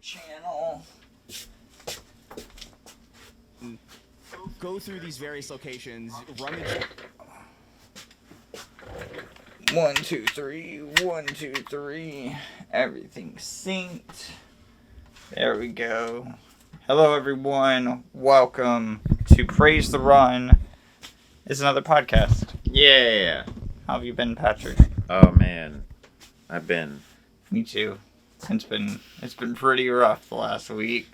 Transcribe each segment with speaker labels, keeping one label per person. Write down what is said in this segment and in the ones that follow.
Speaker 1: channel.
Speaker 2: Go through these various locations, rummage.
Speaker 1: 1, 2, 3, 1, 2, 3. Everything's synced. There we go. Hello, everyone. Welcome to Praise the Run. It's another podcast.
Speaker 3: Yeah.
Speaker 1: How have you been, Patrick?
Speaker 3: Oh man, I've been.
Speaker 1: Me too. It's been pretty rough the last week.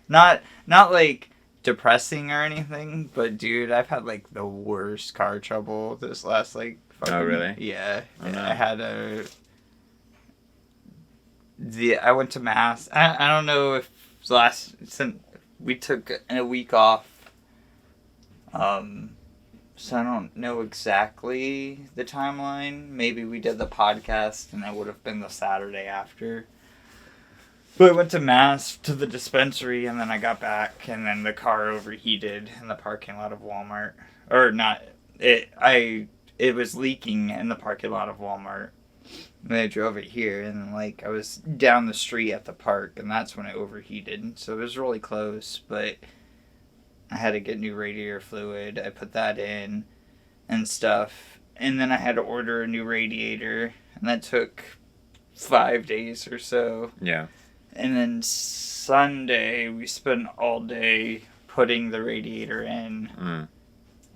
Speaker 1: Not like depressing or anything, but dude, I've had like the worst car trouble this last like.
Speaker 3: Oh really?
Speaker 1: Yeah.
Speaker 3: Oh, no.
Speaker 1: I had I went to mass. I don't know if since we took a week off. So I don't know exactly the timeline. Maybe we did the podcast and it would have been the Saturday after. But I went to mass to the dispensary and then I got back and then the car overheated in the parking lot of Walmart. Or not. It was leaking in the parking lot of Walmart. And I drove it here and like I was down the street at the park and that's when it overheated. So it was really close, but I had to get new radiator fluid. I put that in and stuff. And then I had to order a new radiator. And that took 5 days or so.
Speaker 3: Yeah.
Speaker 1: And then Sunday, we spent all day putting the radiator in.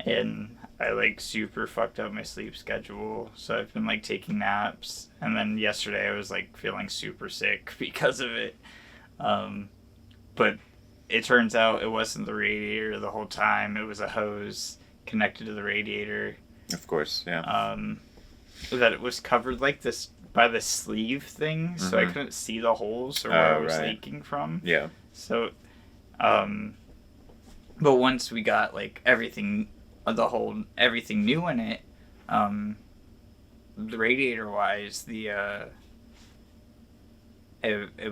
Speaker 1: And I like super fucked up my sleep schedule. So I've been like taking naps. And then yesterday I was like feeling super sick because of it. But it turns out it wasn't the radiator the whole time. It was a hose connected to the radiator.
Speaker 3: Of course, yeah.
Speaker 1: That it was covered like this by the sleeve thing, so I couldn't see the holes or where it was leaking from.
Speaker 3: Yeah.
Speaker 1: So, but once we got like everything new in it, the radiator wise, it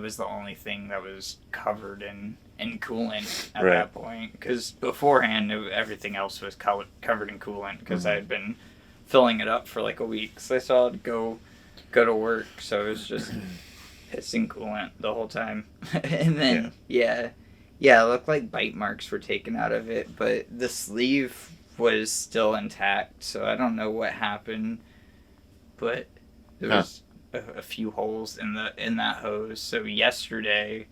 Speaker 1: was the only thing that was covered in coolant at that point. Because beforehand, everything else was covered in coolant because I had been filling it up for like a week. So I still had to go to work. So it was just pissing coolant the whole time. And then, yeah, it looked like bite marks were taken out of it. But the sleeve was still intact. So I don't know what happened. But there was a few holes in that hose. So yesterday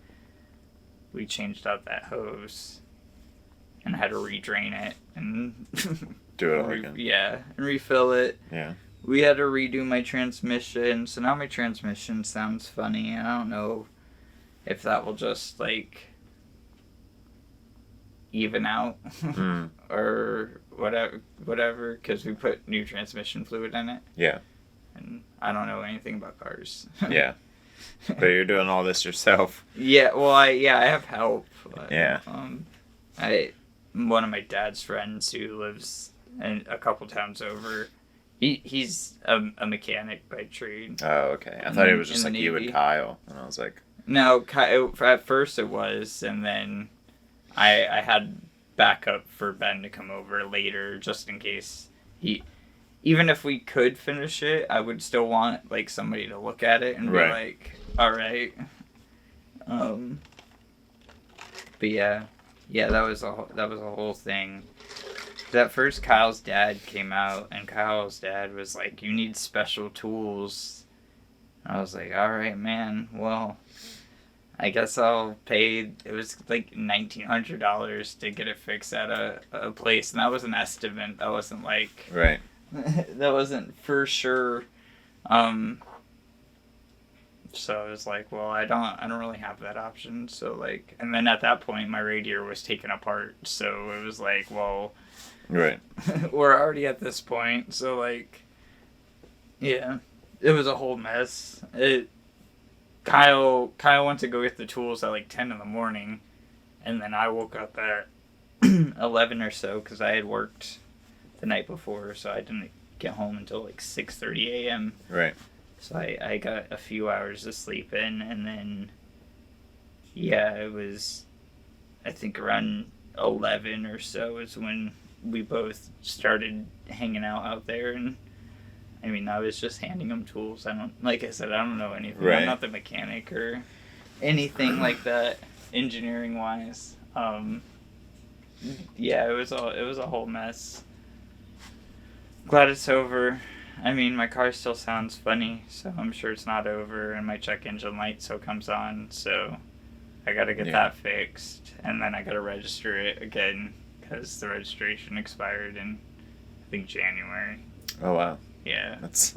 Speaker 1: we changed out that hose and had to redrain it and
Speaker 3: do it all again.
Speaker 1: Yeah, and refill it.
Speaker 3: Yeah.
Speaker 1: We had to redo my transmission, so now my transmission sounds funny, and I don't know if that will just like even out or whatever, because we put new transmission fluid in it.
Speaker 3: Yeah.
Speaker 1: And I don't know anything about cars.
Speaker 3: Yeah. But you're doing all this yourself.
Speaker 1: Yeah, well, I have help. But,
Speaker 3: yeah.
Speaker 1: One of my dad's friends who lives a couple towns over, he's a mechanic by trade.
Speaker 3: Oh, okay. I thought it was just like you and Kyle, and I was like,
Speaker 1: no. At first it was, and then I had backup for Ben to come over later, just in case even if we could finish it, I would still want like somebody to look at it and be like, all right. But yeah, that was a whole thing. At first, Kyle's dad came out, and Kyle's dad was like, "You need special tools." I was like, "All right, man. Well, I guess I'll pay." It was like $1,900 to get it fixed at a place, and that was an estimate. That wasn't like that wasn't for sure. So I was like, well, I don't really have that option. So like, and then at that point, my radiator was taken apart. So it was like, well, we're already at this point. So like, yeah, it was a whole mess. Kyle went to go get the tools at like 10 in the morning, and then I woke up at 11 or so because I had worked the night before, so I didn't get home until like 6:30 a.m.
Speaker 3: Right.
Speaker 1: So I got a few hours of sleep in, and then it was, I think around 11 or so is when we both started hanging out there, and I mean, I was just handing him tools. Like I said, I don't know anything.
Speaker 3: Right.
Speaker 1: I'm not the mechanic or anything like that, engineering wise. Yeah, it was a whole mess. Glad it's over. I mean, my car still sounds funny, so I'm sure it's not over, and my check engine light still comes on, so I gotta get that fixed, and then I gotta register it again, because the registration expired in, I think, January.
Speaker 3: Oh, wow.
Speaker 1: Yeah.
Speaker 3: That's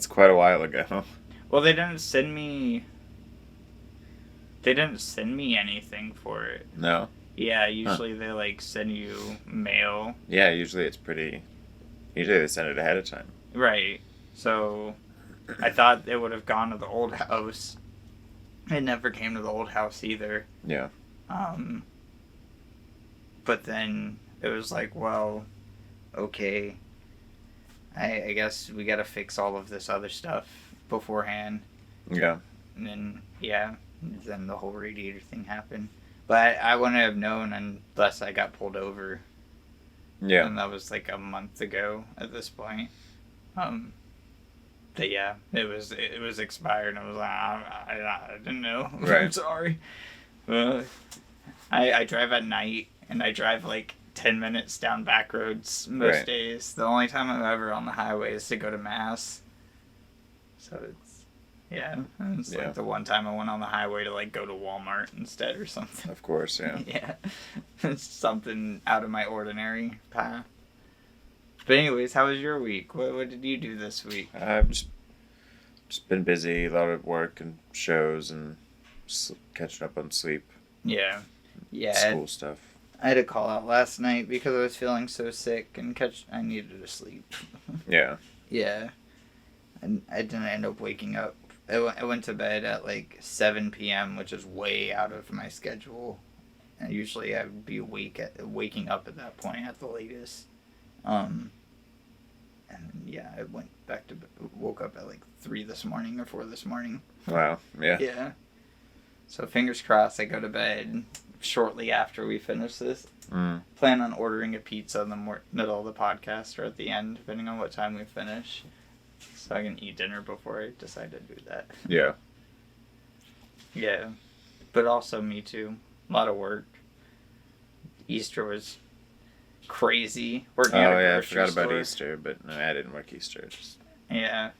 Speaker 3: quite a while ago.
Speaker 1: Well, they didn't send me anything for it.
Speaker 3: No?
Speaker 1: Yeah, usually they, like, send you mail.
Speaker 3: Yeah, usually they send it ahead of time.
Speaker 1: Right. So, I thought it would have gone to the old house. It never came to the old house either.
Speaker 3: Yeah.
Speaker 1: But then it was like, well, okay. I guess we gotta fix all of this other stuff beforehand.
Speaker 3: Yeah.
Speaker 1: And then, then the whole radiator thing happened. But I wouldn't have known unless I got pulled over.
Speaker 3: Yeah.
Speaker 1: And that was like a month ago at this point. But yeah, it was expired. I was like, I didn't know.
Speaker 3: Right.
Speaker 1: I'm sorry. I drive at night, and I drive like 10 minutes down back roads most days. The only time I'm ever on the highway is to go to Mass. So it's like the one time I went on the highway to like go to Walmart instead or something.
Speaker 3: Of course, yeah.
Speaker 1: Yeah. It's something out of my ordinary path. But anyways, how was your week? What did you do this week?
Speaker 3: I've just been busy, a lot of work and shows and catching up on sleep.
Speaker 1: Yeah. Yeah.
Speaker 3: School stuff.
Speaker 1: I had a call out last night because I was feeling so sick and I needed to sleep.
Speaker 3: Yeah.
Speaker 1: Yeah. And I didn't end up waking up. I went to bed at like 7 p.m., which is way out of my schedule. And usually I would be waking up at that point at the latest. And yeah, I went back to woke up at like 3 this morning or 4 this morning.
Speaker 3: Wow, yeah.
Speaker 1: Yeah. So fingers crossed I go to bed shortly after we finish this. Plan on ordering a pizza in the middle of the podcast or at the end, depending on what time we finish. So I can eat dinner before I decide to do that.
Speaker 3: Yeah.
Speaker 1: Yeah. But also me too. A lot of work. Easter was crazy. Working at a grocery
Speaker 3: I forgot
Speaker 1: store.
Speaker 3: about Easter, but no, I didn't work Easter.
Speaker 1: Yeah.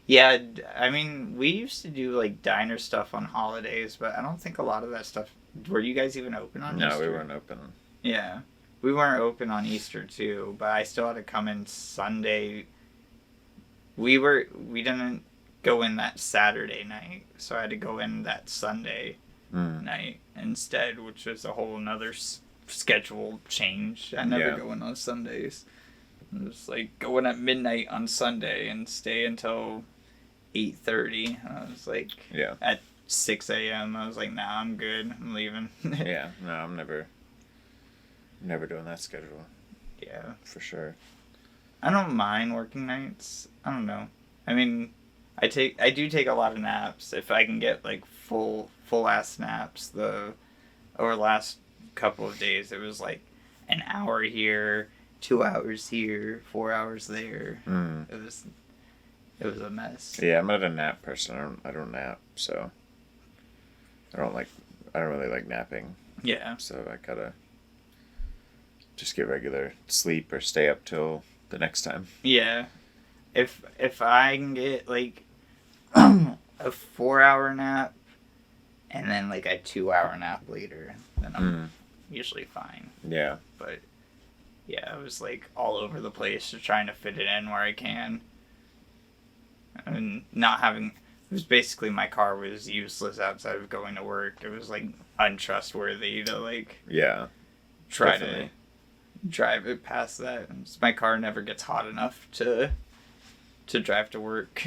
Speaker 1: Yeah, I mean, we used to do, like, diner stuff on holidays, but I don't think a lot of that stuff... Were you guys even open on Easter?
Speaker 3: No, we weren't open.
Speaker 1: Yeah. We weren't open on Easter, too, but I still had to come in Sunday. We didn't go in that Saturday night, so I had to go in that Sunday night instead, which was a whole nother schedule change. I never go in on Sundays. It was like going at midnight on Sunday and stay until 8:30. I was like, at 6 a.m. I was like, nah, I'm good. I'm leaving.
Speaker 3: Yeah, no, I'm never doing that schedule.
Speaker 1: Yeah,
Speaker 3: for sure.
Speaker 1: I don't mind working nights. I don't know. I mean, I do take a lot of naps if I can get like full ass naps. Over the last couple of days, it was like an hour here, 2 hours here, 4 hours there. It was a mess.
Speaker 3: Yeah, I'm not a nap person. I don't nap, so I don't really like napping.
Speaker 1: Yeah.
Speaker 3: So I gotta just get regular sleep or stay up till the next time.
Speaker 1: Yeah. If I can get like a 4-hour nap and then like a 2-hour nap later, then I'm usually fine.
Speaker 3: Yeah.
Speaker 1: But yeah, I was like all over the place just trying to fit it in where I can. And it was basically my car was useless outside of going to work. It was like untrustworthy to like try to drive it past that. My car never gets hot enough to drive to work.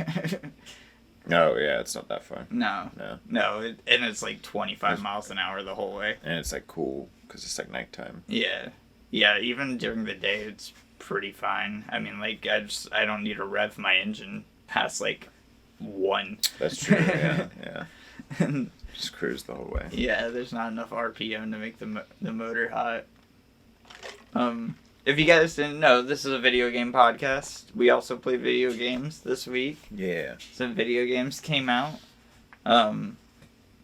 Speaker 3: Oh yeah, it's not that far.
Speaker 1: No, and it's like 25 miles an hour the whole way.
Speaker 3: And it's like cool because it's like nighttime.
Speaker 1: Yeah, even during the day it's pretty fine. I mean, like I don't need to rev my engine past like 1.
Speaker 3: That's true. Yeah. Just cruise the whole way.
Speaker 1: Yeah, there's not enough RPM to make the motor hot. If you guys didn't know, this is a video game podcast. We also play video games this week.
Speaker 3: Yeah.
Speaker 1: Some video games came out.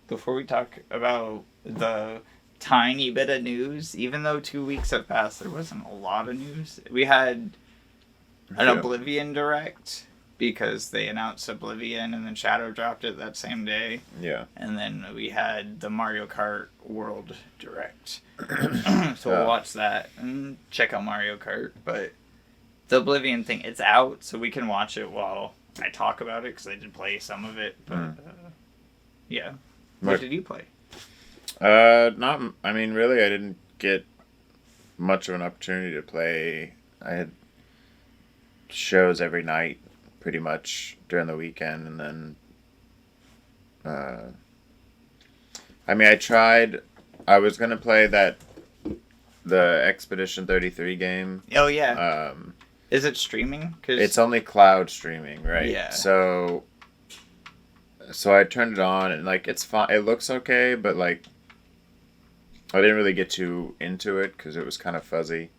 Speaker 1: before we talk about the tiny bit of news, even though 2 weeks have passed, there wasn't a lot of news. We had an Oblivion Direct, because they announced Oblivion and then Shadow dropped it that same day.
Speaker 3: Yeah.
Speaker 1: And then we had the Mario Kart World Direct. So we'll watch that and check out Mario Kart. But the Oblivion thing, it's out, so we can watch it while I talk about it, because I did play some of it. But, yeah. What did you play?
Speaker 3: Really, I didn't get much of an opportunity to play. I had shows every night, pretty much, during the weekend, and then, I was gonna play the Expedition 33 game.
Speaker 1: Oh, yeah. Is it streaming? 'Cause
Speaker 3: it's only cloud streaming, right?
Speaker 1: Yeah.
Speaker 3: So I turned it on, and, like, it's fine. It looks okay, but, like, I didn't really get too into it, because it was kind of fuzzy.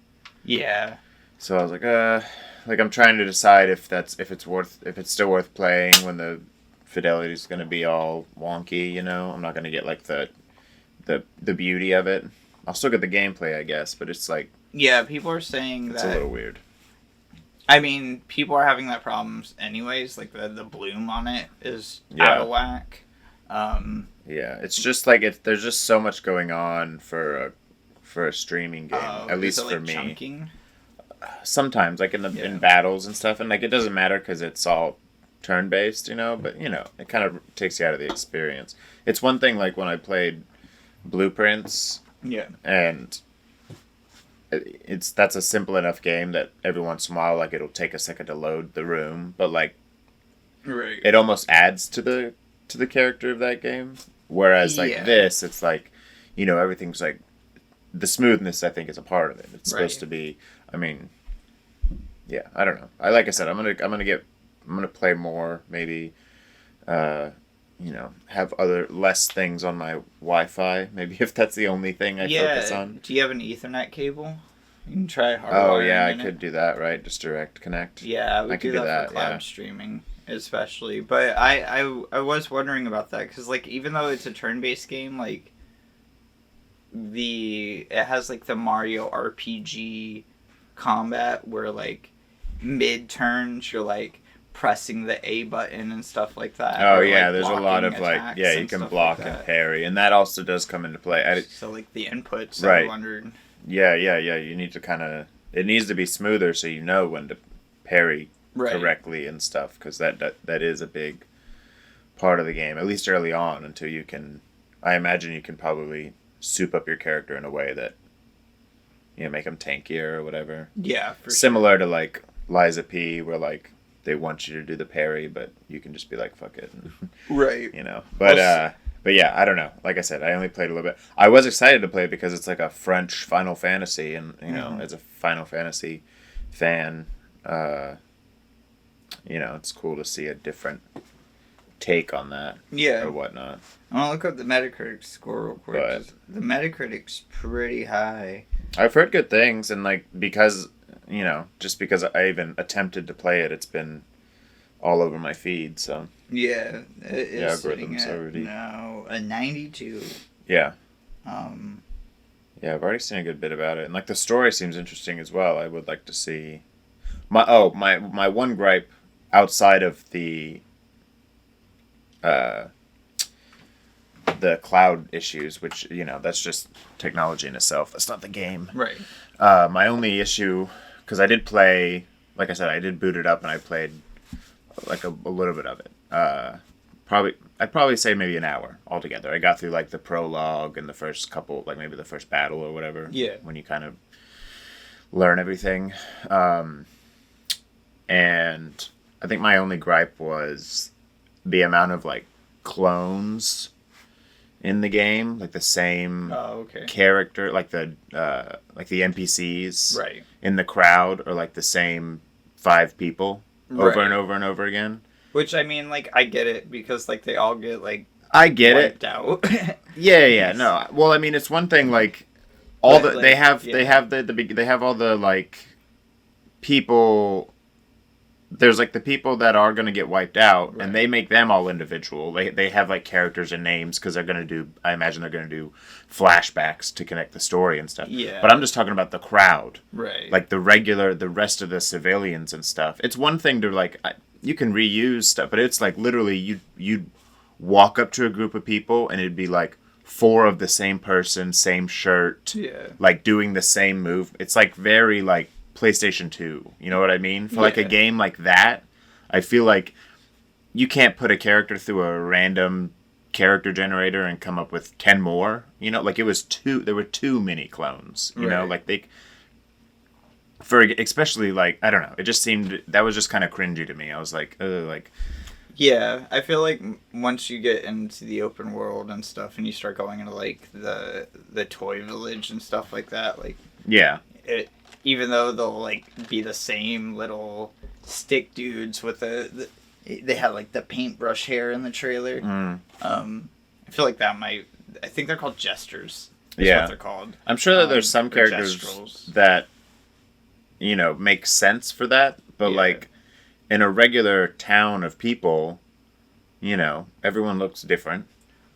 Speaker 1: Yeah.
Speaker 3: So I was like, I'm trying to decide if it's still worth playing when the fidelity's going to be all wonky, you know? I'm not going to get, like, the beauty of it. I'll still get the gameplay, I guess, but it's like...
Speaker 1: Yeah, people are saying
Speaker 3: it's
Speaker 1: that...
Speaker 3: a little weird.
Speaker 1: I mean, people are having that problems anyways. Like, the bloom on it is out of whack.
Speaker 3: Yeah, it's just, like, there's just so much going on for a streaming game, at least for me.
Speaker 1: Chunking?
Speaker 3: Sometimes, like, in battles and stuff, and, like, it doesn't matter because it's all turn-based, you know, but, you know, it kind of takes you out of the experience. It's one thing, like, when I played Blueprints, and that's a simple enough game that every once in a while, like, it'll take a second to load the room, but, like, it almost adds to the character of that game, whereas, like, this, it's like, you know, everything's, like, the smoothness, I think, is a part of it. It's supposed to be, I mean, yeah, I don't know. Like I said, I'm gonna play more, maybe, you know, have less things on my Wi-Fi. Maybe if that's the only thing I focus on.
Speaker 1: Do you have an Ethernet cable? You can try hardwiring.
Speaker 3: Oh yeah, I could do that, right? Just direct connect.
Speaker 1: Yeah, I could do that for cloud streaming, especially. But I was wondering about that, because, like, even though it's a turn-based game, like, it has, like, the Mario RPG combat where, like, mid-turns you're, like, pressing the A button and stuff like that.
Speaker 3: Oh,
Speaker 1: or,
Speaker 3: yeah,
Speaker 1: like,
Speaker 3: there's a lot of, like, you can block and parry, and that also does come into play.
Speaker 1: So, like, the inputs,
Speaker 3: right.
Speaker 1: I wondered.
Speaker 3: Yeah, you need to it needs to be smoother so you know when to parry correctly and stuff, because that is a big part of the game, at least early on, until you can, I imagine you can probably soup up your character in a way that, you know, make them tankier or whatever.
Speaker 1: Yeah,
Speaker 3: Similar to, like, Liza P, where, like, they want you to do the parry, but you can just be like, fuck it.
Speaker 1: Right.
Speaker 3: You know, but yeah, I don't know. Like I said, I only played a little bit. I was excited to play it because it's like a French Final Fantasy, and, you know, as a Final Fantasy fan, you know, it's cool to see a different take on that.
Speaker 1: Yeah.
Speaker 3: Or whatnot.
Speaker 1: I'm gonna look up the Metacritic score real quick.
Speaker 3: But
Speaker 1: the Metacritic's pretty high.
Speaker 3: I've heard good things, and, like, because, you know, just because I even attempted to play it, it's been all over my feed, so.
Speaker 1: Yeah, it is
Speaker 3: algorithms
Speaker 1: sitting at
Speaker 3: already.
Speaker 1: now a 92.
Speaker 3: Yeah. Yeah, I've already seen a good bit about it, and, like, the story seems interesting as well. I would like to see. My one gripe outside of the cloud issues, which, you know, that's just technology in itself. That's not the game.
Speaker 1: Right.
Speaker 3: My only issue, because I did play, like I said, I did boot it up and I played, like, a little bit of it. I'd probably say maybe an hour altogether. I got through, like, the prologue and the first couple, like, maybe the first battle or whatever.
Speaker 1: Yeah.
Speaker 3: When you kind of learn everything. And I think my only gripe was the amount of, like, clones in the game, like the same character, like the NPCs in the crowd are, like, the same 5 people over and over and over again.
Speaker 1: Which, I mean, like, I get it, because, like, they all get, like,
Speaker 3: I get
Speaker 1: wiped out.
Speaker 3: yeah, no. Well, I mean, it's one thing, like, they have all the, like, people there's like the people that are going to get wiped out,
Speaker 1: Right.
Speaker 3: and they make them all individual. They have like characters and names because they're going to do. I imagine they're going to do flashbacks to connect the story and stuff.
Speaker 1: Yeah.
Speaker 3: But I'm just talking about the crowd,
Speaker 1: Right.
Speaker 3: like the rest of the civilians and stuff. It's one thing to like you can reuse stuff, but it's like literally you'd walk up to a group of people and it'd be like 4 of the same person, same shirt,
Speaker 1: Yeah.
Speaker 3: like doing the same move. It's like very like PlayStation 2. You know what I mean? For like a game like that, I feel like you can't put a character through a random character generator and come up with 10 more. You know, like there were too many clones. You know, like especially like, I don't know, it just seemed, that was just kind of cringy to me. I was like, like.
Speaker 1: Yeah, I feel like once you get into the open world and stuff, and you start going into like the toy village and stuff like that, like even though they'll like be the same little stick dudes with they had like the paintbrush hair in the trailer. I feel like I think they're called jesters. Is what they're called.
Speaker 3: I'm sure that there's some characters
Speaker 1: gestrels
Speaker 3: that make sense for that, but like. In a regular town of people, everyone looks different.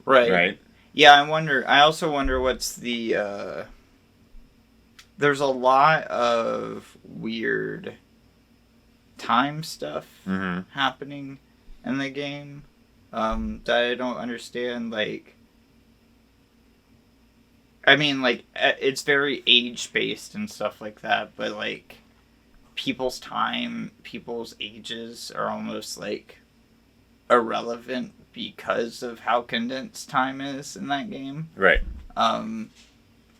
Speaker 1: Right.
Speaker 3: Right?
Speaker 1: Yeah, I also wonder what's the, there's a lot of weird time stuff happening in the game, that I don't understand, like, I mean, like, it's very age-based and stuff like that, but, like, people's ages are almost like irrelevant because of how condensed time is in that game.
Speaker 3: Right.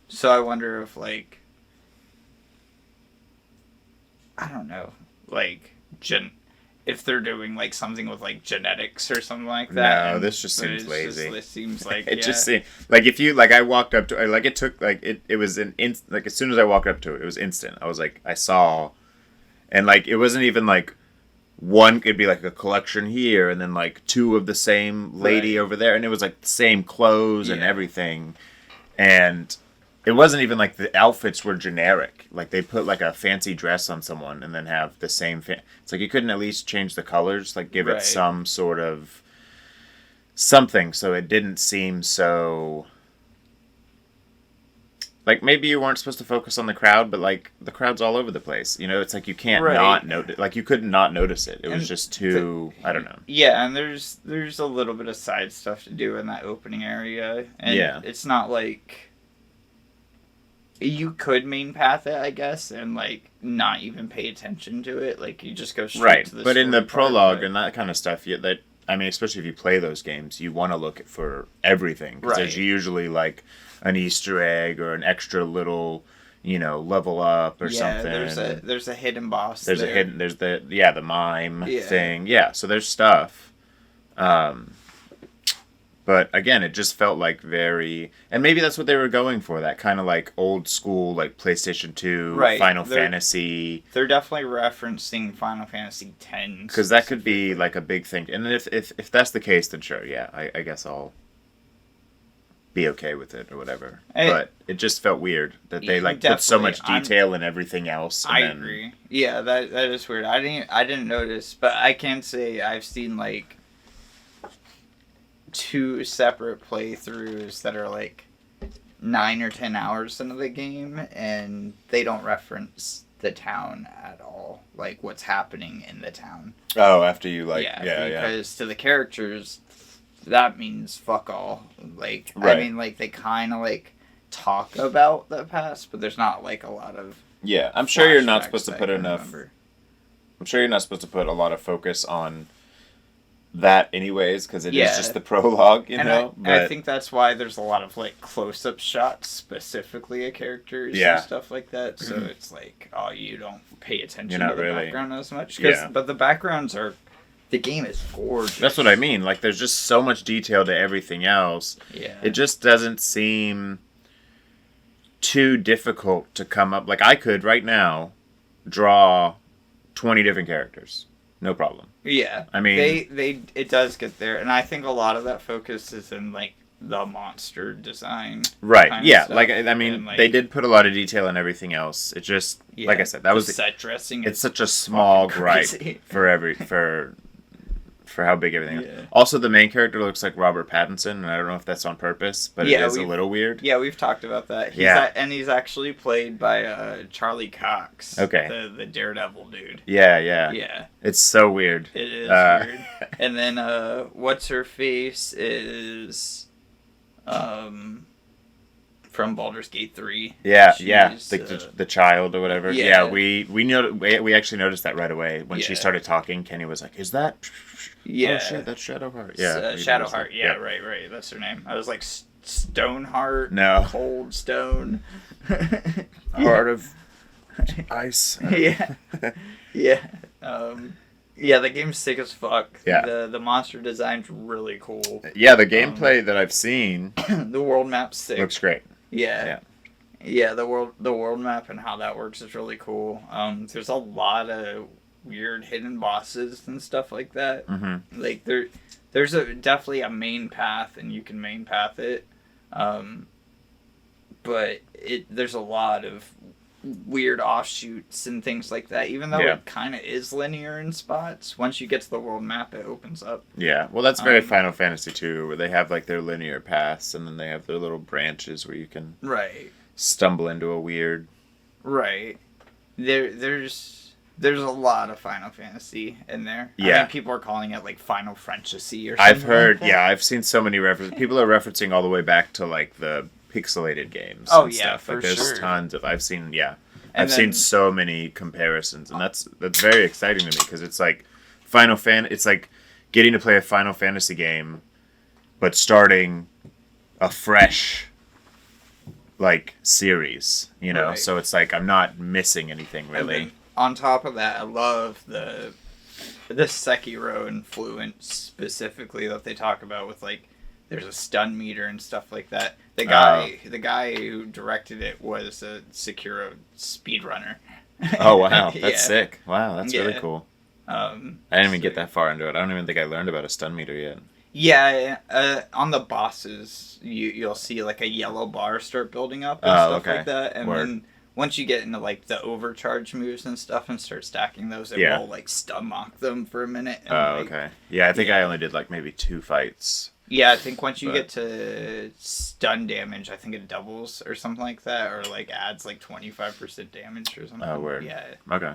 Speaker 1: So I wonder if like I don't know, like if they're doing like something with like genetics or something like that.
Speaker 3: No, this just seems lazy.
Speaker 1: It seems like
Speaker 3: it just seemed like if you like I walked up to like it took like it was like as soon as I walked up to it, it was instant. I was like I saw. And, like, it wasn't even, like, one could be, like, a collection here, and then, like, 2 of the same lady over there. And it was, like, the same clothes and everything. And it wasn't even, like, the outfits were generic. Like, they put, like, a fancy dress on someone and then have the same... It's like you couldn't at least change the colors. Like, give it some sort of... something so it didn't seem so... Like, maybe you weren't supposed to focus on the crowd, but, like, the crowd's all over the place. It's like you can't not notice... Like, you couldn't not notice it. It was just too... I don't know.
Speaker 1: Yeah, and there's a little bit of side stuff to do in that opening area. And it's not like... You could main path it, I guess, and, like, not even pay attention to it. Like, you just go straight to the
Speaker 3: but in the prologue
Speaker 1: part,
Speaker 3: and that kind of stuff, I mean, especially if you play those games, you want to look for everything. Because there's usually, like... an Easter egg or an extra little, level up or something.
Speaker 1: There's a hidden boss.
Speaker 3: There's the mime thing. Yeah, so there's stuff. But again, it just felt like very, and maybe that's what they were going for. That kind of like old school, like PlayStation 2, Final Fantasy.
Speaker 1: They're definitely referencing Final Fantasy X.
Speaker 3: Because that could be like a big thing. And if that's the case, then sure, yeah, I guess I'll be okay with it or whatever. But it just felt weird that they like put so much detail in everything else. And
Speaker 1: I agree. Yeah, that is weird. I didn't notice, but I can say I've seen like 2 separate playthroughs that are like 9 or 10 hours into the game, and they don't reference the town at all, like what's happening in the town.
Speaker 3: Oh, after you like
Speaker 1: because to the characters that means fuck all. Like, I mean, like, they kind of, like, talk about the past, but there's not, like, a lot of...
Speaker 3: Yeah, I'm sure you're not supposed to put enough... I'm sure you're not supposed to put a lot of focus on that anyways, because it is just the prologue, you know?
Speaker 1: I think that's why there's a lot of, like, close-up shots specifically of characters and stuff like that, so it's like, oh, you don't pay attention to the background as much. But the backgrounds are... The game is gorgeous.
Speaker 3: That's what I mean. Like, there's just so much detail to everything else.
Speaker 1: Yeah.
Speaker 3: It just doesn't seem too difficult to come up. Like, I could, right now, draw 20 different characters. No problem.
Speaker 1: Yeah.
Speaker 3: I mean...
Speaker 1: It does get there. And I think a lot of that focus is in, like, the monster design.
Speaker 3: Right.
Speaker 1: kind of
Speaker 3: Yeah.
Speaker 1: stuff.
Speaker 3: Like, I mean,
Speaker 1: And, like,
Speaker 3: they did put a lot of detail in everything else. It just, like I said, that
Speaker 1: the
Speaker 3: was
Speaker 1: set dressing.
Speaker 3: it's
Speaker 1: is
Speaker 3: such a small
Speaker 1: fucking
Speaker 3: gripe
Speaker 1: crazy.
Speaker 3: for how big everything is.
Speaker 1: Yeah.
Speaker 3: Also, the main character looks like Robert Pattinson, and I don't know if that's on purpose, but
Speaker 1: Yeah,
Speaker 3: it is a little weird.
Speaker 1: Yeah, we've talked about that. And he's actually played by Charlie Cox.
Speaker 3: Okay.
Speaker 1: The Daredevil dude.
Speaker 3: Yeah.
Speaker 1: Yeah.
Speaker 3: It's so weird.
Speaker 1: It is weird. And then what's her face is from Baldur's Gate 3.
Speaker 3: Yeah,
Speaker 1: She's,
Speaker 3: the child or whatever.
Speaker 1: Yeah.
Speaker 3: We actually noticed that right away when she
Speaker 1: Yeah.
Speaker 3: started talking. Kenny was like, "Is that?"
Speaker 1: Yeah.
Speaker 3: Oh shit, that's Shadowheart. Yeah, we
Speaker 1: Shadowheart.
Speaker 3: noticed that.
Speaker 1: Yeah, right. That's her name. I was like Stoneheart.
Speaker 3: No.
Speaker 1: Cold Stone.
Speaker 3: Heart of Ice.
Speaker 1: Yeah. Yeah. Yeah, the game's sick as fuck.
Speaker 3: Yeah.
Speaker 1: The monster design's really cool.
Speaker 3: Yeah, the gameplay that I've seen
Speaker 1: The world map's sick.
Speaker 3: looks great.
Speaker 1: Yeah. Yeah, the world map and how that works is really cool. There's a lot of weird hidden bosses and stuff like that.
Speaker 3: Mm-hmm.
Speaker 1: Like there's definitely a main path and you can main path it. But there's a lot of weird offshoots and things like that, even though it kind of is linear in spots. Once you get to the world map, it opens up.
Speaker 3: Yeah, well, that's very Final Fantasy too, where they have like their linear paths and then they have their little branches where you can stumble into a weird.
Speaker 1: Right. There's a lot of Final Fantasy in there.
Speaker 3: Yeah.
Speaker 1: I mean, people are calling it like Final Fantasy or something.
Speaker 3: I've heard,
Speaker 1: like that.
Speaker 3: I've seen so many references. People are referencing all the way back to like the pixelated games.
Speaker 1: Oh,
Speaker 3: and
Speaker 1: yeah,
Speaker 3: stuff.
Speaker 1: for
Speaker 3: Like, there's
Speaker 1: sure.
Speaker 3: tons of. I've seen,
Speaker 1: And
Speaker 3: I've seen so many comparisons, and that's very exciting to me because it's like It's like getting to play a Final Fantasy game, but starting a fresh like series, you know.
Speaker 1: Right.
Speaker 3: So it's like I'm not missing anything
Speaker 1: And
Speaker 3: really.
Speaker 1: then on top of that, I love the Sekiro influence specifically that they talk about with like there's a stun meter and stuff like that. The guy who directed it was a Sekiro speedrunner.
Speaker 3: Oh wow, that's
Speaker 1: Yeah.
Speaker 3: sick! Wow, that's really cool. I didn't even get that far into it. I don't even think I learned about a stun meter yet.
Speaker 1: Yeah, on the bosses, you'll see like a yellow bar start building up and stuff like that, and then once you get into like the overcharge moves and stuff and start stacking those, it will like stun mock them for a minute. And,
Speaker 3: okay. Yeah, I think I only did like maybe 2 fights.
Speaker 1: Yeah, I think once you get to stun damage, I think it doubles or something like that, or like adds like 25% damage or something.
Speaker 3: Oh, word.
Speaker 1: Yeah.
Speaker 3: Okay.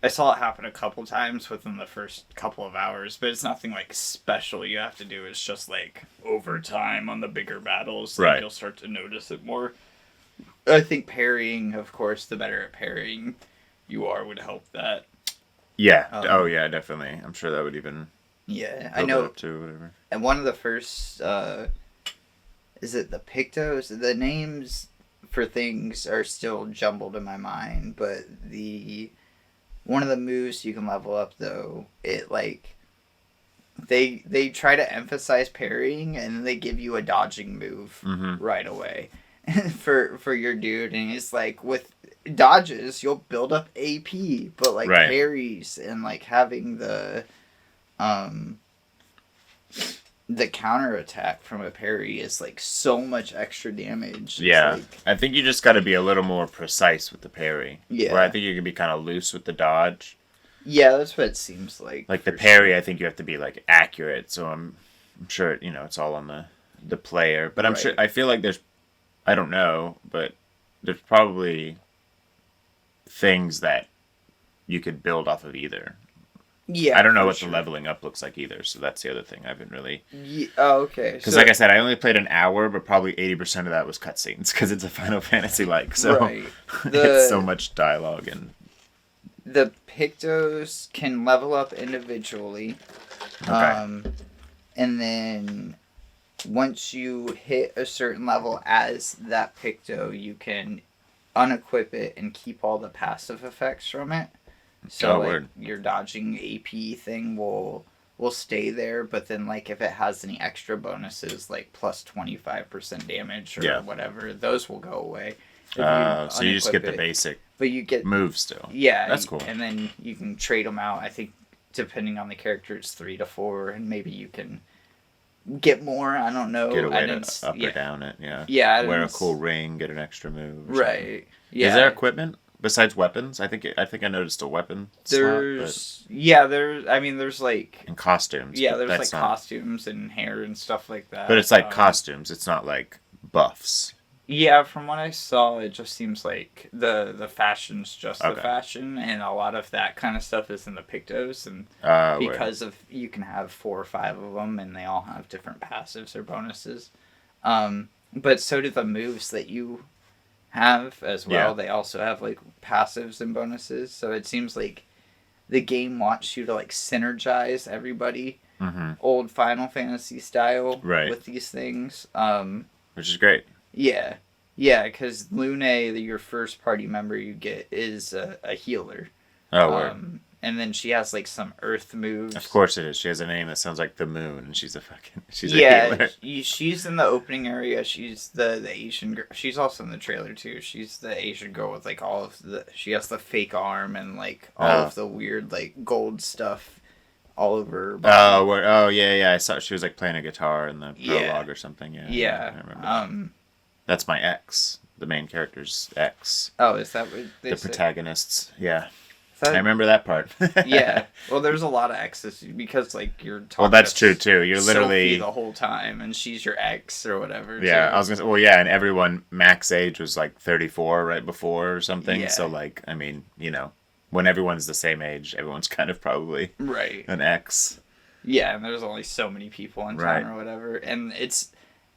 Speaker 1: I saw it happen a couple times within the first couple of hours, but it's nothing like special you have to do. It's just like over time on the bigger battles, like, you'll start to notice it more. I think parrying, of course, the better at parrying you are would help that.
Speaker 3: Yeah. Yeah, definitely. I'm sure that would even.
Speaker 1: Yeah, I know.
Speaker 3: Up to whatever.
Speaker 1: And one of the first, is it the Pictos? The names for things are still jumbled in my mind, but one of the moves you can level up though, it like they try to emphasize parrying and then they give you a dodging move right away for your dude, and it's like with dodges you'll build up AP, but like parries and like having the counter attack from a parry is like so much extra damage.
Speaker 3: Yeah, I think you just got to be a little more precise with the parry.
Speaker 1: Yeah,
Speaker 3: where I think you can be kind of loose with the dodge.
Speaker 1: Yeah, that's what it seems like.
Speaker 3: Like the parry, I think you have to be like accurate. So I'm sure it's all on the player. But I'm sure I feel like I don't know, but there's probably things that you could build off of either.
Speaker 1: Yeah,
Speaker 3: I don't know what the leveling up looks like either, so that's the other thing. I haven't really.
Speaker 1: Yeah, oh, okay.
Speaker 3: Because like I said, I only played an hour, but probably 80% of that was cutscenes because it's a Final Fantasy like. So it's so much dialogue and.
Speaker 1: The Pictos can level up individually, and then once you hit a certain level as that Picto, you can unequip it and keep all the passive effects from it. So your dodging AP thing will stay there, but then like if it has any extra bonuses like plus 25% damage or whatever, those will go away.
Speaker 3: So you just get the basic,
Speaker 1: but you get
Speaker 3: moves still.
Speaker 1: Yeah,
Speaker 3: that's cool.
Speaker 1: And then you can trade them out. I think depending on the character, it's 3 to 4, and maybe you can get more. I don't know.
Speaker 3: Get a way
Speaker 1: I
Speaker 3: to up or down it, yeah.
Speaker 1: Yeah.
Speaker 3: Wear a cool ring, get an extra move. Or
Speaker 1: right.
Speaker 3: Something.
Speaker 1: Yeah.
Speaker 3: Is there equipment besides weapons? I think I noticed a weapon
Speaker 1: There's
Speaker 3: slot,
Speaker 1: there's like
Speaker 3: and costumes.
Speaker 1: yeah, there's like
Speaker 3: not,
Speaker 1: costumes and hair and stuff like that.
Speaker 3: But it's like costumes. It's not like buffs.
Speaker 1: Yeah, from what I saw, it just seems like the fashion's just the fashion, and a lot of that kind of stuff is in the Pictos, and because of you can have 4 or 5 of them, and they all have different passives or bonuses. But so do the moves that you have as well. Yeah. They also have like passives and bonuses, so it seems like the game wants you to like synergize everybody, old Final Fantasy style, with these things.
Speaker 3: Which is great.
Speaker 1: Yeah. Yeah, because Lune, your first party member you get, is a healer.
Speaker 3: Oh, word.
Speaker 1: And then she has, like, some earth moves.
Speaker 3: Of course it is. She has a name that sounds like the moon, and she's a healer.
Speaker 1: She's in the opening area. She's the Asian girl. She's also in the trailer, too. She's the Asian girl with, like, all of the... She has the fake arm and, like, all of the weird, like, gold stuff all over her body.
Speaker 3: Yeah. I saw she was, like, playing a guitar in the prologue or something. Yeah. I remember that. That's my ex. The main character's ex.
Speaker 1: Oh, is that what they
Speaker 3: The
Speaker 1: say?
Speaker 3: Protagonists, yeah. I remember that part.
Speaker 1: Yeah. Well, there's a lot of exes because, like, you're talking
Speaker 3: Well, that's true, too. You're literally...
Speaker 1: Sophie the whole time, and she's your ex or whatever.
Speaker 3: Yeah,
Speaker 1: too.
Speaker 3: I was going to say... Well, yeah, and everyone, max age was, like, 34 right before or something. Yeah. So, like, I mean, you know, when everyone's the same age, everyone's kind of probably an ex.
Speaker 1: Yeah, and there's only so many people in town or whatever. And it's...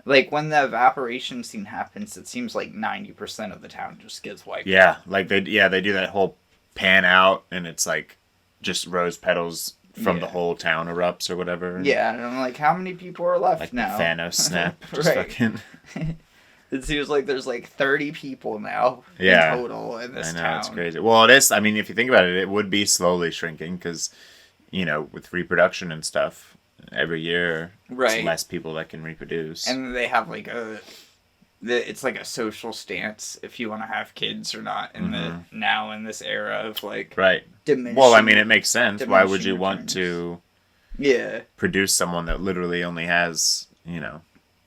Speaker 1: Like, when the evaporation scene happens, it seems like 90% of the town just gets wiped out.
Speaker 3: Yeah, like, they do that whole pan out, and it's, like, just rose petals from the whole town erupts or whatever.
Speaker 1: Yeah, and I'm like, how many people are left
Speaker 3: like
Speaker 1: now?
Speaker 3: Like Thanos snap. Just fucking...
Speaker 1: It seems like there's, like, 30 people now in total in this town. I know,
Speaker 3: it's crazy. Well, it is, I mean, if you think about it, it would be slowly shrinking, because, you know, with reproduction and stuff... Every year, it's less people that can reproduce. And
Speaker 1: they have, like, it's like a social stance if you want to have kids or not in in this era of, like... Diminishing.
Speaker 3: Well, I mean, it makes sense. Why would you want to...
Speaker 1: Yeah.
Speaker 3: Produce someone that literally only has, you know...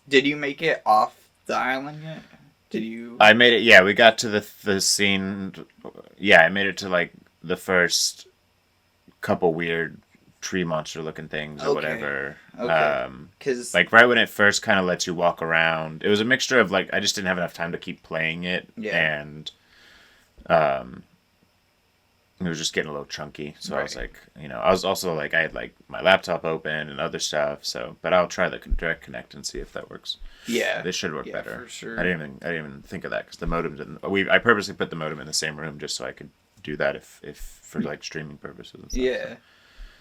Speaker 1: Did you make it off the island yet? Did you...
Speaker 3: I made it, yeah. We got to the scene... Yeah, I made it to, like, the first couple weird... tree monster looking things or whatever. Cause like right when it first kind of lets you walk around, it was a mixture of like I just didn't have enough time to keep playing it, and it was just getting a little chunky. So I was like, you know, I was also like I had like my laptop open and other stuff. So, but I'll try the direct connect and see if that works.
Speaker 1: Yeah,
Speaker 3: this should work better.
Speaker 1: For sure.
Speaker 3: I didn't even think of that because the modem didn't. I purposely put the modem in the same room just so I could do that if for like streaming purposes and stuff.
Speaker 1: Yeah. So.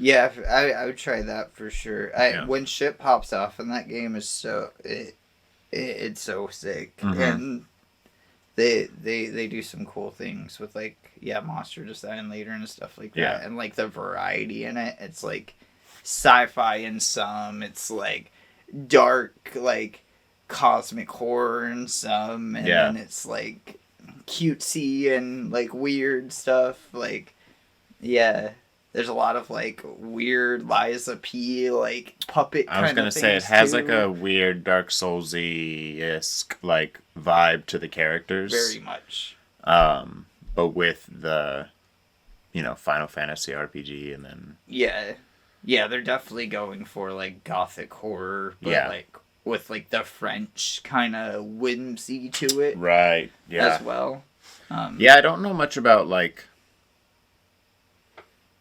Speaker 1: Yeah, I would try that for sure. When shit pops off in that game is so it's so sick, and they do some cool things with like monster design later and stuff like that, and like the variety in it. It's like sci-fi in some, it's like dark like cosmic horror in some, and then it's like cutesy and like weird stuff. Like there's a lot of, like, weird Liza P, like, puppet kind of things,
Speaker 3: I was gonna say, it has, like, a weird Dark Souls-y-esque, like, vibe to the characters.
Speaker 1: Very much.
Speaker 3: But with the, you know, Final Fantasy RPG and then...
Speaker 1: Yeah. Yeah, they're definitely going for, like, gothic horror, but, like, with, like, the French kind of whimsy to it.
Speaker 3: Right,
Speaker 1: as well.
Speaker 3: I don't know much about, like...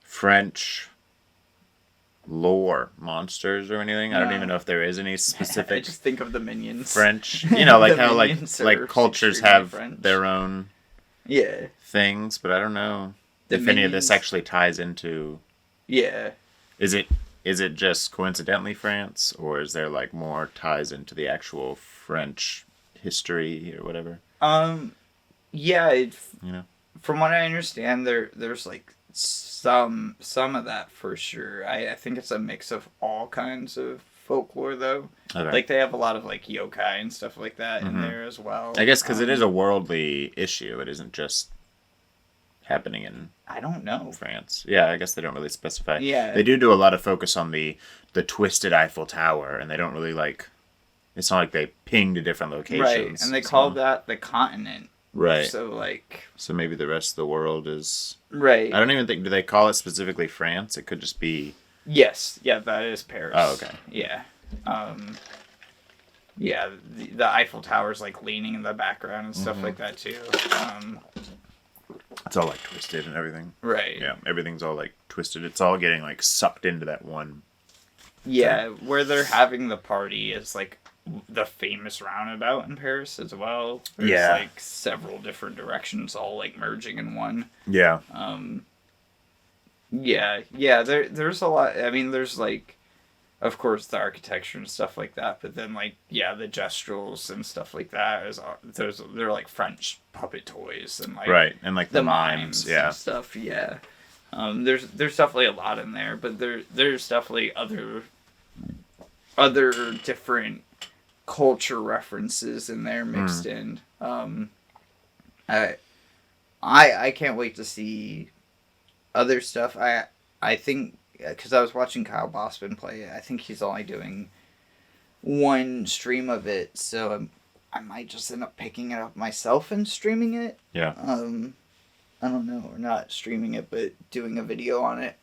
Speaker 3: French lore monsters or anything. I don't even know if there is any specific.
Speaker 1: I just think of the minions.
Speaker 3: French, you know, like how like cultures have French. Their own things, but I don't know if any of this actually ties into.
Speaker 1: Yeah.
Speaker 3: Is it just coincidentally France, or is there like more ties into the actual French history or whatever?
Speaker 1: Yeah.
Speaker 3: You know,
Speaker 1: from what I understand, there's like. Some of that for sure. I think it's a mix of all kinds of folklore though. Okay. Like they have a lot of like yokai and stuff like that in there as well.
Speaker 3: I guess because it is a worldly issue. It isn't just happening in
Speaker 1: I don't know.
Speaker 3: France. Yeah, I guess they don't really specify.
Speaker 1: Yeah.
Speaker 3: They do a lot of focus on the twisted Eiffel Tower, and they don't really like. It's not like they ping to different locations.
Speaker 1: Right, and they call that the continent.
Speaker 3: Right.
Speaker 1: So like.
Speaker 3: So maybe the rest of the world is.
Speaker 1: Right.
Speaker 3: I don't even think. Do they call it specifically France? It could just be.
Speaker 1: Yes. Yeah, that is Paris.
Speaker 3: Oh, okay.
Speaker 1: Yeah. Yeah, the Eiffel Tower's like leaning in the background and stuff like that too.
Speaker 3: It's all like twisted and everything.
Speaker 1: Right.
Speaker 3: Yeah, everything's all like twisted. It's all getting like sucked into that one.
Speaker 1: Yeah, where they're having the party is like the famous roundabout in Paris as well. There's like several different directions all like merging in one.
Speaker 3: Yeah.
Speaker 1: Yeah, there's a lot. I mean, there's like, of course, the architecture and stuff like that, but then like, yeah, the gesturals and stuff like that they're like French puppet toys and like
Speaker 3: right, and like the mimes, yeah,
Speaker 1: and stuff. Yeah, there's definitely a lot in there, but there's definitely other different culture references in there mixed in. I can't wait to see other stuff. I think, because I was watching Kyle Bossman play it, I think he's only doing one stream of it, so I might just end up picking it up myself and streaming it.
Speaker 3: Yeah.
Speaker 1: I don't know, or not streaming it, but doing a video on it.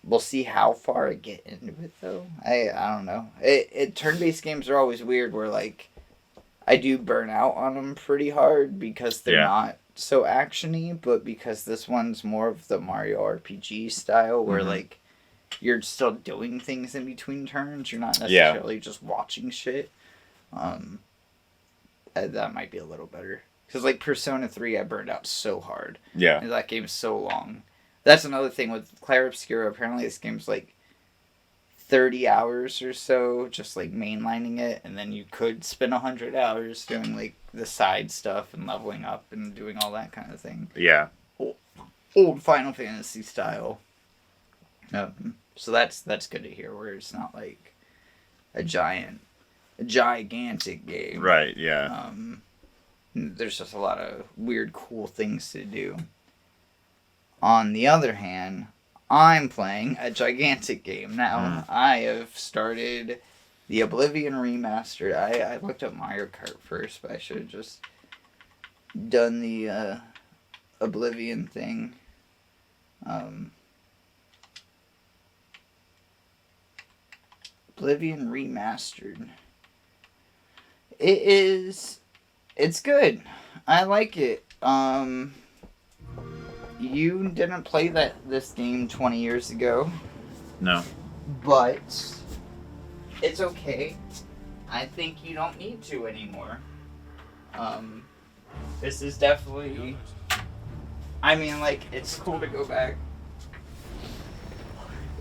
Speaker 1: We'll see how far I get into it, though. I don't know. Turn-based games are always weird, where, like, I do burn out on them pretty hard, because they're not so actiony, but because this one's more of the Mario RPG style, where, like, you're still doing things in between turns. You're not necessarily just watching shit. That might be a little better. Because, like, Persona 3, I burned out so hard.
Speaker 3: Yeah.
Speaker 1: And that game's so long. That's another thing with Clair Obscura. Apparently this game's, like, 30 hours or so, just, like, mainlining it. And then you could spend 100 hours doing, like, the side stuff and leveling up and doing all that kind of thing.
Speaker 3: Yeah.
Speaker 1: Old Final Fantasy style. So that's good to hear, where it's not, like, a gigantic game.
Speaker 3: Right, yeah.
Speaker 1: There's just a lot of weird, cool things to do. On the other hand, I'm playing a gigantic game now. I have started the Oblivion Remastered. I looked up Mario Kart first, but I should have just done the Oblivion thing. Oblivion Remastered. It's good. I like it. You didn't play this game 20 years ago.
Speaker 3: No.
Speaker 1: But it's okay. I think you don't need to anymore. This is definitely... I mean, like, it's cool to go back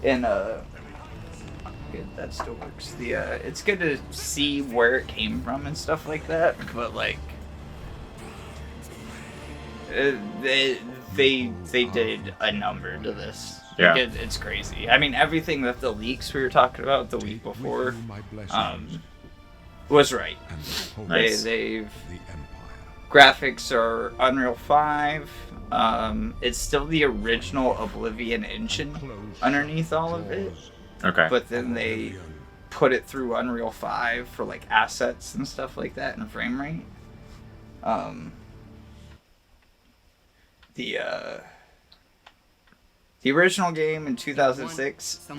Speaker 1: and, good, that still works. It's good to see where it came from and stuff like that, but, like, they did a number to this.
Speaker 3: Yeah.
Speaker 1: Like, it's crazy. I mean, everything that the leaks we were talking about the week before was right.
Speaker 3: Nice.
Speaker 1: Graphics are Unreal 5. It's still the original Oblivion engine underneath all of it.
Speaker 3: Okay.
Speaker 1: But then they put it through Unreal 5 for, like, assets and stuff like that and frame rate. The original game in 2006, a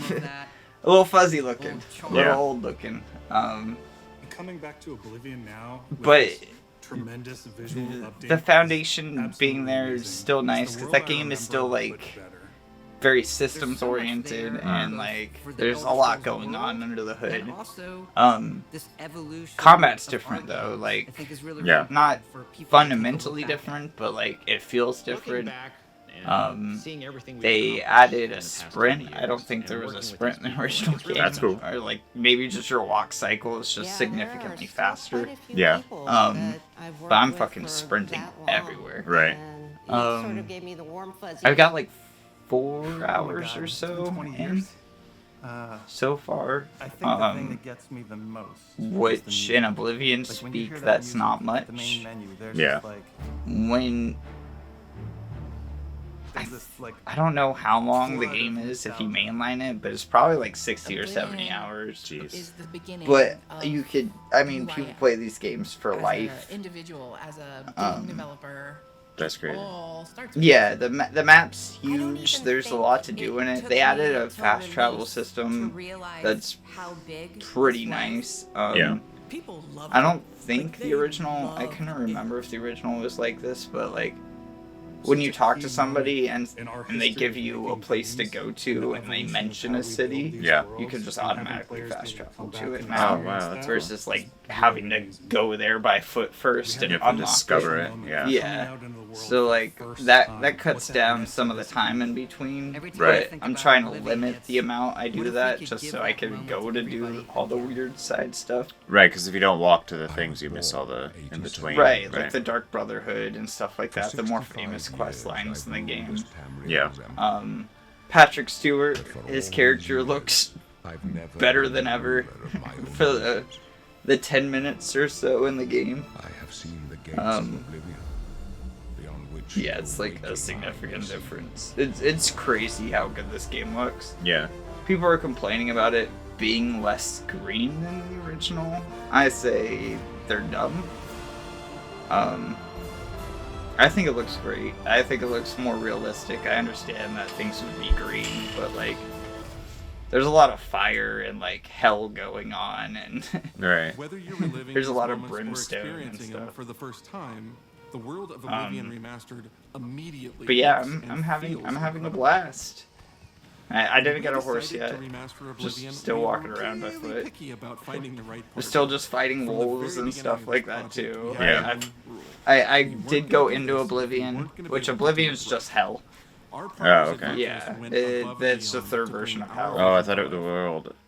Speaker 1: little fuzzy looking, a little old looking.
Speaker 4: Coming back to Oblivion now,
Speaker 1: but
Speaker 4: tremendous visual update.
Speaker 1: the foundation being there is still nice, because that game is still, like, very systems oriented, and, like, there's a lot going on under the hood. Combat's different though, like, not fundamentally different, but, like, it feels different. They added a sprint. I don't think there was a sprint in the original game.
Speaker 3: That's cool.
Speaker 1: Or, like, maybe just your walk cycle is just significantly faster.
Speaker 3: Yeah.
Speaker 1: But I'm fucking sprinting everywhere.
Speaker 3: Right.
Speaker 1: I've got, like, 4 hours or so in so far.
Speaker 5: I think the thing that gets me the most,
Speaker 1: which in Oblivion speak, that's not much.
Speaker 3: Yeah.
Speaker 1: When
Speaker 5: there's this like
Speaker 1: I don't know how long the game is if you mainline it, but it's probably like 60 or 70 hours.
Speaker 3: Jeez.
Speaker 6: Is the beginning
Speaker 1: But
Speaker 6: of
Speaker 1: you could, I mean,
Speaker 6: who I
Speaker 1: people
Speaker 6: am
Speaker 1: play these games for
Speaker 6: as
Speaker 1: life.
Speaker 6: an individual, as a game developer.
Speaker 3: That's great.
Speaker 6: All starts with
Speaker 1: Yeah, the map's
Speaker 6: I don't
Speaker 1: huge.
Speaker 6: even
Speaker 1: There's a
Speaker 6: think
Speaker 1: lot to do in it.
Speaker 6: took
Speaker 1: They added
Speaker 6: me
Speaker 1: a
Speaker 6: till
Speaker 1: fast travel
Speaker 6: release
Speaker 1: system
Speaker 6: to realize
Speaker 1: that's
Speaker 6: how big
Speaker 1: pretty
Speaker 6: this was.
Speaker 1: nice.
Speaker 3: Yeah.
Speaker 6: People love
Speaker 1: I
Speaker 6: it.
Speaker 1: don't think
Speaker 6: Like,
Speaker 1: the
Speaker 6: they
Speaker 1: original, I
Speaker 6: love
Speaker 1: couldn't
Speaker 6: it.
Speaker 1: remember if the original was like this, but like when you talk to somebody and they give you a place to go to and they mention a city,
Speaker 3: Yeah.
Speaker 1: you can just automatically fast travel to it
Speaker 3: Oh,
Speaker 1: now.
Speaker 3: wow, that's
Speaker 1: versus like having to go there by foot first and
Speaker 3: You have to
Speaker 1: unlock
Speaker 3: discover it. Yeah.
Speaker 1: Yeah. So like that cuts down some of the time in between.
Speaker 6: Every time
Speaker 1: But
Speaker 6: I think
Speaker 1: I'm
Speaker 6: about
Speaker 1: trying to
Speaker 6: Oblivion,
Speaker 1: limit
Speaker 6: it's,
Speaker 1: the amount I
Speaker 6: what
Speaker 1: do
Speaker 6: if we
Speaker 1: that
Speaker 6: could
Speaker 1: just
Speaker 6: give
Speaker 1: so I
Speaker 6: that
Speaker 1: can
Speaker 6: moment
Speaker 1: go
Speaker 6: to
Speaker 1: to do
Speaker 6: everybody?
Speaker 1: all the weird side stuff.
Speaker 3: Right, because if you don't walk to the things, you miss all the in between.
Speaker 1: Right, like the Dark Brotherhood and stuff like that, the more famous quest lines in the game.
Speaker 3: Yeah.
Speaker 1: Patrick Stewart, his character looks better than ever for the 10 minutes or so in the game.
Speaker 7: I have seen the gates
Speaker 1: Um,
Speaker 7: of oblivion, beyond which
Speaker 1: Yeah,
Speaker 7: no
Speaker 1: it's like
Speaker 7: way
Speaker 1: a
Speaker 7: to
Speaker 1: significant
Speaker 7: find.
Speaker 1: difference. It's crazy how good this game looks.
Speaker 3: Yeah.
Speaker 1: People are complaining about it being less green than the original. I say they're dumb. I think it looks great. I think it looks more realistic. I understand that things would be green, but like there's a lot of fire and like hell going on and
Speaker 3: Right.
Speaker 4: Whether you're reliving
Speaker 1: There's a
Speaker 4: these
Speaker 1: lot of
Speaker 4: moments or
Speaker 1: brimstone and
Speaker 4: experiencing them
Speaker 1: stuff.
Speaker 4: for the first time, the world of Oblivion Remastered immediately.
Speaker 1: but yeah,
Speaker 4: looks and
Speaker 1: I'm having
Speaker 4: feels
Speaker 1: a
Speaker 4: incredible.
Speaker 1: blast. I didn't get a
Speaker 4: We
Speaker 1: horse
Speaker 4: decided
Speaker 1: yet.
Speaker 4: to remaster
Speaker 1: Just
Speaker 4: Oblivion,
Speaker 1: still
Speaker 4: we were
Speaker 1: walking around by
Speaker 4: really
Speaker 1: foot.
Speaker 4: picky about finding the right
Speaker 1: We're
Speaker 4: part.
Speaker 1: still just fighting
Speaker 4: From the
Speaker 1: wolves
Speaker 4: very
Speaker 1: and stuff
Speaker 4: beginning
Speaker 1: like
Speaker 4: of
Speaker 1: that
Speaker 4: this project,
Speaker 1: too.
Speaker 4: we had
Speaker 3: Yeah.
Speaker 4: one rule.
Speaker 1: I
Speaker 4: We weren't
Speaker 1: did go
Speaker 4: gonna do
Speaker 1: into
Speaker 4: this. We
Speaker 1: Oblivion,
Speaker 4: weren't gonna
Speaker 1: which
Speaker 4: be able to
Speaker 1: Oblivion's
Speaker 4: do
Speaker 1: just
Speaker 4: it.
Speaker 1: hell.
Speaker 4: Our
Speaker 3: Oh,
Speaker 4: partners
Speaker 3: okay.
Speaker 4: at
Speaker 1: Yeah,
Speaker 4: Focus went above
Speaker 1: that's the
Speaker 4: and
Speaker 1: third
Speaker 4: beyond
Speaker 1: version
Speaker 4: to
Speaker 1: of
Speaker 4: bring
Speaker 1: hell.
Speaker 4: our
Speaker 3: Oh, I thought it,
Speaker 4: value.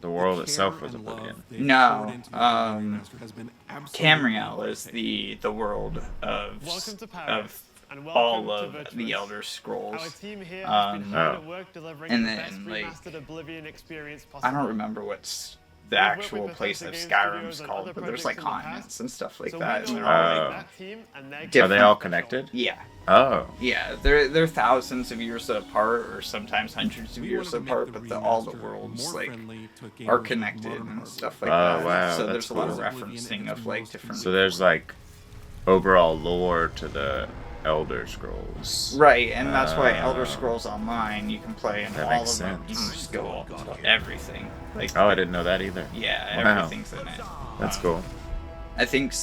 Speaker 3: the world
Speaker 4: The
Speaker 3: itself
Speaker 4: care
Speaker 3: was
Speaker 4: and love
Speaker 3: Oblivion.
Speaker 4: they've
Speaker 1: No,
Speaker 4: poured into Oblivion Remastered has been absolutely
Speaker 1: Tamriel is
Speaker 4: breathtaking.
Speaker 1: the world of
Speaker 8: Welcome to Paris,
Speaker 1: of
Speaker 8: and welcome
Speaker 1: all
Speaker 8: to
Speaker 1: of
Speaker 8: Virtuous.
Speaker 1: the Elder
Speaker 8: Our
Speaker 1: Scrolls.
Speaker 8: team here has been hard
Speaker 3: Oh.
Speaker 8: at work delivering
Speaker 1: And
Speaker 8: the
Speaker 1: then,
Speaker 8: best
Speaker 1: like,
Speaker 8: remastered Oblivion experience possible.
Speaker 1: I don't remember what's the
Speaker 8: We've worked
Speaker 1: actual
Speaker 8: with
Speaker 1: place
Speaker 8: Bethesda
Speaker 1: of
Speaker 8: Game
Speaker 1: Skyrim's
Speaker 8: Studios and
Speaker 1: called,
Speaker 8: other
Speaker 1: but there's like
Speaker 8: projects in the past,
Speaker 1: continents and stuff like
Speaker 8: so
Speaker 1: that,
Speaker 8: we
Speaker 1: and
Speaker 8: know
Speaker 1: they're all
Speaker 8: all
Speaker 1: like,
Speaker 3: Oh.
Speaker 8: that team and their
Speaker 3: Are
Speaker 1: Different.
Speaker 3: they all
Speaker 8: special.
Speaker 3: connected?
Speaker 1: yeah,
Speaker 3: Oh.
Speaker 1: yeah, they're thousands of years apart, or sometimes hundreds of
Speaker 4: We
Speaker 1: years
Speaker 4: wanted to make
Speaker 1: apart,
Speaker 4: the
Speaker 1: but all the
Speaker 4: remaster
Speaker 1: worlds
Speaker 4: more
Speaker 1: like
Speaker 4: friendly to gamers
Speaker 1: are
Speaker 4: with
Speaker 1: connected
Speaker 4: modern
Speaker 1: and
Speaker 4: hardware.
Speaker 1: stuff like
Speaker 3: Oh,
Speaker 1: that.
Speaker 3: wow,
Speaker 1: So
Speaker 3: that's
Speaker 1: there's a lot of
Speaker 3: cool.
Speaker 1: referencing of like different.
Speaker 3: So there's like overall lore to the Elder Scrolls.
Speaker 1: Right, and that's why Elder
Speaker 3: Oh.
Speaker 1: Scrolls Online you can play in
Speaker 3: That
Speaker 1: all
Speaker 3: makes
Speaker 1: of them. You
Speaker 3: sense.
Speaker 1: can just go all everything. Like
Speaker 3: Oh, I didn't know that either.
Speaker 1: yeah,
Speaker 3: Wow.
Speaker 1: everything's in it.
Speaker 3: That's cool.
Speaker 1: I think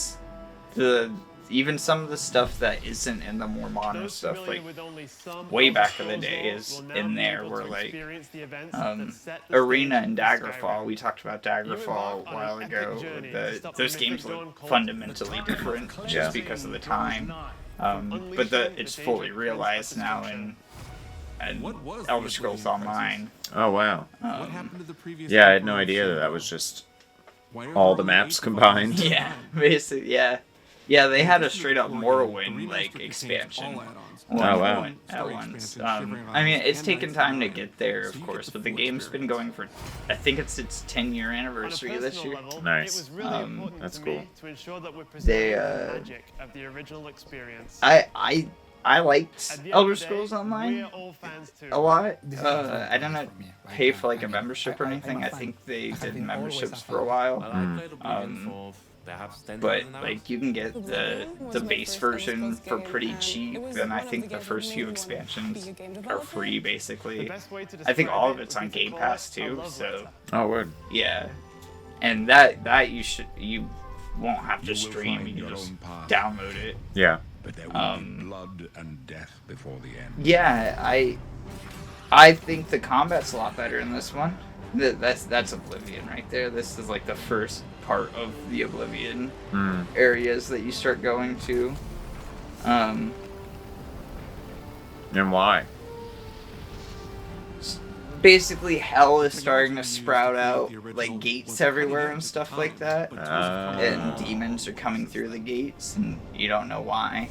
Speaker 1: even some of the stuff that isn't in the more modern
Speaker 8: Those
Speaker 1: stuff,
Speaker 8: familiar
Speaker 1: like
Speaker 8: with only some
Speaker 1: way
Speaker 8: Elder
Speaker 1: back in the
Speaker 8: Scrolls
Speaker 1: day
Speaker 8: lore
Speaker 1: is
Speaker 8: will now
Speaker 1: in
Speaker 8: be
Speaker 1: there
Speaker 8: able
Speaker 1: where
Speaker 8: to
Speaker 1: like
Speaker 8: experience the events that set the
Speaker 1: Arena
Speaker 8: stage
Speaker 1: and
Speaker 8: for
Speaker 1: Daggerfall.
Speaker 8: Skyrim.
Speaker 1: We talked about
Speaker 8: You
Speaker 1: Daggerfall
Speaker 8: embark
Speaker 1: a
Speaker 8: on
Speaker 1: while
Speaker 8: an
Speaker 1: ago.
Speaker 8: epic journey to stop
Speaker 1: Those
Speaker 8: the
Speaker 1: games
Speaker 8: mythic
Speaker 1: look
Speaker 8: dawn cult
Speaker 1: fundamentally different
Speaker 3: Yeah.
Speaker 1: just because of the time. But it's fully realized now in
Speaker 4: What was
Speaker 1: Elder
Speaker 4: the
Speaker 1: Scrolls
Speaker 4: Oblivion
Speaker 1: Online.
Speaker 3: Oh, wow.
Speaker 4: What happened to the previous
Speaker 3: Yeah, I had no
Speaker 4: Emperor
Speaker 3: idea that
Speaker 4: Shadow?
Speaker 3: that was just
Speaker 4: Why are
Speaker 3: all
Speaker 4: there
Speaker 3: the
Speaker 4: only
Speaker 3: maps
Speaker 4: 8
Speaker 3: combined.
Speaker 4: devices?
Speaker 1: Yeah, basically, yeah. Yeah, they had a
Speaker 4: Additional
Speaker 1: straight up
Speaker 4: core game,
Speaker 1: Morrowind
Speaker 4: the
Speaker 1: like
Speaker 4: remaster
Speaker 1: expansion.
Speaker 4: contains all add-ons.
Speaker 1: One
Speaker 3: Oh, wow.
Speaker 1: at
Speaker 4: Story
Speaker 1: once.
Speaker 4: expansion, Shivering
Speaker 1: I mean,
Speaker 4: Islands,
Speaker 1: it's
Speaker 4: and
Speaker 1: taken
Speaker 4: Knights
Speaker 1: time to
Speaker 4: Online,
Speaker 1: get there,
Speaker 4: so
Speaker 1: of
Speaker 4: you
Speaker 1: course,
Speaker 4: get
Speaker 1: but
Speaker 4: the
Speaker 1: the
Speaker 4: full
Speaker 1: game's been
Speaker 4: experience.
Speaker 1: going for, I think it's its 10-year
Speaker 8: On a
Speaker 1: anniversary this
Speaker 8: personal
Speaker 1: year.
Speaker 8: level,
Speaker 3: Nice.
Speaker 8: it was really important
Speaker 3: That's
Speaker 8: to
Speaker 3: cool.
Speaker 8: me to ensure that we're
Speaker 1: They,
Speaker 8: preserving the magic of the original experience.
Speaker 1: I liked
Speaker 8: At the end
Speaker 1: Elder
Speaker 8: of the day,
Speaker 1: Scrolls Online
Speaker 8: we're all fans too.
Speaker 1: a lot. I didn't pay for like a membership or anything. I think they did memberships for a while. But like you can get the base version for pretty cheap, and I think the first few expansions are free
Speaker 8: The
Speaker 1: basically.
Speaker 8: best way to
Speaker 1: I think
Speaker 8: describe
Speaker 1: all of
Speaker 8: it
Speaker 1: it's
Speaker 8: would
Speaker 1: on
Speaker 8: be to
Speaker 1: Game
Speaker 8: call
Speaker 1: Pass
Speaker 8: it a
Speaker 1: too,
Speaker 8: love
Speaker 1: so
Speaker 8: letter.
Speaker 3: Oh, word.
Speaker 1: yeah. And that you won't have to stream, you can just download it.
Speaker 3: Yeah.
Speaker 7: But there will be blood and death before the end.
Speaker 1: Yeah, I think the combat's a lot better in this one. That's Oblivion right there. This is like the first part of the Oblivion areas that you start going to.
Speaker 3: And why?
Speaker 1: Basically, hell is starting to sprout out, like gates everywhere and stuff like that. And demons are coming through the gates, and you don't know why.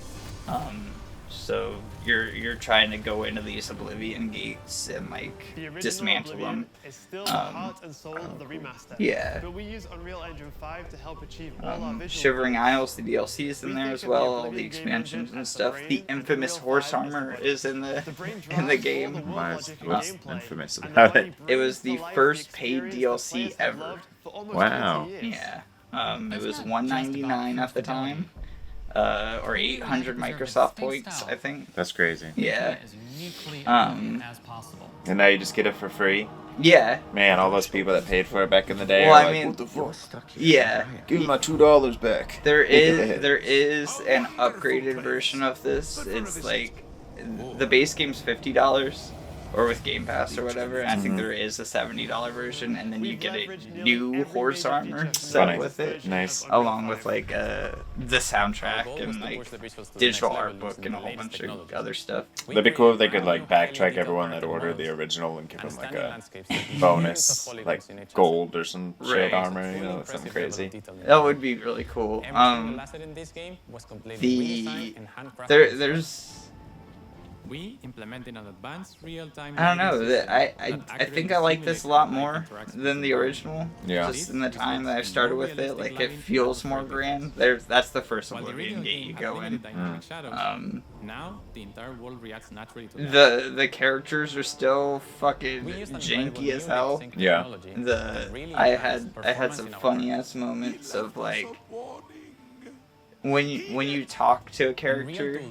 Speaker 1: So you're trying to go into these oblivion gates and like
Speaker 8: The original
Speaker 1: dismantle
Speaker 8: Oblivion
Speaker 1: them.
Speaker 8: is still the heart and soul of the remaster.
Speaker 1: Yeah.
Speaker 8: But we use Unreal Engine 5 to help achieve all our visual
Speaker 1: Shivering
Speaker 8: goals.
Speaker 1: Isles, the DLCs in
Speaker 8: We
Speaker 1: there
Speaker 8: think
Speaker 1: as
Speaker 8: of the
Speaker 1: well, all
Speaker 8: Oblivion
Speaker 1: the
Speaker 8: game
Speaker 1: expansions
Speaker 8: engine
Speaker 1: and
Speaker 8: as the
Speaker 1: stuff.
Speaker 8: brain
Speaker 1: The
Speaker 8: and
Speaker 1: infamous
Speaker 8: Unreal
Speaker 1: horse
Speaker 8: 5 as the
Speaker 1: armor
Speaker 8: body.
Speaker 1: is in
Speaker 8: The
Speaker 1: the
Speaker 8: brain
Speaker 1: in the
Speaker 8: drives all
Speaker 1: game.
Speaker 8: world logic and
Speaker 3: What's
Speaker 8: gameplay,
Speaker 3: infamous
Speaker 8: and the
Speaker 3: about
Speaker 8: body
Speaker 3: it?
Speaker 1: It
Speaker 8: brings
Speaker 1: was
Speaker 8: to
Speaker 1: the
Speaker 8: life
Speaker 1: first paid
Speaker 8: experience the
Speaker 1: DLC
Speaker 8: players have
Speaker 1: ever.
Speaker 8: loved for almost
Speaker 3: Wow.
Speaker 8: 20 years.
Speaker 1: Yeah. It
Speaker 6: It's
Speaker 1: was
Speaker 6: not
Speaker 1: $199
Speaker 6: just
Speaker 1: at the
Speaker 6: about
Speaker 1: time. Or
Speaker 6: Maybe
Speaker 1: 800
Speaker 6: we deserve the
Speaker 1: Microsoft
Speaker 6: same
Speaker 1: points,
Speaker 6: style.
Speaker 1: I think.
Speaker 3: That's crazy.
Speaker 1: Yeah.
Speaker 6: As uniquely
Speaker 1: Um,
Speaker 6: as possible.
Speaker 3: And now you just get it for free?
Speaker 1: Yeah.
Speaker 3: Man, all those people that paid for it back in the day
Speaker 1: Well,
Speaker 3: are
Speaker 1: I
Speaker 3: like,
Speaker 1: mean,
Speaker 3: what the fuck?
Speaker 1: yeah.
Speaker 3: Give me my $2 back.
Speaker 1: There is an upgraded version of this. It's like the base game's $50 or with Game Pass or whatever. And I think there is a $70 version, and then you get a new horse armor set
Speaker 3: Funny.
Speaker 1: with it,
Speaker 3: Nice.
Speaker 1: along with like the soundtrack and like digital art book and a whole bunch of other stuff.
Speaker 3: That'd be cool if they could like backtrack everyone that ordered the original and give them like a bonus, like gold or some shit
Speaker 1: Right.
Speaker 3: armor, you know, something crazy.
Speaker 1: That would be really cool. There's
Speaker 9: We implemented an advanced real-time.
Speaker 1: I don't know. I think I like this a lot more than the original.
Speaker 3: Yeah.
Speaker 1: Just in the time that I started with it, like it feels more grand. That's the first Oblivion gate you go in.
Speaker 9: Now the entire world reacts naturally to that.
Speaker 1: The characters are still fucking janky as hell.
Speaker 3: Yeah.
Speaker 1: I had some funny ass moments of like when you talk to a character,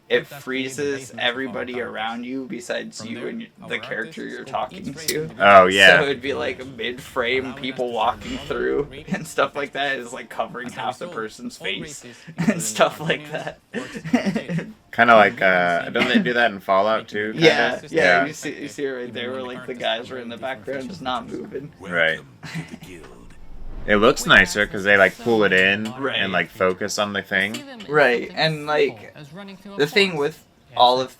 Speaker 1: it freezes everybody around you besides you and the character you're talking to.
Speaker 3: Oh, yeah.
Speaker 1: So it'd be like mid-frame people walking through and stuff like that is like covering half the person's face and stuff like that.
Speaker 3: Kind of like, don't they do that in Fallout too?
Speaker 1: Yeah,
Speaker 3: kinda?
Speaker 1: yeah. You see it right there where like the guys are in the background just not moving.
Speaker 3: Right. It looks nicer because they like pull it in
Speaker 1: Right.
Speaker 3: and like focus on the thing.
Speaker 1: Right, and like the thing with all of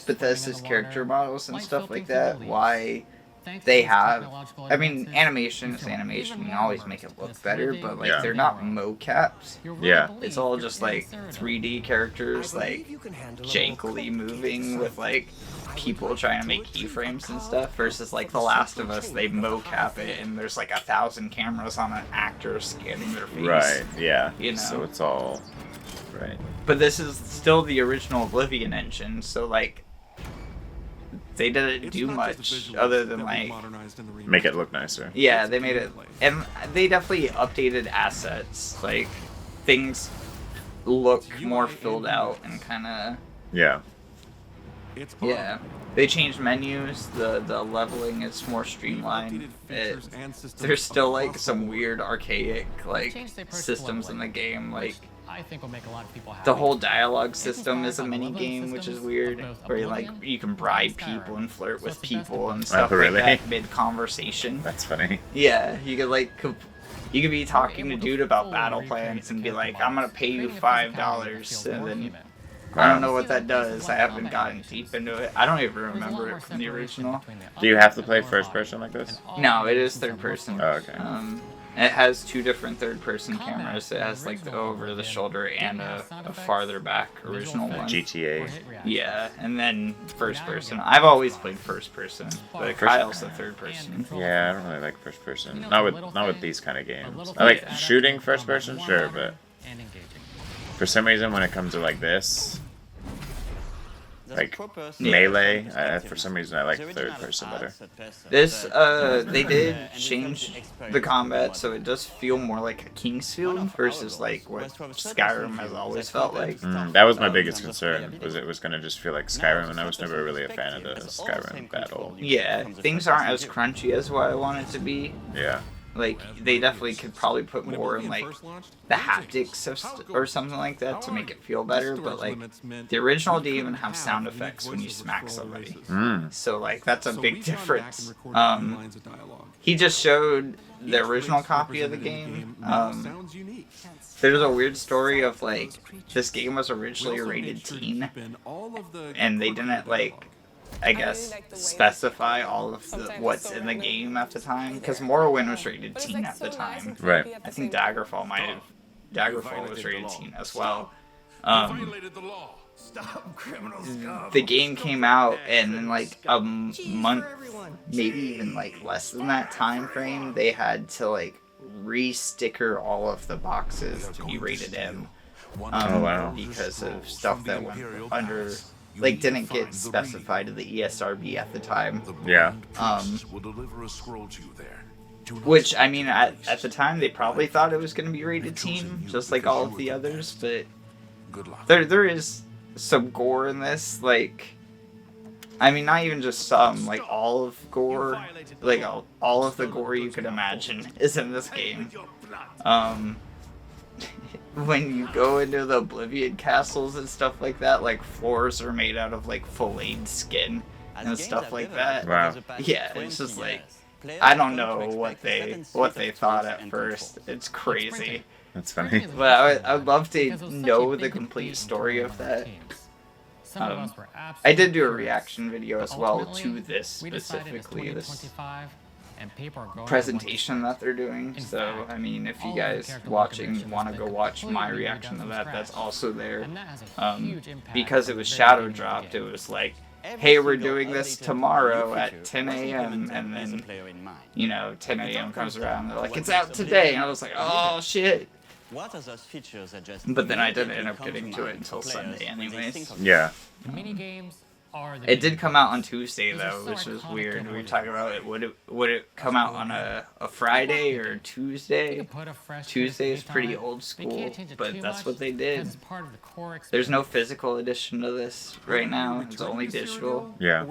Speaker 1: Bethesda's character models and stuff like that, why they have, I mean, animation is animation, you can always make it look better, but like
Speaker 3: Yeah.
Speaker 1: they're not mocaps.
Speaker 3: Yeah.
Speaker 1: It's all just like 3D characters like jankily moving with like people trying to make keyframes and stuff versus like The Last of Us, they mocap it and there's like 1,000 cameras on an actor scanning their face.
Speaker 3: Right, yeah.
Speaker 1: You know.
Speaker 3: So it's all, right.
Speaker 1: But this is still the original Oblivion engine, so like they didn't do much other than like
Speaker 3: Make it look nicer.
Speaker 1: yeah, they made it, and they definitely updated assets. Like things look more filled out and kind of
Speaker 3: Yeah.
Speaker 1: yeah. They changed menus. The leveling is more streamlined. There's still like some weird archaic like systems in the game. Like
Speaker 6: I think will make a lot of people happy.
Speaker 1: the whole dialogue system is a mini game, which is weird. Where you can bribe people and flirt with people and stuff
Speaker 3: really?
Speaker 1: like that mid conversation.
Speaker 3: That's funny.
Speaker 1: Yeah, you could like you could be talking to dude about battle plans and be like, I'm gonna pay you $5, and then I don't know what that does. I haven't gotten deep into it. I don't even remember it from the original.
Speaker 3: Do you have to play first person like this?
Speaker 1: No, it is third person.
Speaker 3: Oh, okay.
Speaker 1: It has two different third person cameras. It has like the over the shoulder and a farther back original one.
Speaker 3: GTA.
Speaker 1: Yeah, and then first person. I've always played first person, but Kyle's the third person.
Speaker 3: Yeah, I don't really like first person. Not with these kind of games. I like shooting first person, sure, but for some reason when it comes to like this, like melee, for some reason I like third person better.
Speaker 1: This, they did change the combat so it does feel more like a Kingsfield versus like what Skyrim has always felt like.
Speaker 3: That was my biggest concern, was it was going to just feel like Skyrim, and I was never really a fan of the Skyrim battle.
Speaker 1: Yeah, things aren't as crunchy as what I want it to be.
Speaker 3: Yeah.
Speaker 1: Like, they definitely could probably put more in, like, the haptics or something like that to make it feel better, but, like, the original didn't even have sound effects when you smack somebody. So, like, that's a big difference. He just showed the original copy of the game. There's a weird story of, like, this game was originally rated teen, and they didn't, like, I guess, specify all of what's in the game at the time, because Morrowind was rated teen at the time.
Speaker 3: Right.
Speaker 1: I think Daggerfall was rated teen as well.
Speaker 5: Stop, criminal scum.
Speaker 1: the game came out, and in like a month, maybe even like less than that time frame, they had to like re-sticker all of the boxes to be rated M.
Speaker 3: Oh, wow.
Speaker 1: Because of stuff that went under, like, didn't get specified in the ESRB at the time.
Speaker 3: Yeah.
Speaker 1: Which, I mean, at the time, they probably thought it was going to be rated teen, just like all of the others, but there is some gore in this, like, I mean, not even just some, like, all of gore, like, all of the gore you could imagine is in this game. When you go into the Oblivion castles and stuff like that, like, floors are made out of, like, filleted skin and stuff like that.
Speaker 3: Wow.
Speaker 1: Yeah, it's just like, I don't know what they thought at first. It's crazy.
Speaker 3: That's funny.
Speaker 1: But I'd love to know the complete story of that. I did do a reaction video as well to this specifically, this presentation that they're doing. So, I mean, if you guys watching want to go watch my reaction to that, that's also there. Because it was shadow dropped, it was like, hey, we're doing this tomorrow at 10 a.m. And then, you know, 10 a.m. comes around, they're like, it's out today. And I was like, oh, shit. But then I didn't end up getting to it until Sunday anyways.
Speaker 3: Yeah.
Speaker 1: It did come out on Tuesday though, which was weird. We were talking about it. Would it come out on a Friday or Tuesday? Tuesday is pretty old school, but that's what they did. There's no physical edition to this right now. It's only digital.
Speaker 3: Yeah.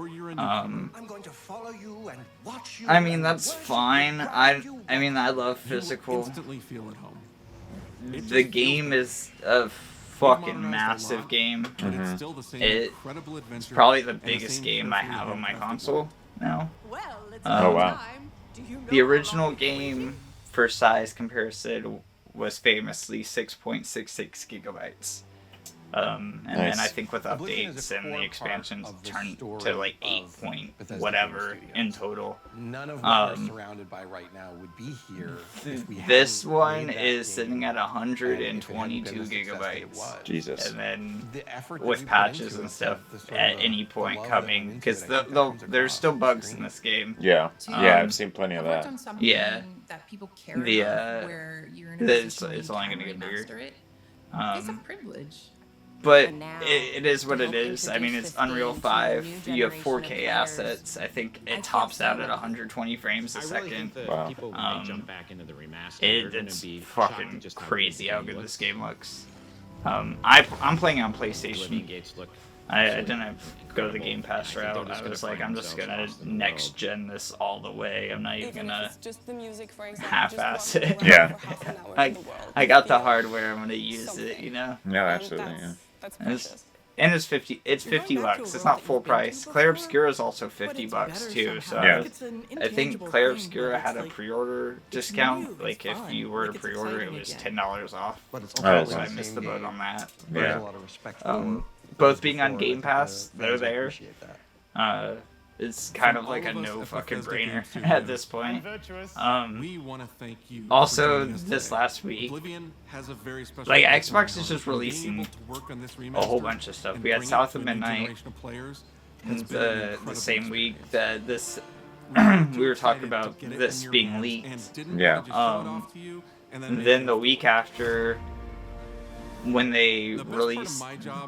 Speaker 1: I mean, that's fine. I mean, I love physical. The game is a fucking massive game.
Speaker 3: Mm-hmm.
Speaker 1: It's probably the biggest game I have on my console now.
Speaker 3: Oh, wow.
Speaker 1: The original game, for size comparison, was famously 6.66 gigabytes. And then I think with updates and the expansions turned to like 8 point whatever in total.
Speaker 5: None of what we're surrounded by right now would be here if we
Speaker 1: this one is sitting at 122 gigabytes.
Speaker 3: Jesus.
Speaker 1: And then with patches and stuff at any point coming, because there's still bugs in this game.
Speaker 3: Yeah. Yeah, I've seen plenty of that.
Speaker 1: Yeah.
Speaker 10: That people care
Speaker 1: The
Speaker 10: about, where you're in a
Speaker 1: it's
Speaker 10: position where you
Speaker 1: only
Speaker 10: can
Speaker 1: going to get
Speaker 10: remaster
Speaker 1: bigger.
Speaker 10: it. It's a privilege.
Speaker 1: But it is what it is. I mean, it's Unreal 5. You have 4K assets. I think it tops out at 120 frames a second.
Speaker 3: Wow.
Speaker 1: It's fucking crazy how good this game looks. I'm playing on PlayStation. I didn't go the Game Pass route. I was like, I'm just gonna next gen this all the way. I'm not even gonna half-ass it.
Speaker 3: Yeah.
Speaker 1: I got the hardware. I'm gonna use it. You know.
Speaker 3: No, absolutely. Yeah.
Speaker 1: And it's 50 bucks. It's not full price. Claire Obscura is also 50 bucks too. So
Speaker 3: Yeah.
Speaker 1: I think Claire Obscura had a pre-order discount. Like if you were to pre-order, it was $10 off. So I missed the boat on that.
Speaker 3: Yeah.
Speaker 1: Both being on Game Pass, they're there. It's kind of like a no fucking brainer at this point.
Speaker 4: We want to thank you.
Speaker 1: Also, this last week, like Xbox is just releasing a whole bunch of stuff. We had South of Midnight the same week that this we were talking about this being leaked.
Speaker 3: Yeah.
Speaker 1: And then the week after, when they released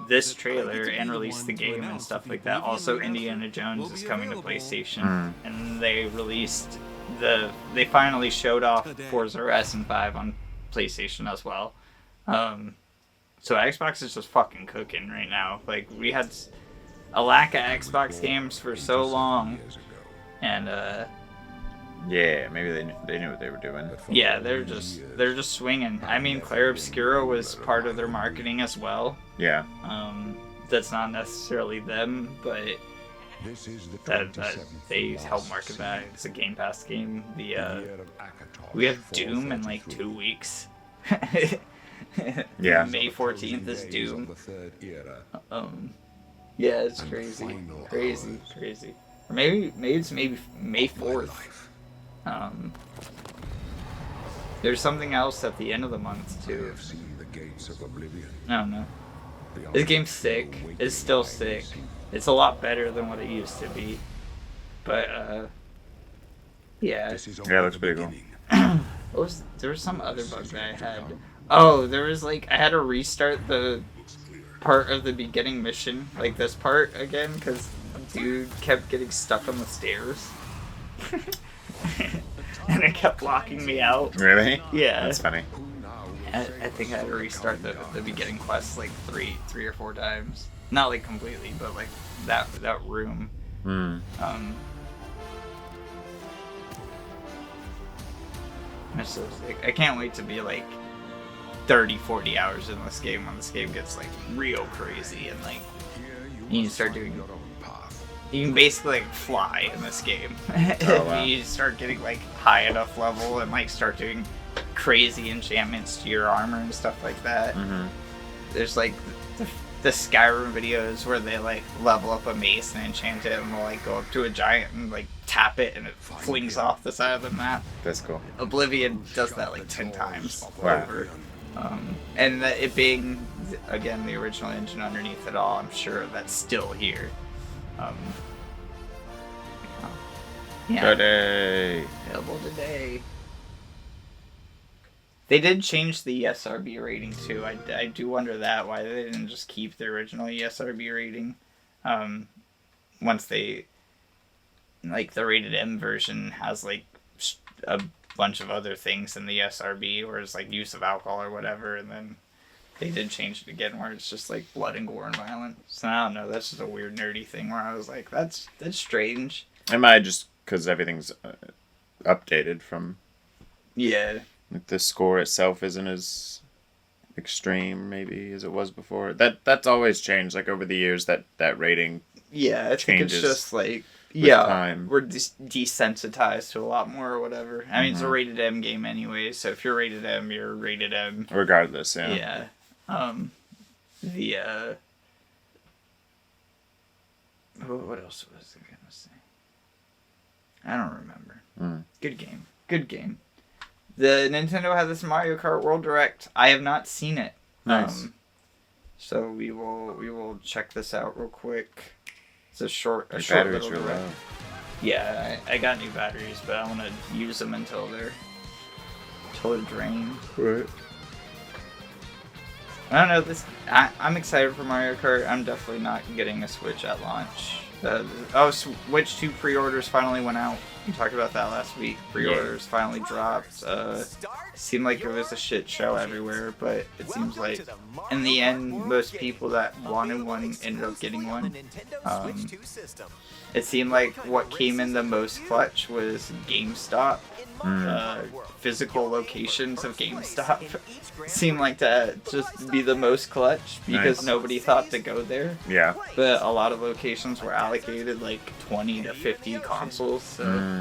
Speaker 1: this trailer and released the game and stuff like that, also Indiana Jones is coming to PlayStation, and they finally showed off Forza Horizon 5 on PlayStation as well. So Xbox is just fucking cooking right now. Like, we had a lack of Xbox games for so long, and
Speaker 3: Yeah, maybe they knew what they were doing.
Speaker 1: yeah, they're just swinging. I mean, Claire Obscura was part of their marketing as well.
Speaker 3: Yeah.
Speaker 1: That's not necessarily them, but that they help market that. It's a Game Pass game. We have Doom in like 2 weeks.
Speaker 3: Yeah.
Speaker 1: May 14th is Doom. Yeah, it's crazy. Or maybe it's May 4th. There's something else at the end of the month too. I don't know. This game's sick. It's still sick. It's a lot better than what it used to be. But, yeah.
Speaker 3: Yeah, it looks pretty cool.
Speaker 1: There was some other bug that I had. Oh, there was like, I had to restart the part of the beginning mission, like this part again, because dude kept getting stuck on the stairs. And it kept locking me out.
Speaker 3: Really?
Speaker 1: Yeah.
Speaker 3: That's funny.
Speaker 1: I think I had to restart the beginning quest like three or four times. Not like completely, but like that room. It's so sick. I can't wait to be like 30-40 hours in this game when this game gets like real crazy and like you can start doing. You can basically like fly in this game.
Speaker 3: Oh, wow.
Speaker 1: You start getting like high enough level and like start doing crazy enchantments to your armor and stuff like that. There's like the Skyrim videos where they like level up a mace and enchant it and they'll like go up to a giant and like tap it and it flings off the side of the map.
Speaker 3: That's cool.
Speaker 1: Oblivion does that like 10 times
Speaker 3: Wow.
Speaker 1: over. And it being, again, the original engine underneath it all, I'm sure that's still here. Yeah.
Speaker 3: Today.
Speaker 1: Available today. They did change the ESRB rating too. I do wonder why they didn't just keep the original ESRB rating. Once they, like the rated M version has like a bunch of other things in the ESRB, where it's like use of alcohol or whatever, and then they did change it again where it's just like blood and gore and violence. So I don't know. That's just a weird nerdy thing where I was like, that's strange.
Speaker 3: Am I just because everything's updated from?
Speaker 1: Yeah.
Speaker 3: Like the score itself isn't as extreme maybe as it was before. That's always changed like over the years. That rating.
Speaker 1: Yeah, I think it's
Speaker 3: changes
Speaker 1: just like
Speaker 3: time.
Speaker 1: we're desensitized to a lot more or whatever. I mean, it's a rated M game anyway, so if you're rated M, you're rated M.
Speaker 3: Regardless, yeah.
Speaker 1: Yeah. What else was I gonna say? I don't remember. Good game. Good game. The Nintendo had this Mario Kart World Direct. I have not seen it.
Speaker 3: Nice.
Speaker 1: So we will check this out real quick. It's a short
Speaker 3: Your
Speaker 1: little
Speaker 3: batteries are
Speaker 1: direct.
Speaker 3: low.
Speaker 1: Yeah, I got new batteries, but I want to use them until they're drained.
Speaker 3: Right.
Speaker 1: I don't know. I'm excited for Mario Kart. I'm definitely not getting a Switch at launch. Switch 2 pre-orders finally went out. We talked about that last week. Pre-orders finally dropped. Seemed like it was a shit show everywhere, but it seems like in the end, most people that wanted one ended up getting one. It seemed like what came in the most clutch was GameStop. Physical locations of GameStop seemed like to just be the most clutch because nobody thought to go there.
Speaker 3: Yeah.
Speaker 1: But a lot of locations were allocated like 20 to 50 consoles. So.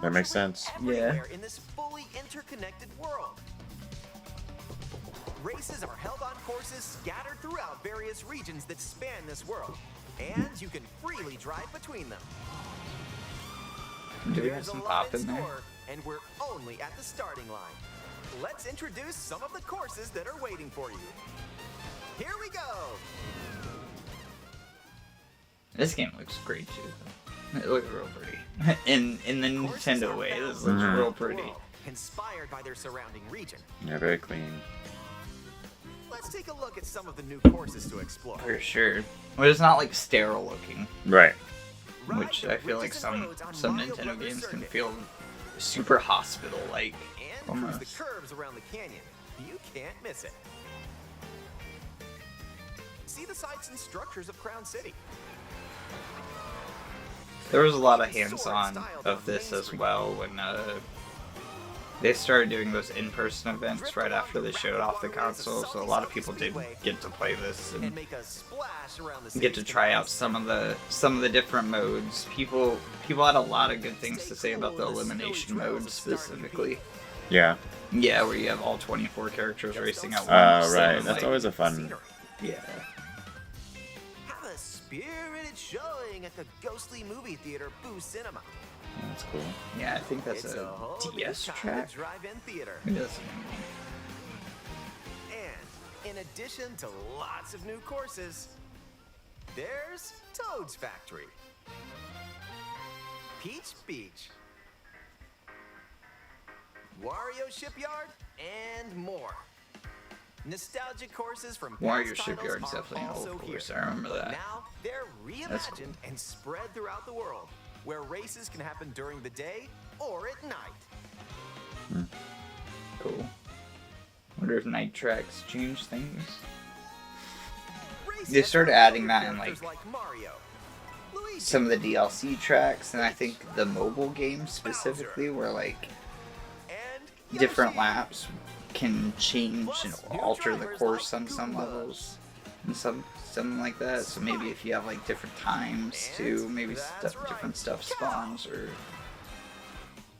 Speaker 3: That makes sense.
Speaker 1: Yeah.
Speaker 11: In this fully interconnected world. Races are held on courses scattered throughout various regions that span this world, and you can freely drive between them.
Speaker 1: Do we have some pop in there?
Speaker 11: And we're only at the starting line. Let's introduce some of the courses that are waiting for you. Here we go.
Speaker 1: This game looks great too. It looks real pretty. In the Nintendo way, this looks real pretty.
Speaker 11: Inspired by their surrounding region.
Speaker 3: Yeah, very clean.
Speaker 11: Let's take a look at some of the new courses to explore.
Speaker 1: For sure. But it's not like sterile looking.
Speaker 3: Right.
Speaker 1: Which I feel like some Nintendo games can feel super hospital-like.
Speaker 11: And cruise the curves around the canyon. You can't miss it. See the sights and structures of Crown City.
Speaker 1: There was a lot of hands-on of this as well when they started doing those in-person events right after they showed off the console, so a lot of people did get to play this and get to try out some of the different modes. People had a lot of good things to say about the elimination mode specifically.
Speaker 3: Yeah.
Speaker 1: Yeah, where you have all 24 characters racing at once.
Speaker 3: Right. That's always a fun.
Speaker 1: Yeah.
Speaker 11: Have a spirited showing at the ghostly movie theater Boo Cinema.
Speaker 3: That's cool.
Speaker 1: Yeah, I think that's a DS track.
Speaker 11: Drive-in theater.
Speaker 1: It doesn't.
Speaker 11: And In addition to lots of new courses, there's Toad's Factory, Peach Beach, Wario Shipyard, and more. Nostalgic courses from
Speaker 1: Wario
Speaker 11: past
Speaker 1: Shipyard's
Speaker 11: titles are
Speaker 1: definitely an
Speaker 11: also
Speaker 1: old
Speaker 11: here.
Speaker 1: course. I remember
Speaker 11: But
Speaker 1: that.
Speaker 11: now they're
Speaker 1: That's
Speaker 11: reimagined
Speaker 1: cool.
Speaker 11: and spread throughout the world, where races can happen during the day or at night.
Speaker 1: Cool. Wonder if night tracks change things. They started adding that in like
Speaker 11: Mario, Luigi,
Speaker 1: some of the DLC tracks, and I think the mobile games specifically, where like
Speaker 11: and
Speaker 1: different
Speaker 11: Yoshi.
Speaker 1: laps can change and alter the course on some levels, and something like that. So maybe if you have like different times too, maybe different stuff spawns or.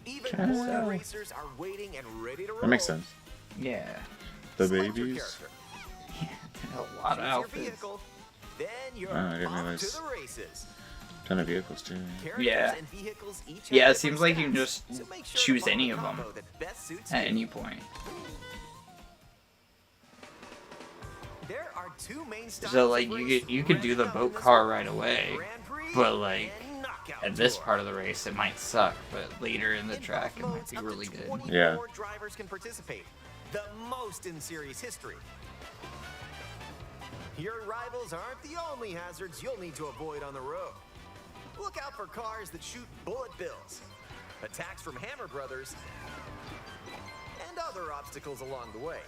Speaker 11: Even more racers are waiting and ready to roll.
Speaker 3: That makes sense.
Speaker 1: Yeah.
Speaker 3: The
Speaker 11: Select your
Speaker 3: babies.
Speaker 11: character,
Speaker 1: A lot of
Speaker 11: choose your
Speaker 1: outfits.
Speaker 11: vehicle, then you're
Speaker 3: I didn't
Speaker 11: off
Speaker 3: realize.
Speaker 11: to the races.
Speaker 3: Ton of vehicles too.
Speaker 11: Characters
Speaker 1: Yeah.
Speaker 11: and vehicles each have
Speaker 1: Yeah, it
Speaker 11: different
Speaker 1: seems like you can
Speaker 11: stats,
Speaker 1: just
Speaker 11: so make sure to
Speaker 1: choose
Speaker 11: find
Speaker 1: any
Speaker 11: the
Speaker 1: of them
Speaker 11: combo that best suits
Speaker 1: at
Speaker 11: you.
Speaker 1: any point.
Speaker 11: There are two main styles
Speaker 1: So
Speaker 11: of
Speaker 1: like
Speaker 11: race
Speaker 1: you could do the
Speaker 11: running
Speaker 1: boat
Speaker 11: in this
Speaker 1: car
Speaker 11: world.
Speaker 1: right away,
Speaker 11: Grand Prix
Speaker 1: but like
Speaker 11: and Knockout
Speaker 1: at this
Speaker 11: Tour.
Speaker 1: part of the race it might suck, but later in the
Speaker 11: In
Speaker 1: track
Speaker 11: both
Speaker 1: it might
Speaker 11: modes,
Speaker 1: be
Speaker 11: up to
Speaker 1: really good.
Speaker 11: 24
Speaker 3: Yeah.
Speaker 11: drivers can participate, the most in series history. Your rivals aren't the only hazards you'll need to avoid on the road. Look out for cars that shoot bullet bills, attacks from Hammer Brothers, and other obstacles along the way.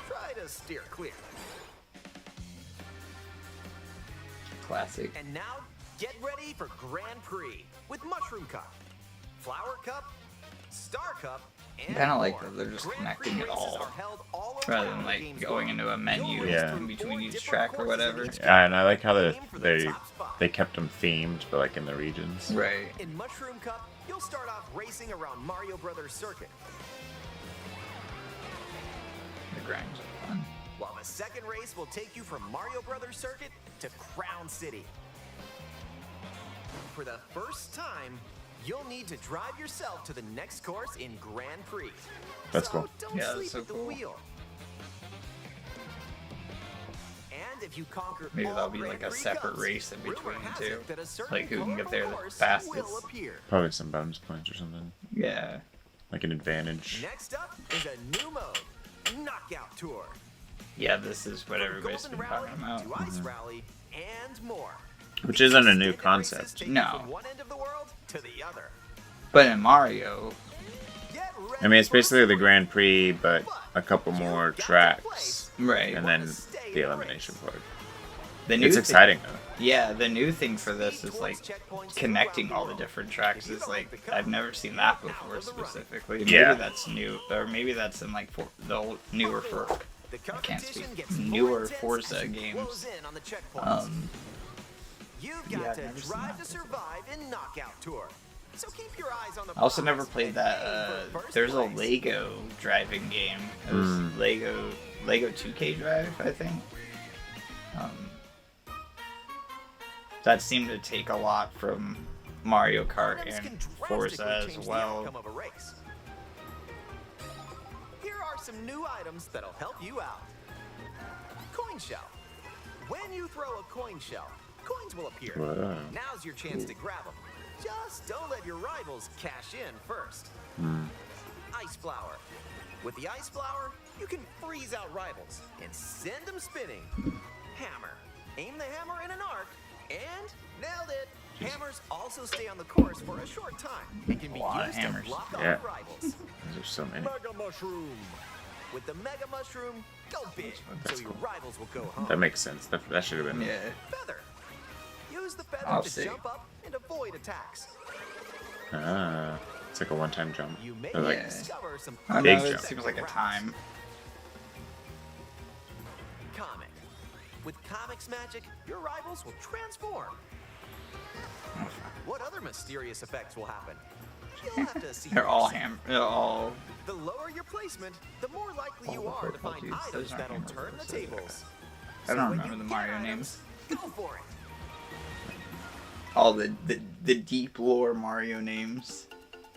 Speaker 11: Try to steer clear.
Speaker 1: Classic.
Speaker 11: And now, get ready for Grand Prix with Mushroom Cup, Flower Cup, Star Cup, and
Speaker 1: Kinda like
Speaker 11: more.
Speaker 1: that they're just
Speaker 11: Grand
Speaker 1: connecting
Speaker 11: Prix
Speaker 1: it
Speaker 11: races
Speaker 1: all,
Speaker 11: are held all
Speaker 1: rather
Speaker 11: around
Speaker 1: than
Speaker 11: the
Speaker 1: like
Speaker 11: game's
Speaker 1: going
Speaker 11: world.
Speaker 1: into a menu
Speaker 11: You'll race
Speaker 3: Yeah.
Speaker 11: through
Speaker 1: in between
Speaker 11: 4
Speaker 1: each
Speaker 11: different
Speaker 1: track or
Speaker 11: courses
Speaker 1: whatever.
Speaker 11: in each
Speaker 3: Yeah, and I like how
Speaker 11: Aim for the top spot.
Speaker 3: they kept them themed, but like in the regions.
Speaker 1: Right.
Speaker 11: In Mushroom Cup, you'll start off racing around Mario Brothers Circuit,
Speaker 1: The grinds are fun.
Speaker 11: while the second race will take you from Mario Brothers Circuit to Crown City. For the first time, you'll need to drive yourself to the next course in Grand Prix.
Speaker 3: That's
Speaker 11: so
Speaker 3: cool.
Speaker 11: Don't
Speaker 1: Yeah, that's
Speaker 11: sleep
Speaker 1: so
Speaker 11: at the
Speaker 1: cool.
Speaker 11: wheel. And if you conquer
Speaker 1: Maybe
Speaker 11: all
Speaker 1: that'll be
Speaker 11: Grand
Speaker 1: like a
Speaker 11: Prix
Speaker 1: separate
Speaker 11: cups,
Speaker 1: race in
Speaker 11: rumor
Speaker 1: between
Speaker 11: has
Speaker 1: too.
Speaker 11: it that a certain
Speaker 1: Like who can get
Speaker 11: colorful
Speaker 1: there the
Speaker 11: course
Speaker 1: fastest.
Speaker 11: will appear.
Speaker 3: Probably some bonus points or something.
Speaker 1: Yeah.
Speaker 3: Like an advantage.
Speaker 11: Next up is a new mode, Knockout Tour.
Speaker 1: Yeah, this is what
Speaker 11: From
Speaker 1: everybody's
Speaker 11: Golden
Speaker 1: been
Speaker 11: Rally
Speaker 1: talking about.
Speaker 11: to Ice Rally and more.
Speaker 3: Which isn't a new
Speaker 11: Extended
Speaker 3: concept.
Speaker 11: races take you
Speaker 1: No.
Speaker 11: From one end of the world to the other.
Speaker 1: But in Mario,
Speaker 11: Get ready
Speaker 3: I mean, it's
Speaker 11: for a
Speaker 3: basically the
Speaker 11: sprint.
Speaker 3: Grand Prix, but a couple more tracks,
Speaker 1: right.
Speaker 3: and then the elimination part.
Speaker 1: The new
Speaker 3: It's
Speaker 1: thing-
Speaker 3: exciting though.
Speaker 1: Yeah, the new thing for this is like connecting all the different tracks. Is like I've never seen that before specifically. Maybe
Speaker 3: Yeah.
Speaker 1: that's new, or maybe that's in like the old, newer for
Speaker 11: The
Speaker 1: I can't speak.
Speaker 11: competition gets more
Speaker 1: Newer
Speaker 11: intense
Speaker 1: Forza
Speaker 11: as you
Speaker 1: games.
Speaker 11: close in on the checkpoints. You've
Speaker 1: yeah,
Speaker 11: got
Speaker 1: I've
Speaker 11: to
Speaker 1: never seen
Speaker 11: drive
Speaker 1: that
Speaker 11: to
Speaker 1: before.
Speaker 11: survive in Knockout Tour. So keep your eyes on the
Speaker 1: I also
Speaker 11: prize
Speaker 1: never played
Speaker 11: and
Speaker 1: that.
Speaker 11: aim for first
Speaker 1: There's a
Speaker 11: place.
Speaker 1: Lego driving game. It was Lego 2K Drive, I think. That seemed to take a lot from Mario Kart
Speaker 11: Items
Speaker 1: and
Speaker 11: can
Speaker 1: Forza
Speaker 11: drastically
Speaker 1: as
Speaker 11: change
Speaker 1: well.
Speaker 11: the outcome of a race. Here are some new items that'll help you out. Coin shell. When you throw a coin shell, coins will appear.
Speaker 3: Whoa.
Speaker 11: Now's your chance to grab them. Just don't let your rivals cash in first. Ice flower. With the ice flower, you can freeze out rivals and send them spinning. Hammer. Aim the hammer in an arc and nailed it. Hammers also stay on the course for a short time and can be
Speaker 1: lot of
Speaker 11: used
Speaker 1: hammers.
Speaker 11: to block
Speaker 3: Yeah.
Speaker 11: off rivals.
Speaker 3: There's so many.
Speaker 11: Mega mushroom. With the mega mushroom, go big so your rivals will go home.
Speaker 3: That makes sense. That should have been.
Speaker 1: Yeah.
Speaker 11: Feather. Use the feather
Speaker 1: I'll
Speaker 11: to
Speaker 1: see.
Speaker 11: jump up and avoid attacks.
Speaker 3: Ah, it's like a one-time jump.
Speaker 11: You may
Speaker 3: Or like,
Speaker 1: Yeah.
Speaker 11: discover some
Speaker 1: I don't
Speaker 3: Big
Speaker 1: know, it
Speaker 3: jump.
Speaker 1: seems like a
Speaker 11: routes.
Speaker 1: time.
Speaker 11: Comic. With Comic's magic, your rivals will transform. What other mysterious effects will happen? You'll have to see.
Speaker 1: They're all
Speaker 11: yourself.
Speaker 1: They're all.
Speaker 11: The lower your placement, the more likely you
Speaker 1: All the
Speaker 11: are to find
Speaker 1: difficulties.
Speaker 11: items
Speaker 1: Those aren't
Speaker 11: that'll
Speaker 1: Hammer
Speaker 11: turn the
Speaker 1: Brothers,
Speaker 11: tables.
Speaker 1: I don't
Speaker 11: when
Speaker 1: remember
Speaker 11: you
Speaker 1: the
Speaker 11: get
Speaker 1: Mario
Speaker 11: items,
Speaker 1: names.
Speaker 11: Go for it.
Speaker 1: All the deep lore Mario names.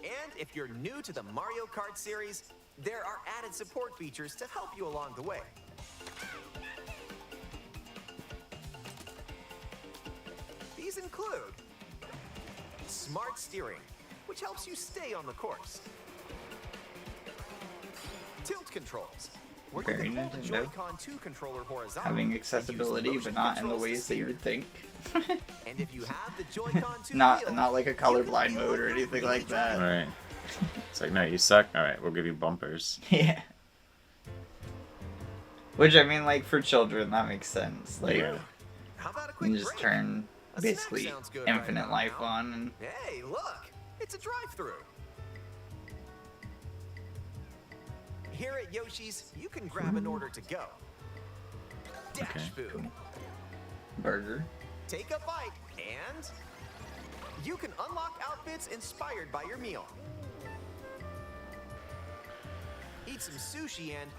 Speaker 11: And if you're new to the Mario Kart series, There are added support features to help you along the way. These include smart steering, which helps you stay on the course. Tilt controls, where you
Speaker 1: Very
Speaker 11: can hold the
Speaker 1: Nintendo.
Speaker 11: Joy-Con 2 controller horizontally.
Speaker 1: Having
Speaker 11: and use the
Speaker 1: accessibility,
Speaker 11: motion
Speaker 1: but not in the
Speaker 11: controls to
Speaker 1: ways that you
Speaker 11: steer.
Speaker 1: would think.
Speaker 11: And if you have the Joy-Con 2
Speaker 1: not
Speaker 11: wheel,
Speaker 1: like a
Speaker 11: you can
Speaker 1: colorblind
Speaker 11: feel
Speaker 1: mode or
Speaker 11: like
Speaker 1: anything
Speaker 11: you're
Speaker 1: like
Speaker 11: really
Speaker 1: that.
Speaker 3: Right. It's like, no, you suck. All right, we'll give you bumpers.
Speaker 1: Yeah. Which, I mean, like, for children, that makes sense. Like,
Speaker 3: Yeah.
Speaker 11: How about a
Speaker 1: you
Speaker 11: quick
Speaker 1: can just
Speaker 11: break?
Speaker 1: turn
Speaker 11: A snack
Speaker 1: basically
Speaker 11: sounds good right
Speaker 1: infinite
Speaker 11: about
Speaker 1: life
Speaker 11: now.
Speaker 1: on. And
Speaker 11: Hey, look! It's a drive-through. Here at Yoshi's, you can grab an order to go. Dash
Speaker 3: Okay,
Speaker 11: food.
Speaker 1: burger.
Speaker 11: Take a bite, and you can unlock outfits inspired by your meal. Eat some sushi and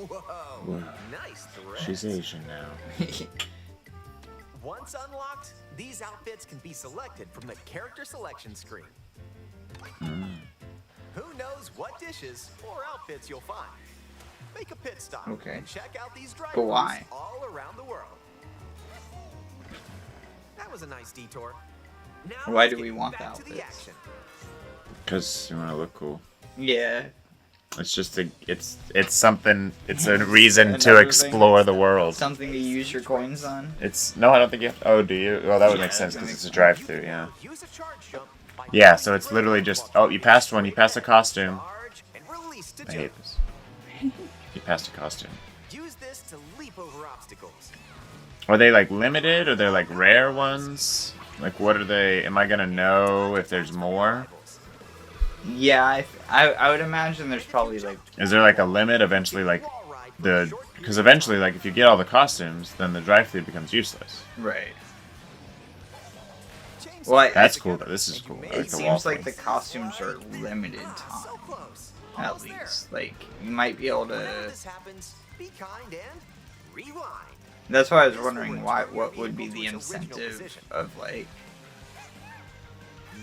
Speaker 11: whoa, nice thread.
Speaker 3: She's Asian now.
Speaker 11: Once unlocked, these outfits can be selected from the character selection screen. Who knows what dishes or outfits you'll find? Make a pit stop
Speaker 1: Okay.
Speaker 11: and check out these drive
Speaker 1: But why?
Speaker 11: all around the world. That was a nice detour. Now
Speaker 1: Why
Speaker 11: let's
Speaker 1: do we
Speaker 11: get
Speaker 1: want
Speaker 11: back
Speaker 1: the
Speaker 11: to the
Speaker 1: outfits?
Speaker 11: action.
Speaker 3: Because you want to look cool.
Speaker 1: Yeah.
Speaker 3: It's just it's something. It's a reason to
Speaker 1: Another
Speaker 3: explore the world.
Speaker 1: Something to use your coins on.
Speaker 3: It's no, I don't think you have. Oh, do you? Well, that would
Speaker 1: Yeah,
Speaker 3: make sense
Speaker 1: that
Speaker 3: because
Speaker 1: makes
Speaker 3: it's a
Speaker 1: sense.
Speaker 3: drive-through. Yeah.
Speaker 11: Use a charge jump by
Speaker 3: Yeah. So it's literally just. Oh, you passed one. You passed a costume.
Speaker 11: charge and release to
Speaker 3: I
Speaker 11: jump.
Speaker 3: hate this. You passed a costume.
Speaker 11: Use this to leap over obstacles.
Speaker 3: Are they like limited? Or they're like rare ones? Like what are they? Am I gonna know if there's more?
Speaker 1: Yeah, I would imagine there's probably like
Speaker 3: Is there like a limit eventually? Like because eventually, like if you get all the costumes, then the drive-through becomes useless.
Speaker 1: right. Well,
Speaker 3: That's cool. Though. This is cool. I like
Speaker 1: It
Speaker 3: the wall
Speaker 1: seems like the
Speaker 3: thing.
Speaker 1: costumes are limited
Speaker 11: So
Speaker 1: time,
Speaker 11: close.
Speaker 1: at
Speaker 11: Almost there.
Speaker 1: least. Like you might be able
Speaker 11: Whenever
Speaker 1: to.
Speaker 11: this happens, be kind and rewind.
Speaker 1: That's why I was
Speaker 11: This will
Speaker 1: wondering
Speaker 11: return your
Speaker 1: what would be
Speaker 11: vehicle
Speaker 1: the
Speaker 11: to its original
Speaker 1: incentive
Speaker 11: position.
Speaker 1: of like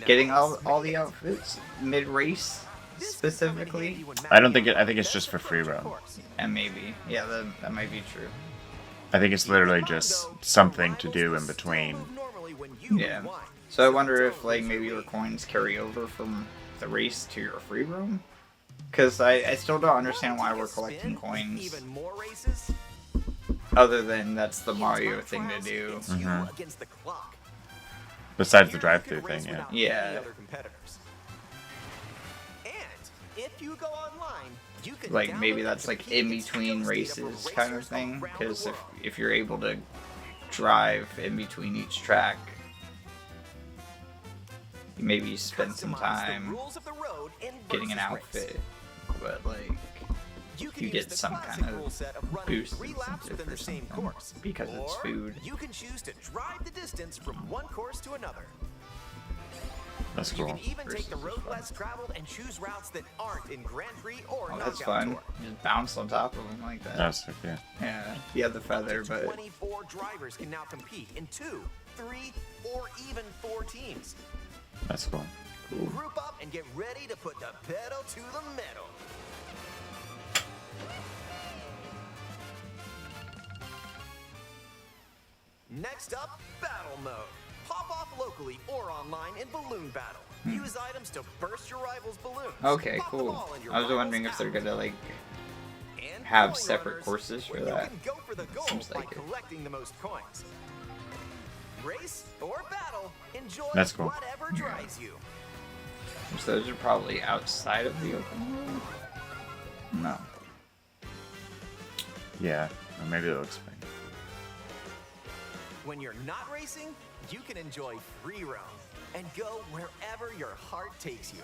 Speaker 1: getting
Speaker 11: Nice.
Speaker 1: all the outfits mid race
Speaker 11: This can come in
Speaker 1: specifically.
Speaker 11: handy when
Speaker 3: I don't think
Speaker 11: mapping
Speaker 3: I
Speaker 11: out
Speaker 3: think it's
Speaker 11: the
Speaker 3: just for
Speaker 11: best
Speaker 3: free
Speaker 11: approach, of
Speaker 3: roam.
Speaker 11: course.
Speaker 1: And maybe, yeah, that might be true.
Speaker 3: I think it's literally just something to do in between.
Speaker 1: Yeah. So I wonder if like maybe your coins carry over from the race to your free roam. Because I still don't understand why we're collecting coins.
Speaker 11: Even more races.
Speaker 1: Other than that's the Mario thing to do.
Speaker 11: It's you against the clock.
Speaker 3: Besides the
Speaker 11: Here you
Speaker 3: drive-through
Speaker 11: can race
Speaker 3: thing, yeah.
Speaker 11: without any
Speaker 1: Yeah.
Speaker 11: other competitors. And if you go online, you can
Speaker 1: Like
Speaker 11: download
Speaker 1: maybe
Speaker 11: and
Speaker 1: that's like
Speaker 11: compete
Speaker 1: in
Speaker 11: against
Speaker 1: between
Speaker 11: skills data
Speaker 1: races
Speaker 11: from
Speaker 1: kind of
Speaker 11: racers
Speaker 1: thing.
Speaker 11: around the
Speaker 1: Because
Speaker 11: world.
Speaker 1: if you're able to drive in between each track, maybe you spend some
Speaker 11: Customize the
Speaker 1: time
Speaker 11: rules of the road in
Speaker 1: getting an
Speaker 11: versus race.
Speaker 1: outfit, but like
Speaker 11: You can
Speaker 1: you
Speaker 11: use
Speaker 1: get
Speaker 11: the
Speaker 1: some
Speaker 11: classic
Speaker 1: kind
Speaker 11: rule
Speaker 1: of
Speaker 11: set of running
Speaker 1: boost
Speaker 11: 3 laps
Speaker 1: incentive
Speaker 11: within
Speaker 1: or
Speaker 11: the same
Speaker 1: something
Speaker 11: course.
Speaker 1: because it's
Speaker 11: Or
Speaker 1: food.
Speaker 11: You can choose to drive the distance from one course to another.
Speaker 3: That's
Speaker 11: You
Speaker 3: cool.
Speaker 11: can even take the
Speaker 1: Versus
Speaker 11: road
Speaker 1: is fun.
Speaker 11: less traveled and choose routes that aren't in Grand Prix or
Speaker 1: Oh, that's
Speaker 11: Knockout
Speaker 1: fun.
Speaker 11: Tour.
Speaker 1: Just bounce on top of them like that.
Speaker 3: That's yeah.
Speaker 1: Yeah, you have the feather, but
Speaker 11: 24 drivers can now compete in 2, 3, or even 4 teams.
Speaker 3: That's cool.
Speaker 11: Group up and get ready to put the pedal to the metal. Next up, battle mode. Pop off locally or online in balloon battle. Use items to burst your rival's balloons.
Speaker 1: okay,
Speaker 11: Pop the
Speaker 1: cool.
Speaker 11: ball in your
Speaker 1: I was
Speaker 11: rival's
Speaker 1: wondering if they're
Speaker 11: attic.
Speaker 1: gonna like
Speaker 11: And
Speaker 1: have
Speaker 11: coin
Speaker 1: separate
Speaker 11: runners,
Speaker 1: courses for
Speaker 11: where
Speaker 1: that.
Speaker 11: You can go for the gold
Speaker 1: Seems
Speaker 11: by
Speaker 1: like it.
Speaker 11: collecting the most coins. Race or battle, enjoy
Speaker 3: That's cool.
Speaker 11: whatever drives you.
Speaker 1: So those are probably outside of the open world. No.
Speaker 3: Yeah. Or maybe they'll explain.
Speaker 11: When you're not racing, you can enjoy free roam and go wherever your heart takes you.